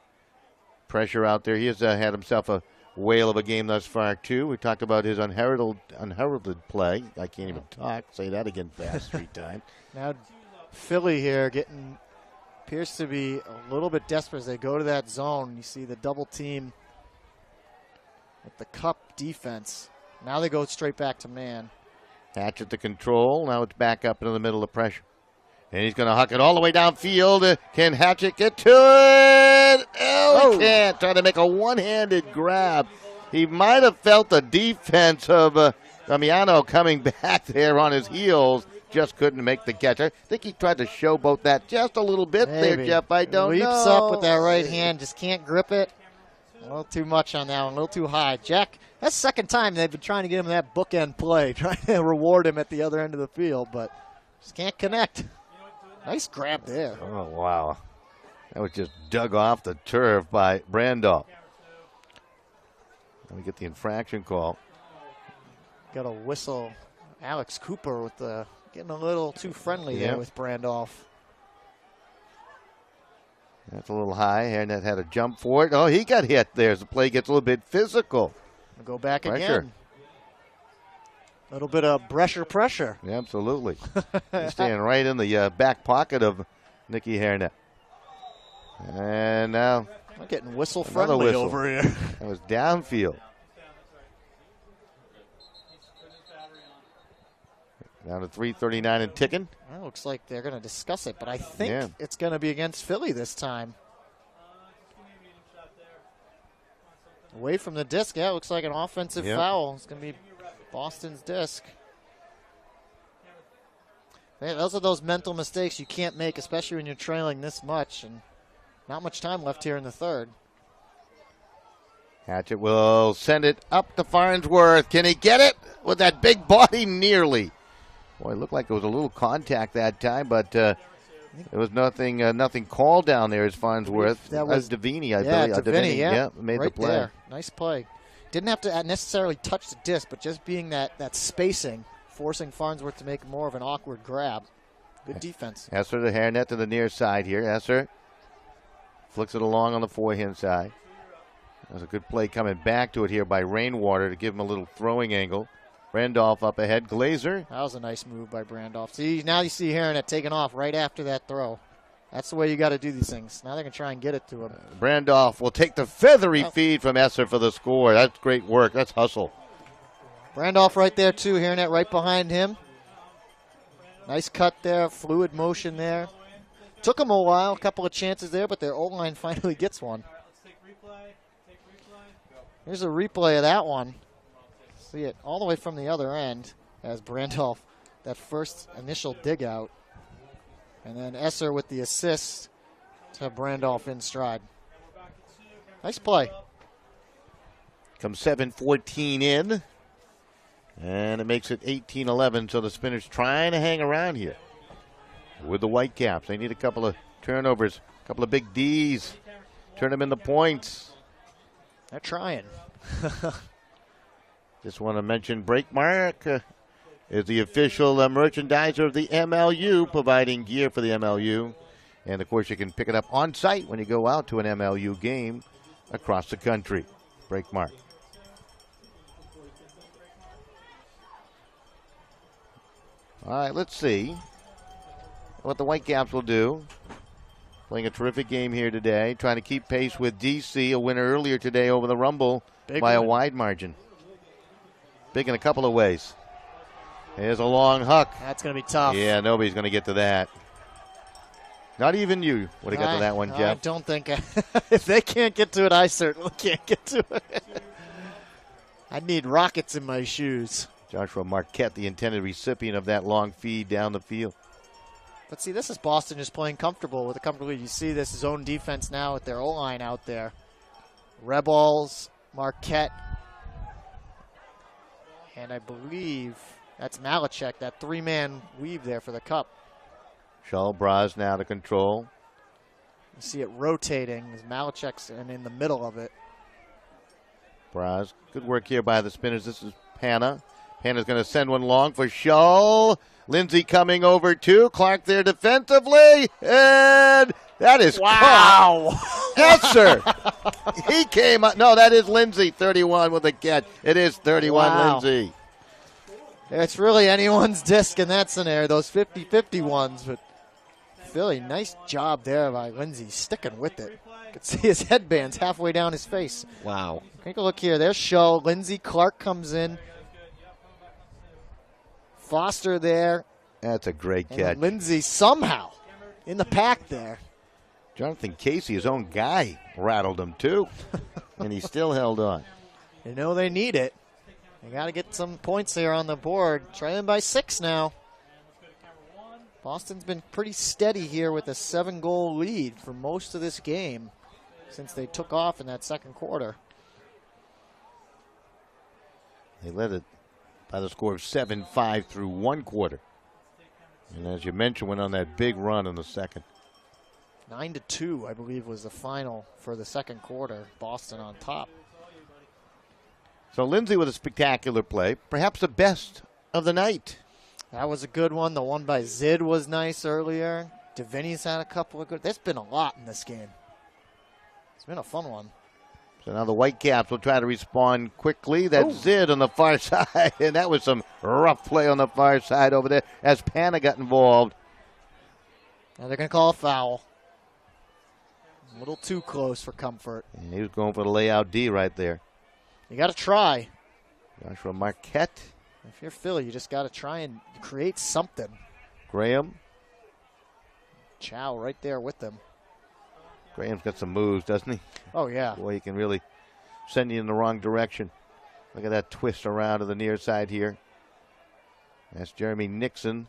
Pressure out there. He has had himself a whale of a game thus far, too. We talked about his unheralded play. I can't even talk. Say that again fast 3 times. Now Philly here appears to be a little bit desperate as they go to that zone. You see the double team with the cup defense. Now they go straight back to man. Hatchett the control. Now it's back up into the middle of pressure. And he's going to huck it all the way downfield. Can Hatchett get to it? Oh, he can't. Trying to make a one-handed grab. He might have felt the defense of Damiano coming back there on his heels. Just couldn't make the catch. I think he tried to showboat that just a little bit there, Jeff. I don't know. Leaps up with that right hand. Just can't grip it. A little too much on that one. A little too high. Jack, that's the second time they've been trying to get him that bookend play, trying to reward him at the other end of the field, but just can't connect. Nice grab there. Oh, wow. That was just dug off the turf by Brandolph. Let me get the infraction call. Got a whistle. Alex Cooper with getting a little too friendly there with Brandolph. That's a little high. Hairnet had a jump for it. Oh, he got hit there as the play gets a little bit physical. We'll go back again. A little bit of pressure. Yeah, absolutely. He's staying right in the back pocket of Nicky Hairnet. And now I'm getting whistle friendly over here. That was downfield. Down to 3:39 and ticking. Well, looks like they're going to discuss it, but I think it's going to be against Philly this time. Away from the disc, it looks like an offensive foul. It's going to be Boston's disc. Man, those are those mental mistakes you can't make, especially when you're trailing this much, and not much time left here in the third. Hatchett will send it up to Farnsworth. Can he get it with that big body? Nearly. Boy, it looked like there was a little contact that time, but there was nothing called down there as Farnsworth. That was Davini, I believe. Davini, made right the play. There. Nice play. Didn't have to necessarily touch the disc, but just being that spacing, forcing Farnsworth to make more of an awkward grab. Good defense. Esser to Hairnet to the near side here. Esser flicks it along on the forehand side. There's a good play coming back to it here by Rainwater to give him a little throwing angle. Randolph up ahead. Glazer. That was a nice move by Brandolph. See, now you see Hairnet taking off right after that throw. That's the way you got to do these things. Now they're going to try and get it to him. Brandoff will take the feathery feed from Esser for the score. That's great work. That's hustle. Brandoff right there, too. Hearing that right behind him. Nice cut there. Fluid motion there. Took him a while. A couple of chances there, but their O-line finally gets one. Here's a replay of that one. See it all the way from the other end as Brandoff, that first initial dig out. And then Esser with the assist to Brandoff in stride. Nice play. Comes 7-14 in. And it makes it 18-11, so the Spinners trying to hang around here with the Whitecaps. They need a couple of turnovers, a couple of big Ds. Turn them into points. They're trying. Just want to mention Breakmark is the official merchandiser of the MLU, providing gear for the MLU. And, of course, you can pick it up on site when you go out to an MLU game across the country. Breakmark. All right, let's see what the Whitecaps will do. Playing a terrific game here today, trying to keep pace with DC, a winner earlier today over the Rumble by a wide margin. Big in a couple of ways. Here's a long huck. That's going to be tough. Yeah, nobody's going to get to that. Not even you would have got to that one, Jeff. I don't think. If they can't get to it, I certainly can't get to it. I need rockets in my shoes. Joshua Marquette, the intended recipient of that long feed down the field. But see, this is Boston just playing comfortable with a comfortable lead. You see this zone defense now with their O-line out there. Rebels, Marquette, and I believe that's Malachek, that three-man weave there for the cup. Shaw Braz now to control. You see it rotating as Malachek's in the middle of it. Braz, good work here by the Spinners. This is Panna. Panna's going to send one long for Shull. Lindsay coming over too. Clark there defensively. And that is wow. Esser. He came up. No, that is Lindsay, 31 with a catch. It is 31 wow. Lindsay. It's really anyone's disc in that scenario, those 50-50 ones. But Philly, nice job there by Lindsay, sticking with it. You can see his headbands halfway down his face. Wow. Take a look here. There's Shull. Lindsay, Clark comes in. Foster there. That's a great catch. And Lindsay somehow in the pack there. Jonathan Casey, his own guy, rattled him too. And he still held on. You know they need it. They got to get some points here on the board. Trailing by 6 now. Boston's been pretty steady here with a 7-goal lead for most of this game since they took off in that second quarter. They led it by the score of 7-5 through one quarter. And as you mentioned, went on that big run in the second. 9-2, I believe, was the final for the second quarter. Boston on top. So Lindsay with a spectacular play, perhaps the best of the night. That was a good one. The one by Zid was nice earlier. Deviney's had a couple of good. There's been a lot in this game. It's been a fun one. So now the Whitecaps will try to respond quickly. That's Zid on the far side, and that was some rough play on the far side over there as Panna got involved. Now they're going to call a foul. A little too close for comfort. And he was going for the layout D right there. You got to try. Joshua Marquette. If you're Philly, you just got to try and create something. Graham. Chow right there with them. Graham's got some moves, doesn't he? Oh, yeah. Boy, he can really send you in the wrong direction. Look at that twist around to the near side here. That's Jeremy Nixon,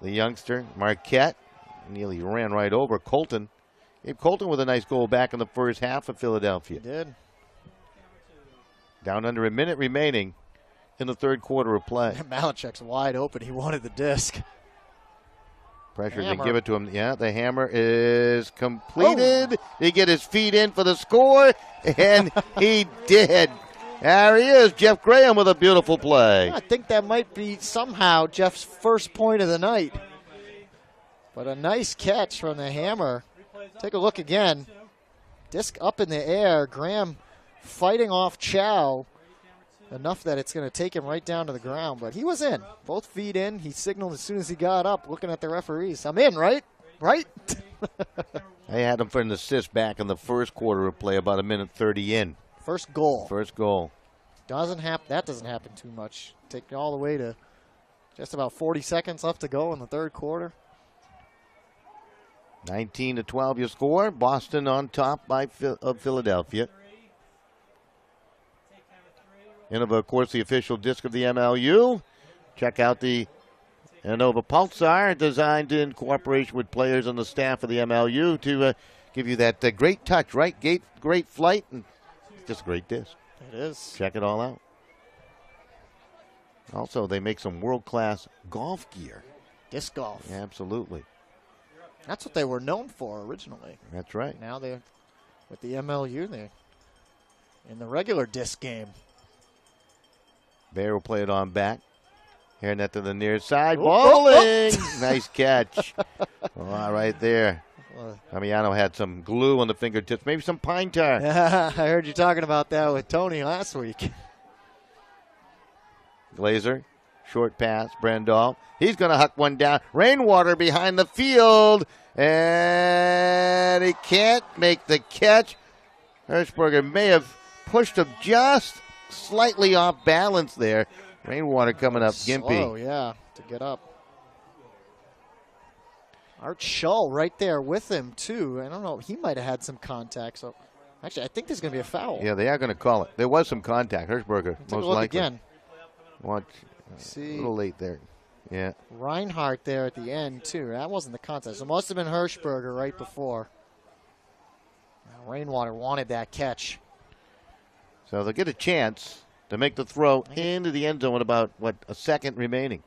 the youngster. Marquette nearly ran right over Colton. Gabe Colton with a nice goal back in the first half of Philadelphia. He did. Down under a minute remaining in the third quarter of play. Malachek's wide open. He wanted the disc. Pressure to give it to him. Yeah, the hammer is completed. He get his feet in for the score, and he did. There he is, Jeff Graham with a beautiful play. I think that might be somehow Jeff's first point of the night. But a nice catch from the hammer. Take a look again. Disc up in the air. Graham fighting off Chow enough that it's going to take him right down to the ground. But he was in. Both feet in. He signaled as soon as he got up, looking at the referees. I'm in, right? Right? They had him for an assist back in the first quarter of play, about a minute 30 in. First goal. First goal. That doesn't happen too much. Take it all the way to just about 40 seconds left to go in the third quarter. 19-12 your score. Boston on top of Philadelphia. And of course the official disc of the MLU. Check out the Innova Pulsar, designed in cooperation with players on the staff of the MLU to give you that great touch, right? Great flight, and just a great disc. It is. Check it all out. Also, they make some world-class golf gear. Disc golf. Yeah, absolutely. That's what they were known for originally. That's right. Now they're with the MLU. They're in the regular disc game. Bear will play it on back. Here net to the near side. Oop, Bowling! oop, oop. Nice catch. Right there. Damiano had some glue on the fingertips, maybe some pine tar. I heard you talking about that with Tony last week. Glazer, short pass, Brandall. He's going to huck one down. Rainwater behind the field, and he can't make the catch. Hirschberger may have pushed him just slightly off balance there. Rainwater coming up gimpy. Oh, yeah, to get up. Art Schull right there with him, too. I don't know. He might have had some contact. So, actually, I think there's going to be a foul. Yeah, they are going to call it. There was some contact. Hirschberger, Take most a look likely. again. Watch. See. A little late there. Yeah. Reinhardt there at the end, too. That wasn't the contest. It must have been Hirschberger right before. Now, Rainwater wanted that catch. So they'll get a chance to make the throw into the end zone with about, a second remaining.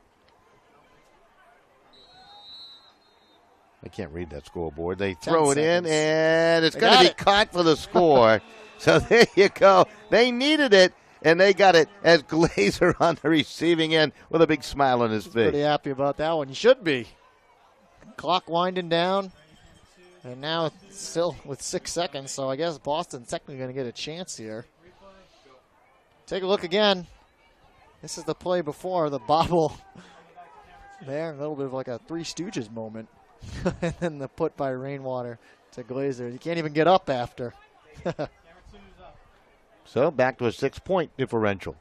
I can't read that scoreboard. They throw it in, and it's going to be caught for the score. So there you go. They needed it, and they got it as Glazer on the receiving end with a big smile on his face. Pretty happy about that one. You should be. Clock winding down, and now it's still with 6 seconds, so I guess Boston's technically going to get a chance here. Take a look again. This is the play before the bobble there. A little bit of like a Three Stooges moment. And then the put by Rainwater to Glazer. You can't even get up after. So back to a 6-point differential.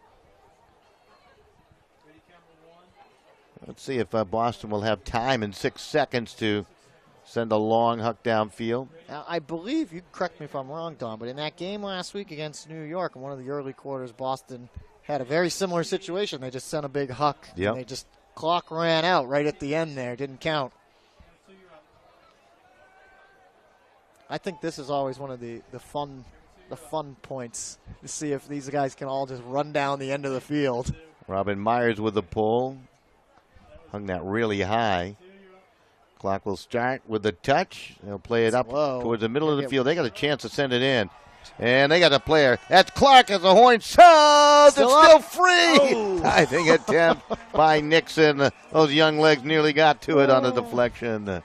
Let's see if Boston will have time in 6 seconds to send a long huck downfield. Now, I believe, you correct me if I'm wrong, Don, but in that game last week against New York, in one of the early quarters, Boston had a very similar situation. They just sent a big huck. Yep. And they just, clock ran out right at the end there. Didn't count. I think this is always one of the fun points to see if these guys can all just run down the end of the field. Robin Myers with the pull. Hung that really high. Clock will start with the touch. They'll play it up towards the middle of the field. They got a chance to send it in. And they got a player. That's Clark as a horn. So it's still free. Oh. Diving attempt by Nixon. Those young legs nearly got to it on the deflection.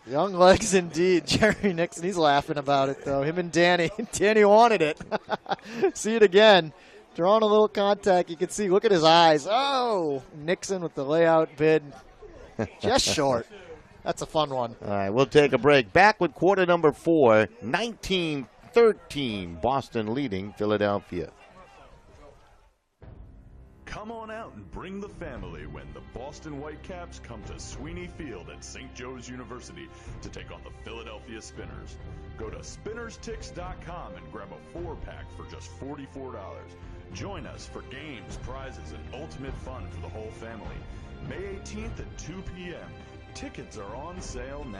Young legs indeed. Jerry Nixon, he's laughing about it, though. Him and Danny. Danny wanted it. See it again. Drawing a little contact. You can see, look at his eyes. Oh, Nixon with the layout bid. Just short. That's a fun one. All right, we'll take a break. Back with quarter number 4, 19-13. Boston leading Philadelphia. Come on out and bring the family when the Boston Whitecaps come to Sweeney Field at St. Joe's University to take on the Philadelphia Spinners. Go to spinnerstix.com and grab a 4-pack for just $44. Join us for games, prizes, and ultimate fun for the whole family. May 18th at 2 p.m. Tickets are on sale now.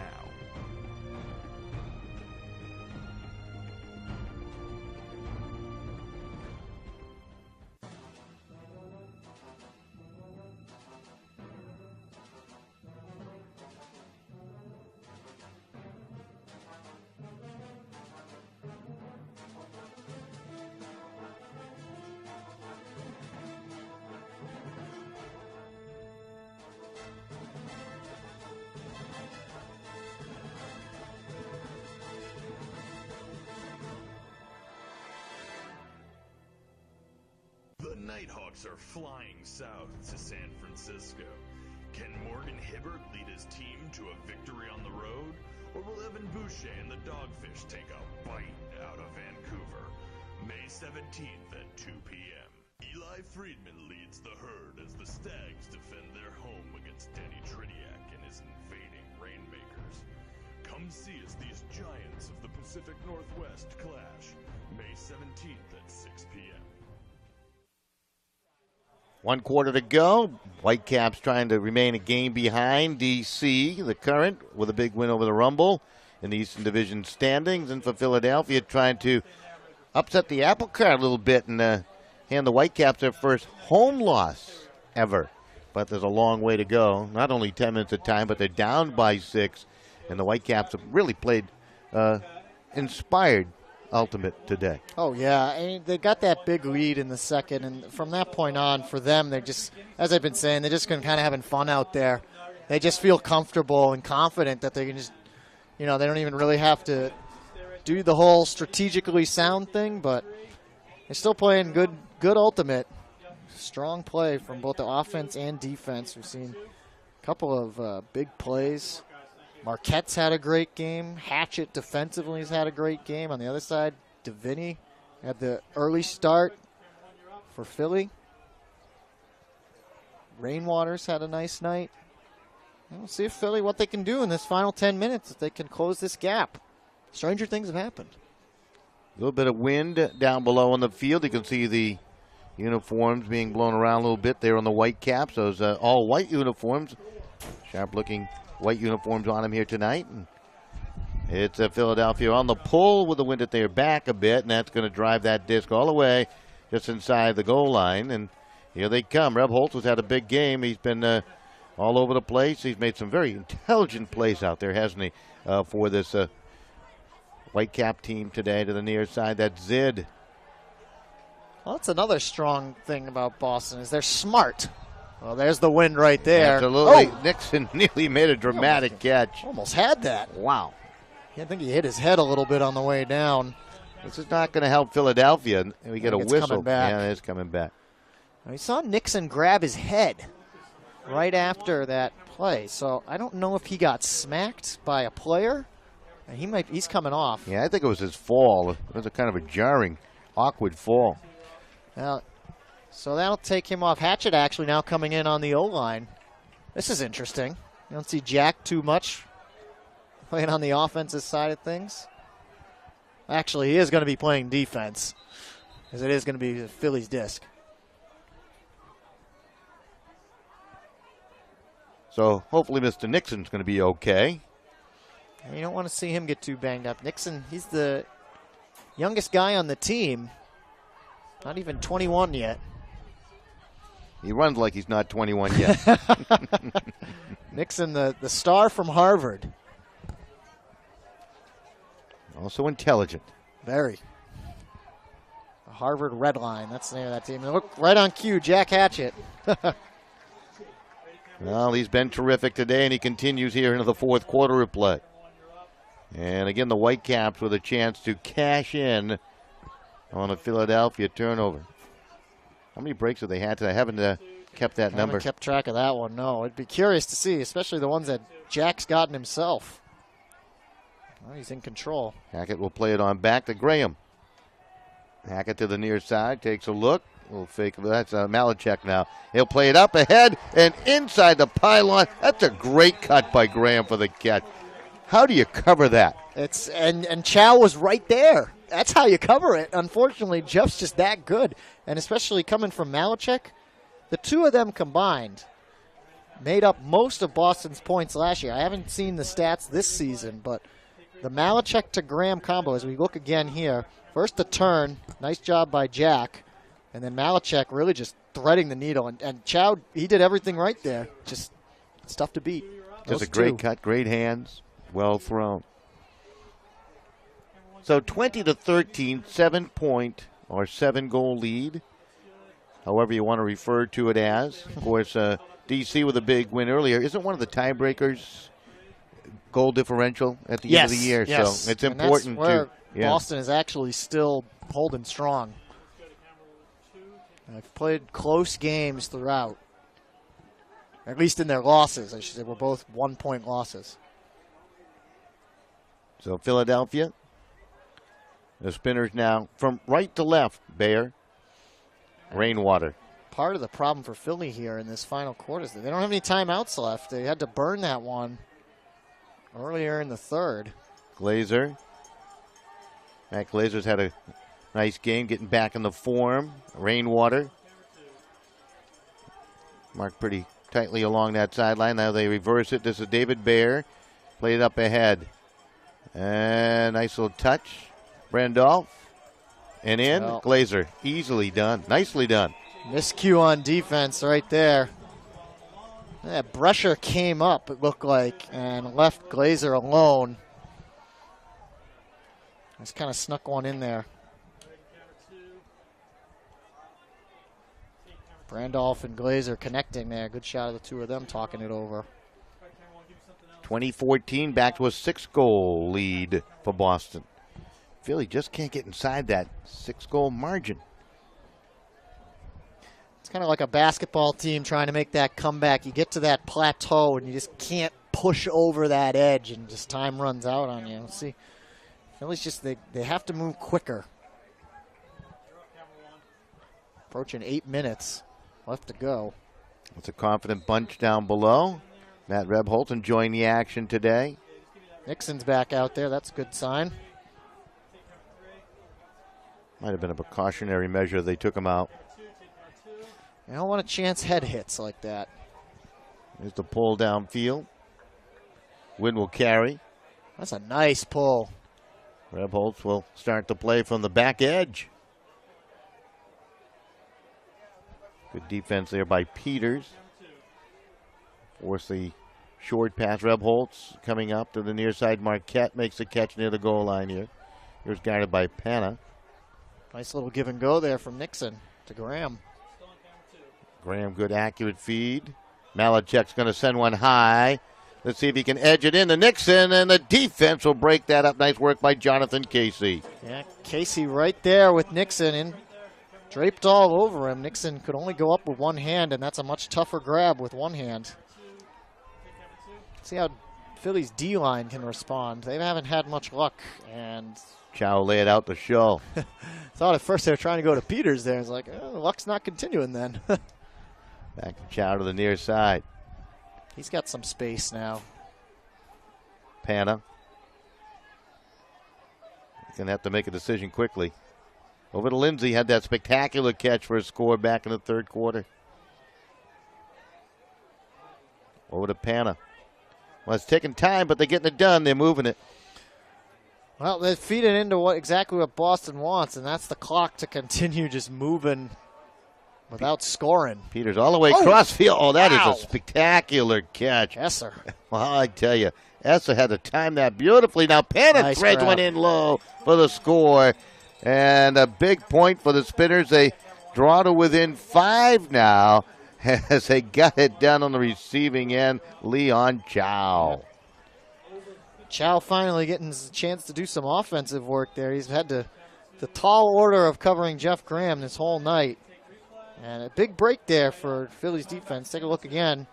The Nighthawks are flying south to San Francisco. Can Morgan Hibbert lead his team to a victory on the road? Or will Evan Boucher and the Dogfish take a bite out of Vancouver? May 17th at 2 p.m. Eli Friedman leads the herd as the Stags defend their home against Danny Triniak and his invading Rainmakers. Come see as these giants of the Pacific Northwest clash. May 17th at 6 p.m. 1 quarter to go. Whitecaps trying to remain a game behind D.C., the current, with a big win over the Rumble in the Eastern Division standings. And for Philadelphia, trying to upset the apple cart a little bit and hand the Whitecaps their first home loss ever. But there's a long way to go. Not only 10 minutes of time, but they're down by 6. And the Whitecaps have really played inspired ultimate today. Oh, yeah. I mean, they got that big lead in the second, and from that point on, for them, they're just, as I've been saying, they're just kind of having fun out there. They just feel comfortable and confident that they can just, they don't even really have to do the whole strategically sound thing, but they're still playing good ultimate. Strong play from both the offense and defense. We've seen a couple of big plays. Marquette's had a great game. Hatchett defensively has had a great game. On the other side, Deviney had the early start for Philly. Rainwater's had a nice night. We'll see if Philly, what they can do in this final 10 minutes, if they can close this gap. Stranger things have happened. A little bit of wind down below on the field. You can see the uniforms being blown around a little bit there on the Whitecaps. Those all white uniforms. Sharp-looking white uniforms on them here tonight. And it's Philadelphia on the pull with the wind at their back a bit, and that's going to drive that disc all the way just inside the goal line. And here they come. Reb Holtz has had a big game. He's been all over the place. He's made some very intelligent plays out there, hasn't he, for this Whitecap team today to the near side. That's Zid. Well, that's another strong thing about Boston is they're smart. Well, there's the wind right there. Absolutely. Oh. Nixon nearly made a dramatic catch. Almost had that. Wow. I think he hit his head a little bit on the way down. This is not going to help Philadelphia. We get a whistle. Coming back. Yeah, it is coming back. We saw Nixon grab his head right after that play, so I don't know if he got smacked by a player. He's coming off. Yeah, I think it was his fall. It was a kind of a jarring, awkward fall. Now, so that'll take him off. Hatchett actually now coming in on the O-line. This is interesting. You don't see Jack too much playing on the offensive side of things. Actually, he is going to be playing defense, as it is going to be Philly's disc. So hopefully Mr. Nixon's going to be okay. And you don't want to see him get too banged up. Nixon, he's the youngest guy on the team. Not even 21 yet. He runs like he's not 21 yet. Nixon, the star from Harvard. Also intelligent. Very. The Harvard Red Line, that's the name of that team. Look, right on cue, Jack Hatchett. Well, he's been terrific today, and he continues here into the fourth quarter of play. And again, the Whitecaps with a chance to cash in on a Philadelphia turnover. How many breaks have they had today? I haven't kept that number. Haven't kept track of that one, no. I'd be curious to see, especially the ones that Jack's gotten himself. Well, he's in control. Hackett will play it on back to Graham. Hackett to the near side, takes a look. A little fake. That's Malachek now. He'll play it up ahead and inside the pylon. That's a great cut by Graham for the catch. How do you cover that? And Chow was right there. That's how you cover it. Unfortunately, Jeff's just that good. And especially coming from Malachek, the two of them combined made up most of Boston's points last year. I haven't seen the stats this season, but the Malachek to Graham combo, as we look again here, first the turn, nice job by Jack, and then Malachek really just threading the needle. And Chow, he did everything right there. Just it's tough to beat. Just a great cut, great hands, well thrown. So 20-13, 7-point or 7-goal lead, however you want to refer to it as. Of course, D.C. with a big win earlier. Isn't one of the tiebreakers goal differential at the end of the year? Yes. So it's important to. Yeah. Boston is actually still holding strong. I've played close games throughout. At least in their losses, I should say. Were both 1-point losses. So Philadelphia, the Spinners now from right to left, Bayer, Rainwater. Part of the problem for Philly here in this final quarter is that they don't have any timeouts left. They had to burn that one earlier in the third. Glazer. Matt Glazer's had a nice game getting back in the form. Rainwater. Marked pretty tightly along that sideline. Now they reverse it. This is David Bayer. Played up ahead. And nice little touch. Brandolph. And in. Well, Glazer. Easily done. Nicely done. Miscue on defense right there. That Brescher came up, it looked like, and left Glazer alone. Just kind of snuck one in there. Brandolph and Glazer connecting there. Good shot of the two of them talking it over. 2014 back to a 6-goal lead for Boston. Philly just can't get inside that 6-goal margin. It's kind of like a basketball team trying to make that comeback. You get to that plateau and you just can't push over that edge and just time runs out on you. See, Philly's just, they have to move quicker. Approaching 8 minutes left to go. It's a confident bunch down below. Matt Rebholz enjoying the action today. Nixon's back out there. That's a good sign. Might have been a precautionary measure. They took him out. You don't want to chance head hits like that. There's the pull downfield. Wynn will carry. That's a nice pull. Rebholz will start the play from the back edge. Good defense there by Peters. Force the short pass. Rebholz coming up to the near side. Marquette makes the catch near the goal line here. Here's guarded by Panna. Nice little give and go there from Nixon to Graham. Graham, good accurate feed. Malachek's going to send one high. Let's see if he can edge it in to Nixon, and the defense will break that up. Nice work by Jonathan Casey. Yeah, Casey right there with Nixon and draped all over him. Nixon could only go up with one hand, and that's a much tougher grab with one hand. See how Philly's D-line can respond. They haven't had much luck, and Chow lay it out to show. thought at first they were trying to go to Peters there. It's like, oh, the luck's not continuing then. Back to Chow to the near side. He's got some space now. Panna. He's going to have to make a decision quickly. Over to Lindsay, had that spectacular catch for a score back in the third quarter. Over to Panna. Well, it's taking time, but they're getting it done. They're moving it. Well, they feed it into exactly what Boston wants, and that's the clock to continue just moving without scoring. Peters all the way across field. Oh, that wow. is a spectacular catch. Esser. Well, I tell you, Esser had to time that beautifully. Now Panna Nice threads grab. one in low for the score. And a big point for the Spinners. They draw to within 5 now as they got it down on the receiving end. Leon Chow. Chow finally getting a chance to do some offensive work there. He's had the tall order of covering Jeff Graham this whole night. And a big break there for Philly's defense. Take a look again.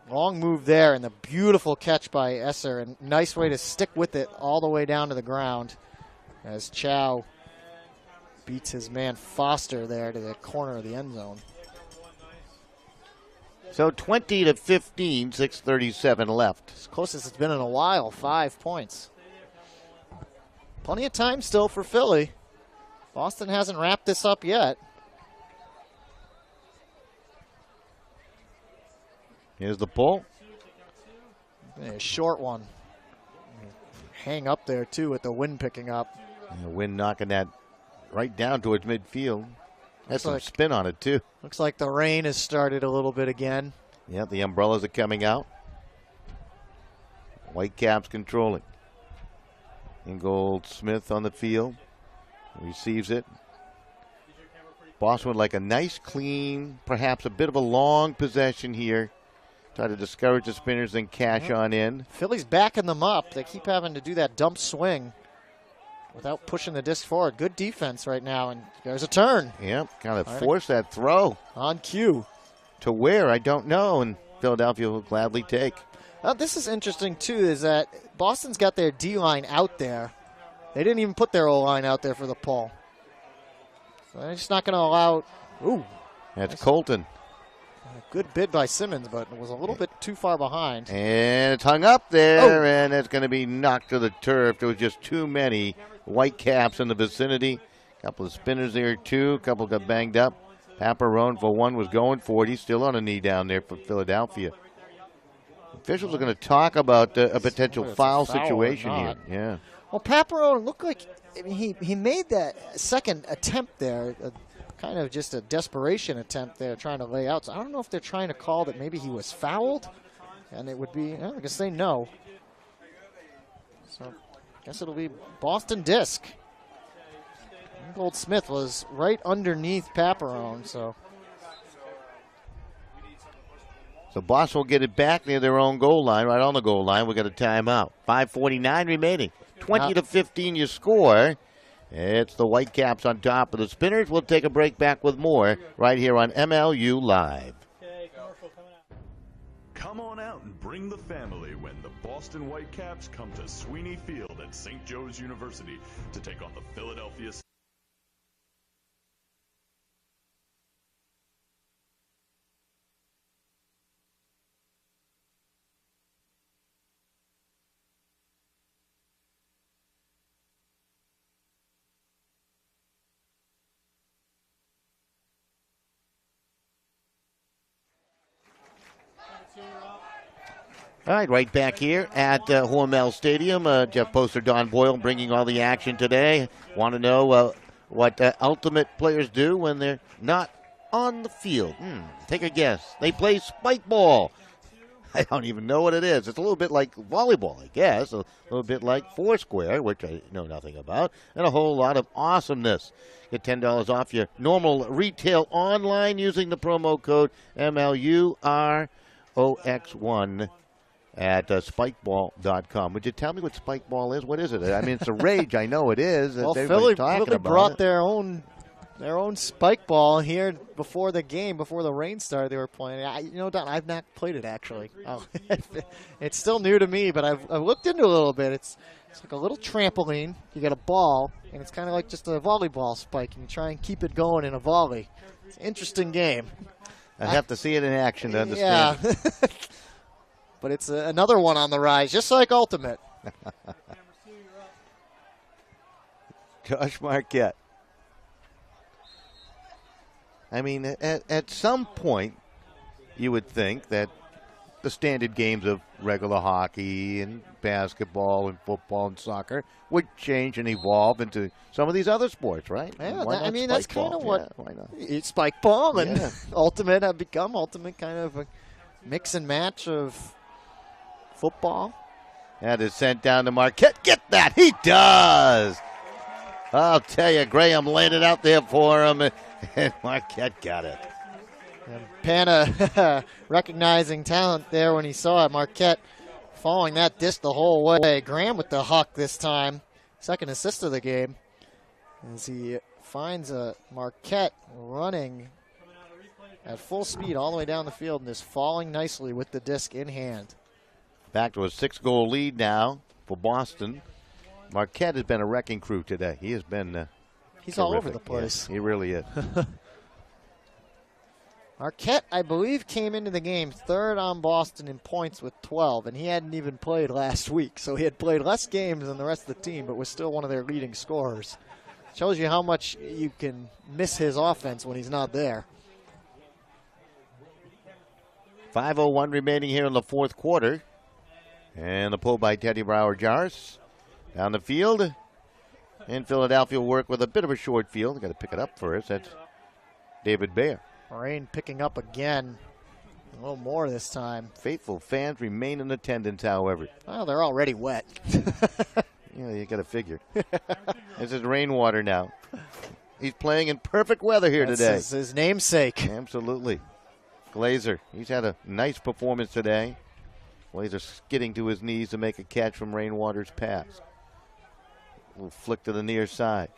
Long move there and the beautiful catch by Esser. And nice way to stick with it all the way down to the ground as Chow beats his man Foster there to the corner of the end zone. So 20-15, 6:37 left. As close as it's been in a while, 5 points. Plenty of time still for Philly. Boston hasn't wrapped this up yet. Here's the pull. A short one. Hang up there, too, with the wind picking up. And the wind knocking that right down towards midfield. Has some like- spin on it, too. Looks like the rain has started a little bit again. Yeah, the umbrellas are coming out. Whitecaps controlling. Ingold Smith on the field. Receives it. Boston would like a nice, clean, perhaps a bit of a long possession here. Try to discourage the Spinners and cash on in. Philly's backing them up. They keep having to do that dump swing without pushing the disc forward. Good defense right now, and there's a turn Yep, kind of All right. force that throw. on cue. To where, I don't know, and Philadelphia will gladly take. This is interesting, too, is that Boston's got their D-line out there. They didn't even put their O-line out there for the pull. So they're just not going to allow... Ooh. That's Colton. A good bid by Simmons, but it was a little bit too far behind. And it's hung up there, and it's going to be knocked to the turf. There was just too many Whitecaps in the vicinity. A couple of spinners there, too. A couple got banged up. Paparone, for one, was going for it. He's still on a knee down there for Philadelphia. Officials are going to talk about a potential foul situation here. Yeah. Well, Paparone looked like he made that second attempt there, kind of just a desperation attempt there, trying to lay out. So I don't know if they're trying to call that maybe he was fouled, and it would be, I guess they know. So I guess it'll be Boston disc. Goldsmith was right underneath Paparone, so Boston will get it back near their own goal line, right on the goal line. We got a timeout. 5:49 remaining. 20-15 your score. It's the Whitecaps on top of the Spinners. We'll take a break, back with more right here on MLU Live. Come on out and bring the family when the Boston Whitecaps come to Sweeney Field at St. Joe's University to take on the Philadelphia. All right back here at Hormel Stadium. Jeff Poster, Don Boyle bringing all the action today. Want to know what Ultimate players do when they're not on the field? Take a guess. They play spike ball. I don't even know what it is. It's a little bit like volleyball, I guess. A little bit like Foursquare, which I know nothing about, and a whole lot of awesomeness. Get $10 off your normal retail online using the promo code MLUROX1 at spikeball.com. Would you tell me what spikeball is? What is it? I mean, it's a rage. I know it is. Well, Philly brought their own spike ball here before the game, before the rain started. They were playing. Don, I've not played it actually. It's still new to me, but I've looked into it a little bit. It's like a little trampoline. You get a ball, and it's kind of like just a volleyball spike, and you try and keep it going in a volley. It's an interesting game. I have to see it in action to understand. Yeah. But it's another one on the rise, just like Ultimate. Josh Marquette. I mean, at some point, you would think that the standard games of regular hockey and basketball and football and soccer would change and evolve into some of these other sports, right? Yeah, that's kind of what why not? Spike ball and Ultimate have become. Ultimate kind of a mix and match of football. That is sent down to Marquette. Get that! He does! I'll tell you, Graham laid it out there for him, and Marquette got it. And Pana recognizing talent there when he saw it. Marquette following that disc the whole way. Graham with the huck this time. Second assist of the game. As he finds Marquette running at full speed all the way down the field and is falling nicely with the disc in hand. Back to a 6-goal lead now for Boston. Marquette has been a wrecking crew today. He has been He's terrific. all over the place. Yeah, he really is. Marquette, I believe, came into the game third on Boston in points with 12, and he hadn't even played last week. So he had played less games than the rest of the team, but was still one of their leading scorers. Shows you how much you can miss his offense when he's not there. 5:01 remaining here in the fourth quarter. And the pull by Teddy Brower-Jaros down the field. And Philadelphia will work with a bit of a short field. They've got to pick it up first. That's David Bayer. Rain picking up again. A little more this time. Faithful fans remain in attendance, however. Well, they're already wet. Yeah, you got to figure. This is rainwater now. He's playing in perfect weather here today. That's his namesake. Absolutely. Glazer, he's had a nice performance today. Glazer skidding to his knees to make a catch from Rainwater's pass. A little flick to the near side.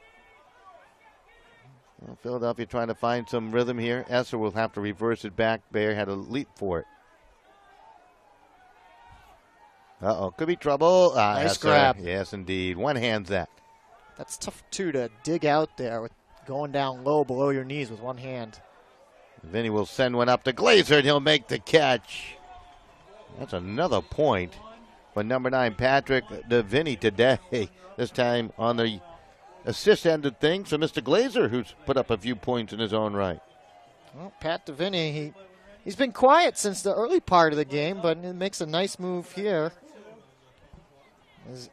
Well, Philadelphia trying to find some rhythm here. Esser will have to reverse it back. Bayer had a leap for it. Uh-oh, could be trouble. Nice Esser. grab. Yes, indeed. One hand's that. That's tough, too, to dig out there with going down low below your knees with one hand. Vinny will send one up to Glazer, and he'll make the catch. That's another point for number 9, Patrick DeVinny today. This time on the assist end of things for Mr. Glazer, who's put up a few points in his own right. Well, Pat DeVinny, he's been quiet since the early part of the game, but it makes a nice move here. As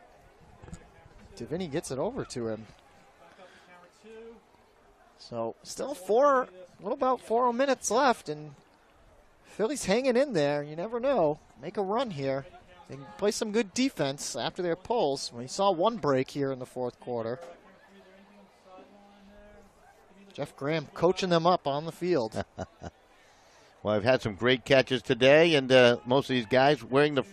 DeVinny gets it over to him. So still about 4 minutes left, and Philly's hanging in there. You never know. Make a run here. They can play some good defense after their pulls. We saw one break here in the fourth quarter. Jeff Graham coaching them up on the field. Well, I've had some great catches today, and most of these guys wearing the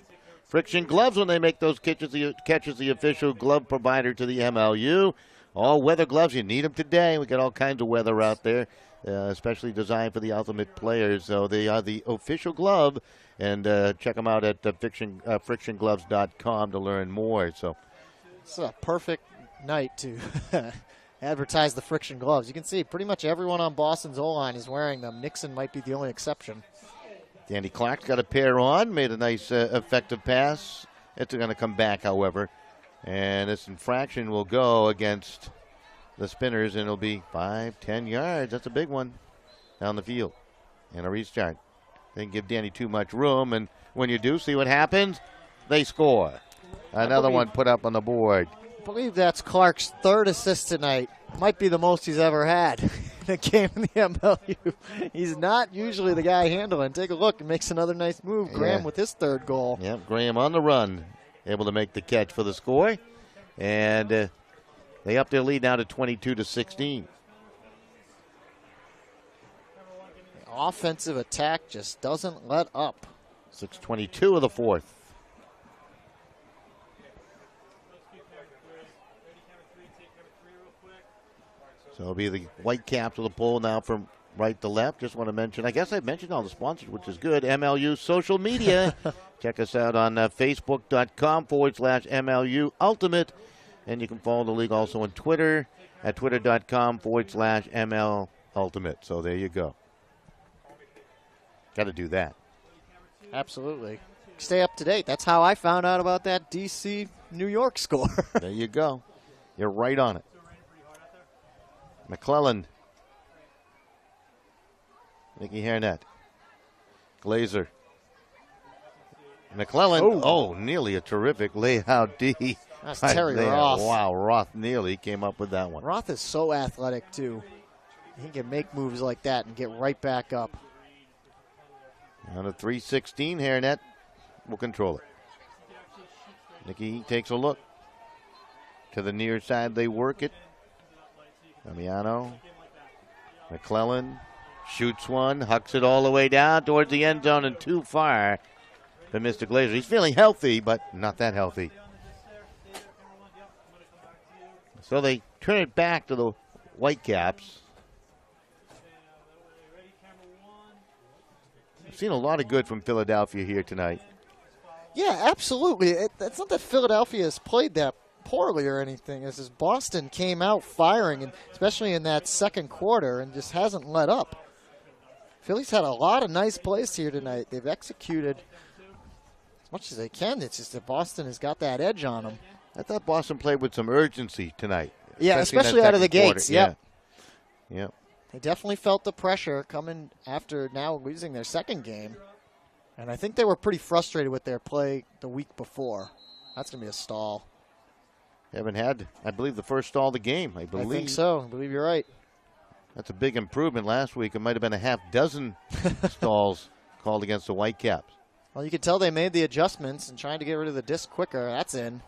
friction gloves when they make those catches. The official glove provider to the MLU. All weather gloves. You need them today. We got all kinds of weather out there, especially designed for the ultimate players. So they are the official glove, and check them out at frictiongloves.com to learn more. So it's a perfect night to advertise the friction gloves. You can see pretty much everyone on Boston's O-line is wearing them. Nixon might be the only exception. Danny Clark's got a pair on, made a nice effective pass. It's going to come back, however. And this infraction will go against the Spinners, and it'll be 5-10 yards. That's a big one down the field. And a restart. They didn't give Danny too much room, and when you do, see what happens? They score. Another one put up on the board. I believe that's Clark's third assist tonight. Might be the most he's ever had in a game in the MLU. He's not usually the guy handling. Take a look. It makes another nice move. Graham with his third goal. Yep, Graham on the run. Able to make the catch for the score. And they up their lead now to 22-16. The offensive attack just doesn't let up. 6:22 of the fourth. So it'll be the Whitecaps with the pole now from right to left. Just want to mention, I guess I've mentioned all the sponsors, which is good. MLU social media. Check us out on Facebook.com/MLU Ultimate. And you can follow the league also on Twitter at Twitter.com/ML Ultimate. So there you go. Got to do that. Absolutely. Stay up to date. That's how I found out about that DC New York score. There you go. You're right on it. McClellan. Mickey Hairnet. Glazer. McClellan. Oh, nearly a terrific layout D. That's Terry Roth. Wow, Roth nearly came up with that one. Roth is so athletic, too. He can make moves like that and get right back up. On a 3:16, Hairnet will control it. Nicky takes a look. To the near side, they work it. Damiano. McClellan shoots one, hucks it all the way down towards the end zone and too far for Mr. Glazer. He's feeling healthy, but not that healthy. So they turn it back to the Whitecaps. I've seen a lot of good from Philadelphia here tonight. Yeah, absolutely. It's not that Philadelphia has played that poorly or anything. It's just Boston came out firing, and especially in that second quarter, and just hasn't let up. Philly's had a lot of nice plays here tonight. They've executed as much as they can. It's just that Boston has got that edge on them. I thought Boston played with some urgency tonight. Yeah, especially out of the gates. Yep. Yep. They definitely felt the pressure coming after now losing their second game. And I think they were pretty frustrated with their play the week before. That's going to be a stall. Haven't had, I believe, the first stall of the game. I believe. I think so. I believe you're right. That's a big improvement. Last week, it might have been a half dozen stalls called against the Whitecaps. Well, you could tell they made the adjustments and trying to get rid of the disc quicker. That's in.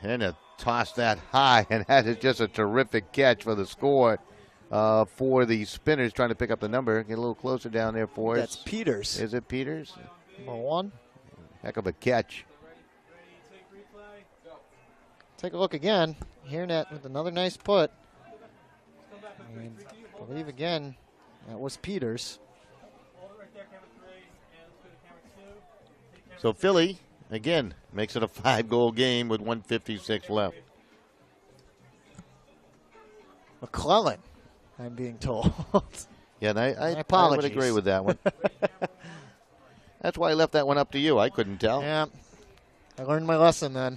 And to toss that high, and that is just a terrific catch for the score for the Spinners, trying to pick up the number. Get a little closer down there for us. That's Peters. Is it Peters? Number one. Heck of a catch. Take a look again. Hairnet with another nice put. And I believe again, that was Peters. So Philly, again, makes it a 5-goal game with 1:56 left. McClellan, I'm being told. Yeah, and I would apologies. agree with that one. That's why I left that one up to you. I couldn't tell. Yeah, I learned my lesson then.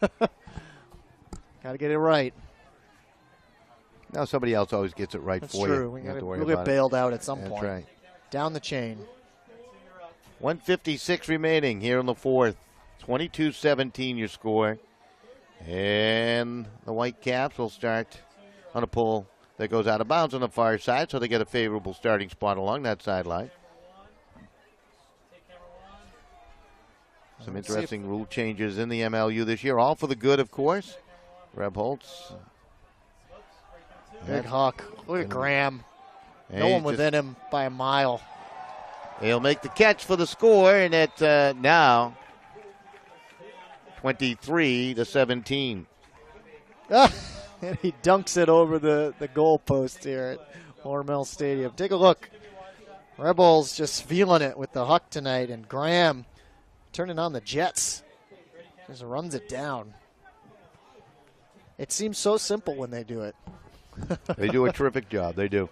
Got to get it right. Now somebody else always gets it right That's for true. you. We You don't have to we'll worry get about it. bailed out at some That's point. right. Down the chain. 1:56 remaining here in the fourth. 22-17 your score. And the Whitecaps will start on a pull that goes out of bounds on the far side, so they get a favorable starting spot along that sideline. Some interesting rule changes in the MLU this year, all for the good, of course. Reb Holtz. Big Huck. Look at Graham. No He's one within him by a mile. He'll make the catch for the score, and it's now 23-17. And he dunks it over the goal post here at Hormel Stadium. Take a look. Rebels just feeling it with the Huck tonight, and Graham turning on the Jets. Just runs it down. It seems so simple when they do it. They do a terrific job. They do.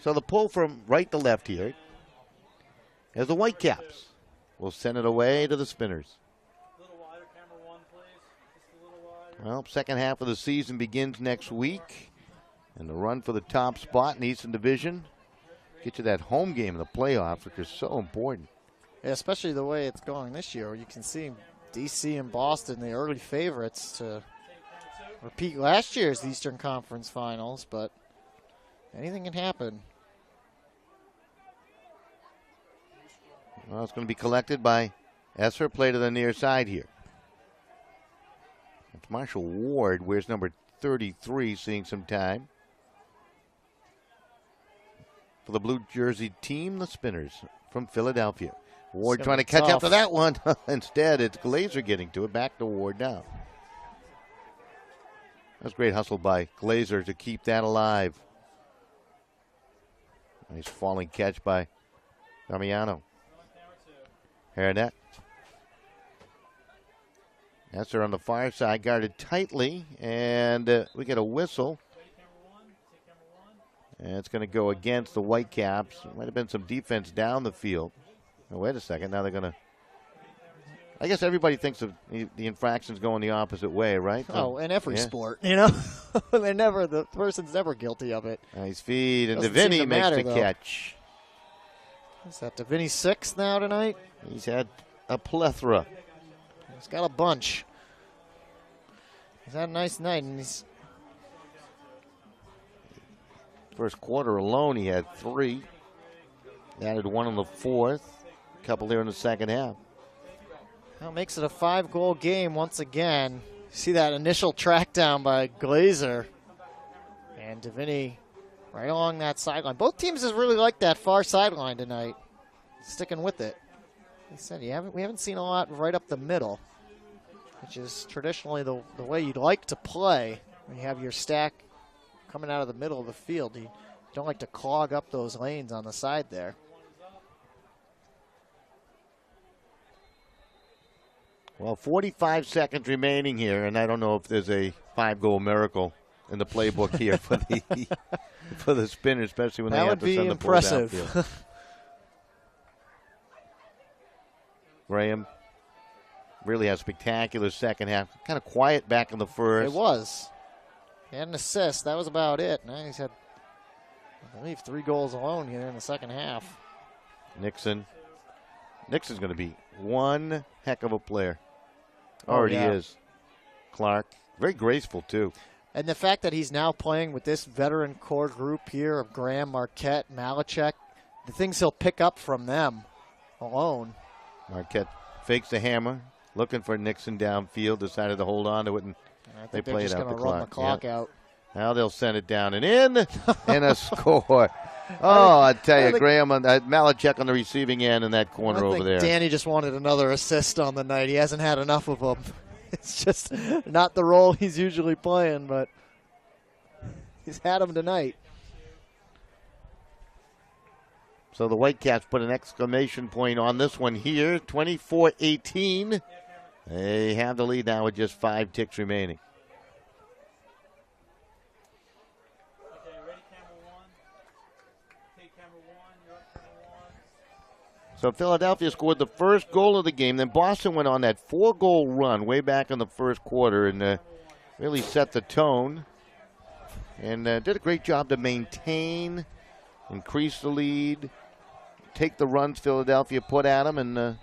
So the pull from right to left here is the Whitecaps. We'll send it away to the Spinners. Well, second half of the season begins next week. And the run for the top spot in the Eastern Division. Get you that home game in the playoffs, which is so important. Yeah, especially the way it's going this year. You can see D.C. and Boston, the early favorites to repeat last year's Eastern Conference Finals, but anything can happen. Well, it's going to be collected by Esser, play to the near side here. It's Marshall Ward, where's number 33, seeing some time. For the blue jersey team, the Spinners from Philadelphia. Ward trying to catch up to that one. Instead, it's Glazer getting to it. Back to Ward now. That's great hustle by Glazer to keep that alive. Nice falling catch by Damiano. Hairnet. Esser on the far side, guarded tightly, and we get a whistle. And it's going to go against the Whitecaps. Might have been some defense down the field. Oh, wait a second. Now they're going to. I guess everybody thinks of the infractions going the opposite way, right? Oh, in every sport, you know. The person's never guilty of it. Nice feed, and Doesn't seem Deviney to makes matter, the though. catch. Is that Deviney's sixth now tonight? He's had a plethora. He's got a bunch. He's had a nice night, and he's First quarter alone, he had 3. Added 1 in the fourth. A couple there in the second half. Well, makes it a 5-goal game once again. See that initial track down by Glazer. And Deviney right along that sideline. Both teams just really like that far sideline tonight. Sticking with it. He said we haven't seen a lot right up the middle, which is traditionally the way you'd like to play. When you have your stack coming out of the middle of the field, you don't like to clog up those lanes on the side there. Well, 45 seconds remaining here, and I don't know if there's a 5-goal miracle in the playbook here for the for the Spinners, especially when they have to send the ball downfield. That would be impressive. Graham really had a spectacular second half. Kind of quiet back in the first. It was. He had an assist. That was about it. Now he's had, I believe, 3 goals alone here in the second half. Nixon's going to be one heck of a player. Already is. Clark, very graceful too. And the fact that he's now playing with this veteran core group here of Graham, Marquette, Malachek, the things he'll pick up from them alone. Marquette fakes the hammer, looking for Nixon downfield, decided to hold on to it, and I they think they're played just out going the to run the clock. clock out. Now they'll send it down and in, and a score. Oh, I tell you, Graham, Malachek on the receiving end in that corner over there. Danny just wanted another assist on the night. He hasn't had enough of them. It's just not the role he's usually playing, but he's had him tonight. So the Whitecaps put an exclamation point on this one here, 24-18. They have the lead now with just 5 ticks remaining. Okay, ready, camera 1. Take camera 1, you're up camera 1. So Philadelphia scored the first goal of the game. Then Boston went on that 4-goal run way back in the first quarter and really set the tone and did a great job to maintain, increase the lead, take the runs Philadelphia put at them, and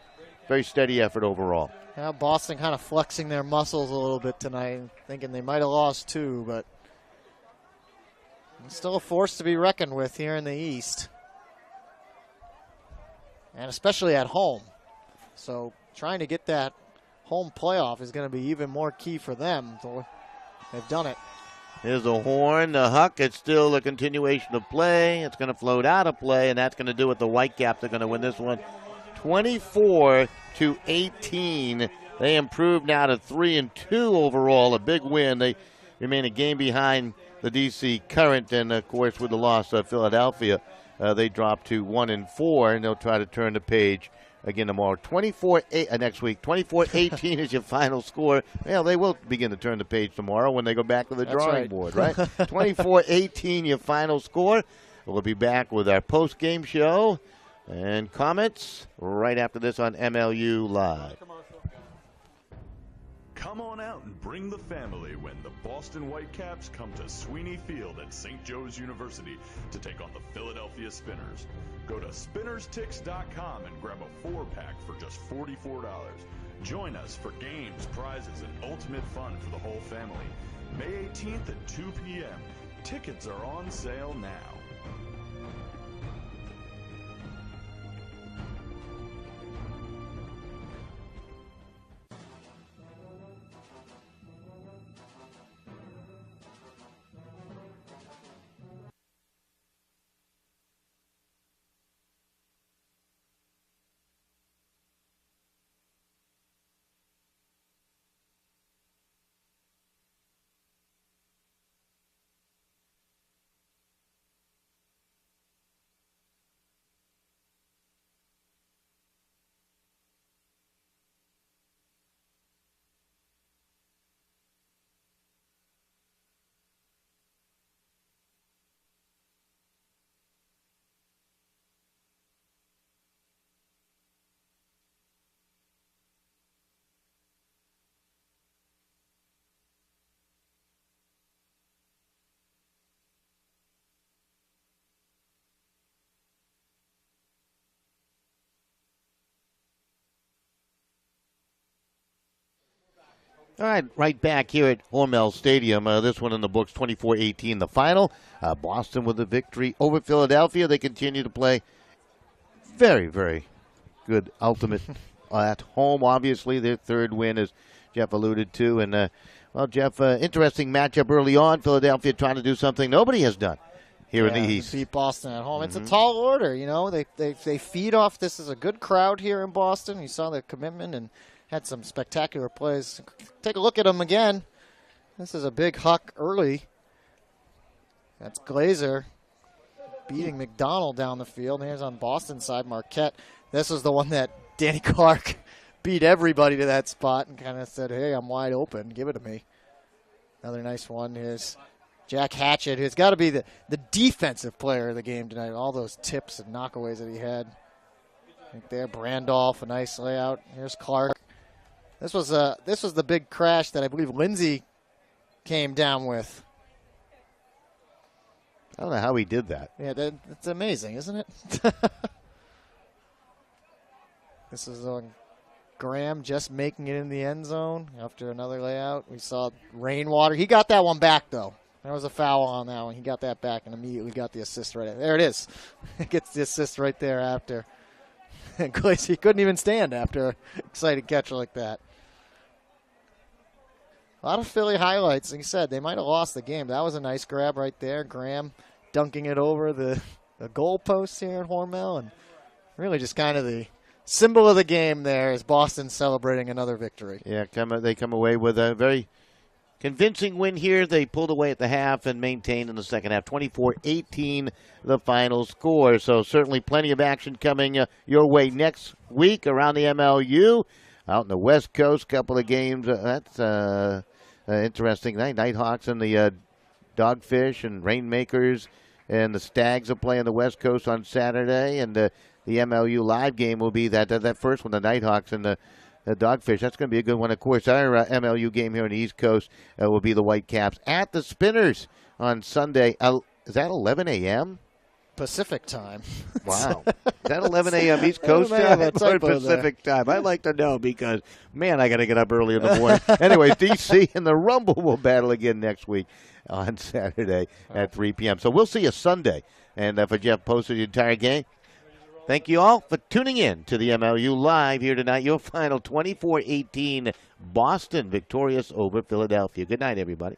very steady effort overall. Now Boston kind of flexing their muscles a little bit tonight, thinking they might have lost 2, but it's still a force to be reckoned with here in the East. And especially at home. So trying to get that home playoff is going to be even more key for them. So they've done it. Here's a horn, the Huck. It's still a continuation of play. It's going to float out of play, and that's going to do it. The Whitecaps are going to win this one 24-18. They improved now to 3-2 overall. A big win. They remain a game behind the D.C. Current, and of course with the loss of Philadelphia, they dropped to 1-4, and they'll try to turn the page again tomorrow. 24-8 next week. 24-18 is your final score. Well, they will begin to turn the page tomorrow when they go back to the drawing board, right? 24-18 your final score. We'll be back with our post-game show and comments right after this on MLU Live. Come on out and bring the family when the Boston Whitecaps come to Sweeney Field at St. Joe's University to take on the Philadelphia Spinners. Go to spinnerstix.com and grab a 4-pack for just $44. Join us for games, prizes, and ultimate fun for the whole family. May 18th at 2 p.m. Tickets are on sale now. All right, right back here at Hormel Stadium. This one in the books, 24-18, the final. Boston with a victory over Philadelphia. They continue to play very, very good ultimate at home. Obviously, their third win, as Jeff alluded to. And, well, Jeff, interesting matchup early on. Philadelphia trying to do something nobody has done here in the East. Beat Boston at home. It's a tall order, you know. They feed off. This is a good crowd here in Boston. You saw the commitment and had some spectacular plays. Take a look at them again. This is a big Huck early. That's Glazer beating McDonald down the field. Here's on Boston's side, Marquette. This was the one that Danny Clark beat everybody to that spot and kind of said, hey, I'm wide open. Give it to me. Another nice one. Here's Jack Hatchett, who's got to be the defensive player of the game tonight. All those tips and knockaways that he had. Right there, Brandolph, a nice layout. Here's Clark. This was the big crash that I believe Lindsay came down with. I don't know how he did that. Yeah, that's amazing, isn't it? This is on Graham just making it in the end zone after another layout. We saw Rainwater. He got that one back, though. There was a foul on that one. He got that back and immediately got the assist right there. It is. Gets the assist right there after. And he couldn't even stand after an exciting catch like that. A lot of Philly highlights. Like you said, they might have lost the game. That was a nice grab right there. Graham dunking it over the goalposts here at Hormel. And really just kind of the symbol of the game there is Boston celebrating another victory. Yeah, they come away with a very convincing win here. They pulled away at the half and maintained in the second half. 24-18, the final score. So certainly plenty of action coming your way next week around the MLU. Out in the West Coast, couple of games. That's interesting. Nighthawks and the Dogfish and Rainmakers and the Stags will play on the West Coast on Saturday. And the MLU live game will be that first one, the Nighthawks and the Dogfish. That's going to be a good one. Of course, our MLU game here on the East Coast will be the Whitecaps at the Spinners on Sunday. Is that 11 a.m.? Pacific time. Wow. Is that 11 a.m. East Coast time or Pacific time? I'd like to know because, man, I got to get up early in the morning. Anyway, DC and the Rumble will battle again next week on Saturday at 3 p.m. So we'll see you Sunday. And for Jeff posted the entire game, thank you all for tuning in to the MLU Live here tonight. Your final 24-18 Boston victorious over Philadelphia. Good night, everybody.